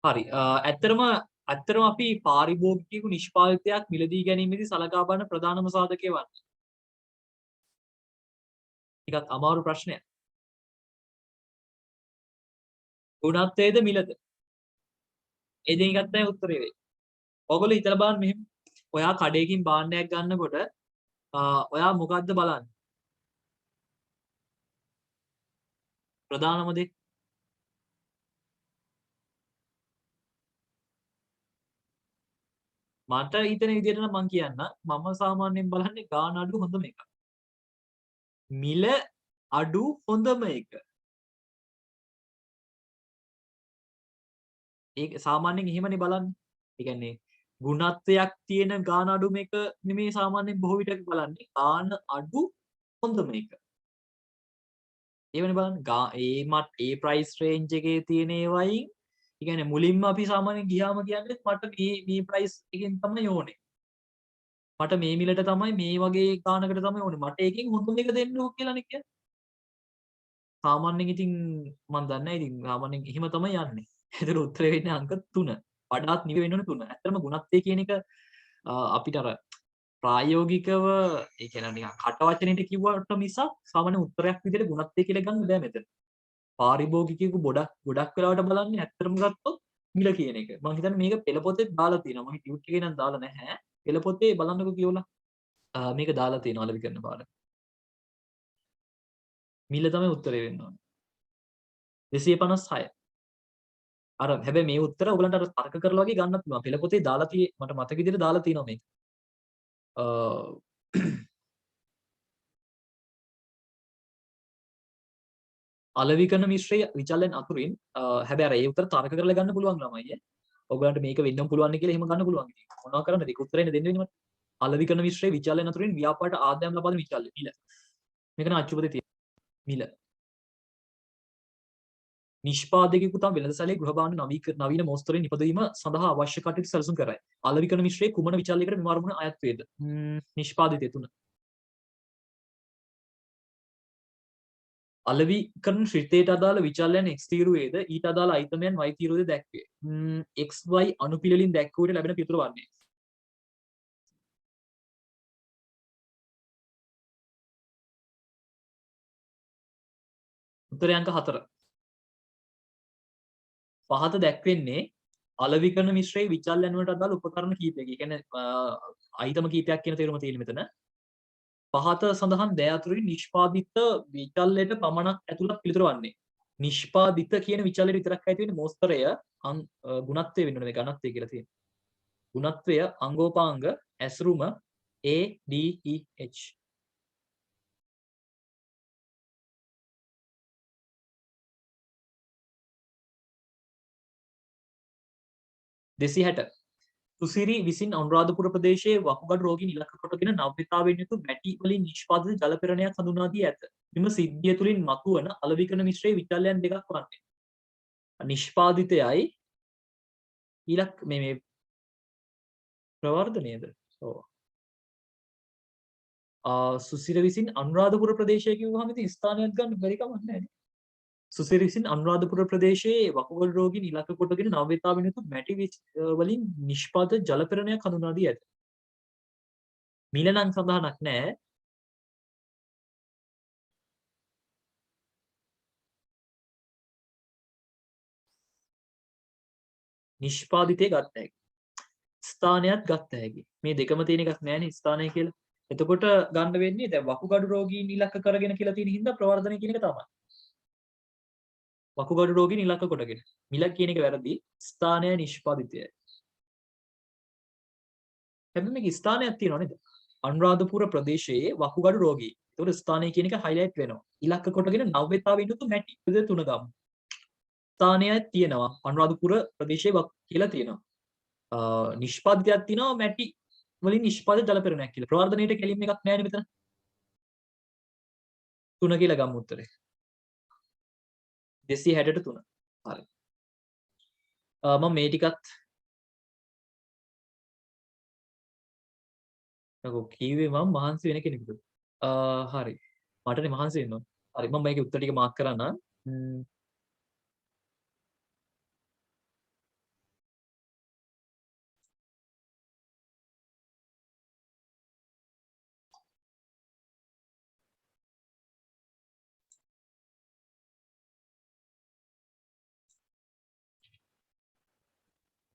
හරි ඇත්තටම අපි පාරිභෝගිකයෙකු නිෂ්පාදිතයක් මිලදී ගැනීමේදී සලකා බලන ප්‍රධානම සාධකය වන්නේ. ටිකක් අමාරු ප්‍රශ්නයක්. ගුණත්වයේද මිලද? ඒ දෙක එකක් තමයි උත්තරේ වෙන්නේ. ඔයගොල්ලෝ හිතලා බලන්න මෙහෙම. ඔයා කඩේකින් භාණ්ඩයක් ගන්නකොට ඔයා මොකද්ද බලන්නේ? ප්‍රධානම දේ මට හිතෙන විදිහට නම් මම කියන්න මම සාමාන්‍යයෙන් බලන්නේ ගාන අඩු හොඳම එක. මිල අඩු හොඳම එක. ඒක සාමාන්‍යයෙන් එහෙමනේ බලන්නේ. ඒ කියන්නේ ගුණත්වයක් තියෙන ගාන අඩුම එක නෙමෙයි සාමාන්‍යයෙන් බොහෝ විටක බලන්නේ. ගාන අඩු හොඳම එක. ඒවනේ බලන්න ඒ ප්‍රයිස් රේන්ජ් එකේ තියෙන ඒවයින් ඒ කියන්නේ මුලින්ම අපි සාමාන්‍යයෙන් ගියාම කියන්නේ මට මේ ප්‍රයිස් එකෙන් තමයි ඕනේ. මට මේ මිලට තමයි මේ වගේ ගානකට තමයි ඕනේ. මට ඒකෙන් හොඳම එක දෙන්න ඕක කියලානේ කියන්නේ. සාමාන්‍යයෙන් ඉතින් මම දන්නේ නැහැ ඉතින් සාමාන්‍යයෙන් එහෙම තමයි යන්නේ. ඒතර උත්තරේ වෙන්නේ අංක 3. වඩාත් නිවි වෙන්න ඕනේ 3. ඇත්තටම ගුණත්වය කියන එක අපිට අර ප්‍රායෝගිකව ඒ කියන්නේ නිකන් කට වචනෙට කිව්වට මිසක් සාමාන්‍ය උත්තරයක් විදිහට ගුණත්වය කියලා ගන්න බෑ මෙතන. පාරිභෝගිකයෙකු ගොඩක් වෙලාවට බලන්නේ ඇත්තටම ගත්තොත් මිල කියන එක. මම හිතන්නේ මේක පෙළ පොතේ දාලා තියෙනවා. මම ටියුට් එකේ නම් දාලා නැහැ. පෙළ පොතේ බලන්නකෝ කියවලා. මේක දාලා තියෙනවා අලෙවි කරන පාඩම. මිල තමයි උත්තරේ වෙන්න ඕනේ. 256. අර හැබැයි මේ උත්තර ඔයගලන්ට අර තර්ක කරලා වගේ ගන්නත් පුළුවන්. පෙළ පොතේ දාලා මට මතක විදිහට දාලා තියෙනවා මේක. අලවිකන මිශ්‍රය විචලන අතුරින් හැබැයි අර ඒ උත්තර තර්ක කරලා ගන්න පුළුවන් ළමයි. ඔයගලන්ට මේක වෙන්නම පුළුවන් කියලා එහෙම ගන්න පුළුවන්. මොනවා කරන්නද? ඒක උත්තරේනේ දෙන්න වෙන්නේ මට. අලවිකන මිශ්‍රය විචලන අතුරින් ව්‍යාපාරට ආදායම් ලබන විචල්‍ය මිල. මේක න අච්චුපතේ තියෙන මිල. නිෂ්පාදකයෙකු තම වෙළඳසැලේ ගෘහ භාණ්ඩ නවීන මෝස්තරයෙන් නිපදවීම සඳහා අවශ්‍ය කටයුතු සැලසුම් කරයි. අලවිකන මිශ්‍රයේ කුමන විචල්‍යයකට මෙම අරමුණ අයත් වේද? නිෂ්පාදිතය 3. අලවිකරණ ශ්‍රිතයට අදාළ විචල්‍යයන් x තීරුවේද ඊට අදාළ අයිතමයන් y තීරුවේද දැක්වේ. xy අනුපිළිවෙලින් දැක්වුවට ලැබෙන පිටුර වන්නේ. උත්තරය අංක 4. පහත දැක්වෙන්නේ අලවිකරණ මිශ්‍රයේ විචල්යන් වලට අදාළ උපකරණ කීපයක. ඒ කියන්නේ අයිතම කීපයක් කියන තේරුම තියෙන මෙතන. පහත සඳහන් දෑ අතුරින් නිෂ්පාදිත විචල්‍යයට පමණක් ඇතුළත් පිළිතුර වන්නේ. නිෂ්පාදිත කියන විචල්‍යයට විතරක් ඇති වෙන්නේ මෝස්තරය ගුණත්වය වෙන්න ඕනේ. මේ ඝනත්වය කියලා තියෙනවා. ගුණත්වය අංගෝපාංග ඇසුරුම A D E H. දෙසි 60. සුසිරි විසින් අනුරාධපුර ප්‍රදේශයේ වකුගඩු රෝගීන් ඉලක්ක කොටගෙන නව්‍යතාවයෙන් යුතු මැටි වලින් නිෂ්පාදිත ජල පෙරණයක් හඳුන්වා දී ඇත. මෙම සිද්ධිය තුළින් මතුවන අලවිකරණ මිශ්‍රයේ විචල්‍යයන් දෙකක් වන්නේ. නිෂ්පාදිතයයි ඊලක් මේ ප්‍රවර්ධනයේද? ඔව්. සුසිර විසින් අනුරාධපුර ප්‍රදේශයේ කිව්වහම ඉතින් ස්ථානයක් ගන්න බැරි කමක් නැහැ නේ. සුසිර විසින් අනුරාධපුර ප්‍රදේශයේ වකුගඩු රෝගීන් ඉලක්ක කොටගෙන නව්‍යතාවයෙන් යුතු මැටි වලින් නිෂ්පාදිත ජල පෙරණයක් හඳුන්වා දී ඇත. මිල නම් සඳහනක් නැහැ. නිෂ්පාදිතය ගත්ත හැකි. ස්ථානයක් ගත්ත හැකි. මේ දෙකම තියෙන එකක් නෑනේ ස්ථානය කියලා. එතකොට ගන්න වෙන්නේ දැන් වකුගඩු රෝගීන් ඉලක්ක කරගෙන කියලා තියෙන හින්දා ප්‍රවර්ධනය කියන එක තමයි. වකුගඩු රෝගීන් ඉලක්ක කොටගෙන. මිල කියන එක වැරදි. ස්ථානය නිෂ්පාදිතයයි. හැබැයි මේක ස්ථානයක් තියෙනව නේද? අනුරාධපුර ප්‍රදේශයේ වකුගඩු රෝගී. ඒතකොට ස්ථානය කියන එක highlight වෙනවා. ඉලක්ක කොටගෙන නව්‍යතාවයෙන් යුතු මැටි දෙක තුන ගමු. ස්ථානයක් තියෙනවා. අනුරාධපුර ප්‍රදේශයේ කියලා තියෙනවා. නිෂ්පාදිතයක් තියෙනවා මැටි වලින් නිෂ්පාදිත ජල පෙරණයක් කියලා. ප්‍රවර්ධනයේට කෙලින්ම එකක් නැහැ නේ මෙතන. 3 කියලා ගමු උත්තරේ. 260ට 3. හරි. මම මේ ටිකත් නකෝ කීවේ මම මහන්සි වෙන කෙනෙකුද? හරි. මටනේ මහන්සි වෙන්න ඕන. හරි මම මේකේ උත්තර ටික මාක් කරන්නම්.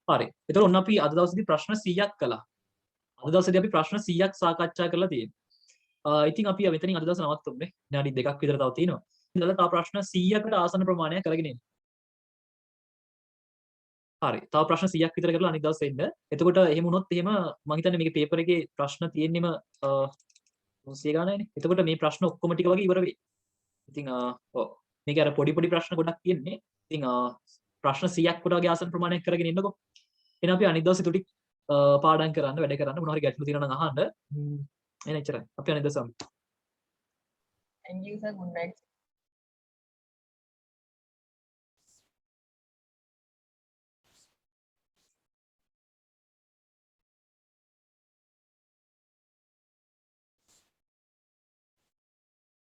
හරි. ඒතකොට ඔන්න අපි අද දවසේදී ප්‍රශ්න 100ක් කළා. අද දවසේදී අපි ප්‍රශ්න 100ක් සාකච්ඡා කරලා තියෙනවා. ඉතින් අපි මෙතනින් අද දවසේ නවත්තමු. විනාඩි 2ක් විතර තව තියෙනවා. ඉතින් තව ප්‍රශ්න 100කට ආසන්න ප්‍රමාණයක් කරගෙන ඉන්න. හරි. තව ප්‍රශ්න 100ක් විතර කරලා අනිත් දවසේ එන්න. එතකොට එහෙම වුණොත් එහෙම මම හිතන්නේ මේකේ පේපර් එකේ ප්‍රශ්න තියෙන්නෙම 100 ගානයිනේ. එතකොට මේ ප්‍රශ්න ඔක්කොම ටික වගේ ඉවර වෙයි. ඉතින් ඔව්. මේක අර පොඩි ප්‍රශ්න ගොඩක් තියෙන්නේ. ඉතින් ප්‍රශ්න 100ක් කොට වගේ ආසන්න ප්‍රමාණයක් කරගෙන ඉන්නකෝ. එහෙනම් අපි අනිත් දවසේ තුටි පාඩම් කරන්න වැඩ කරන්න මොනවා හරි ගැටලු තියෙනවා නම් අහන්න. එහෙනම් එච්චරයි. අපි අනිත් දවසේ Thank you, sir. Good night.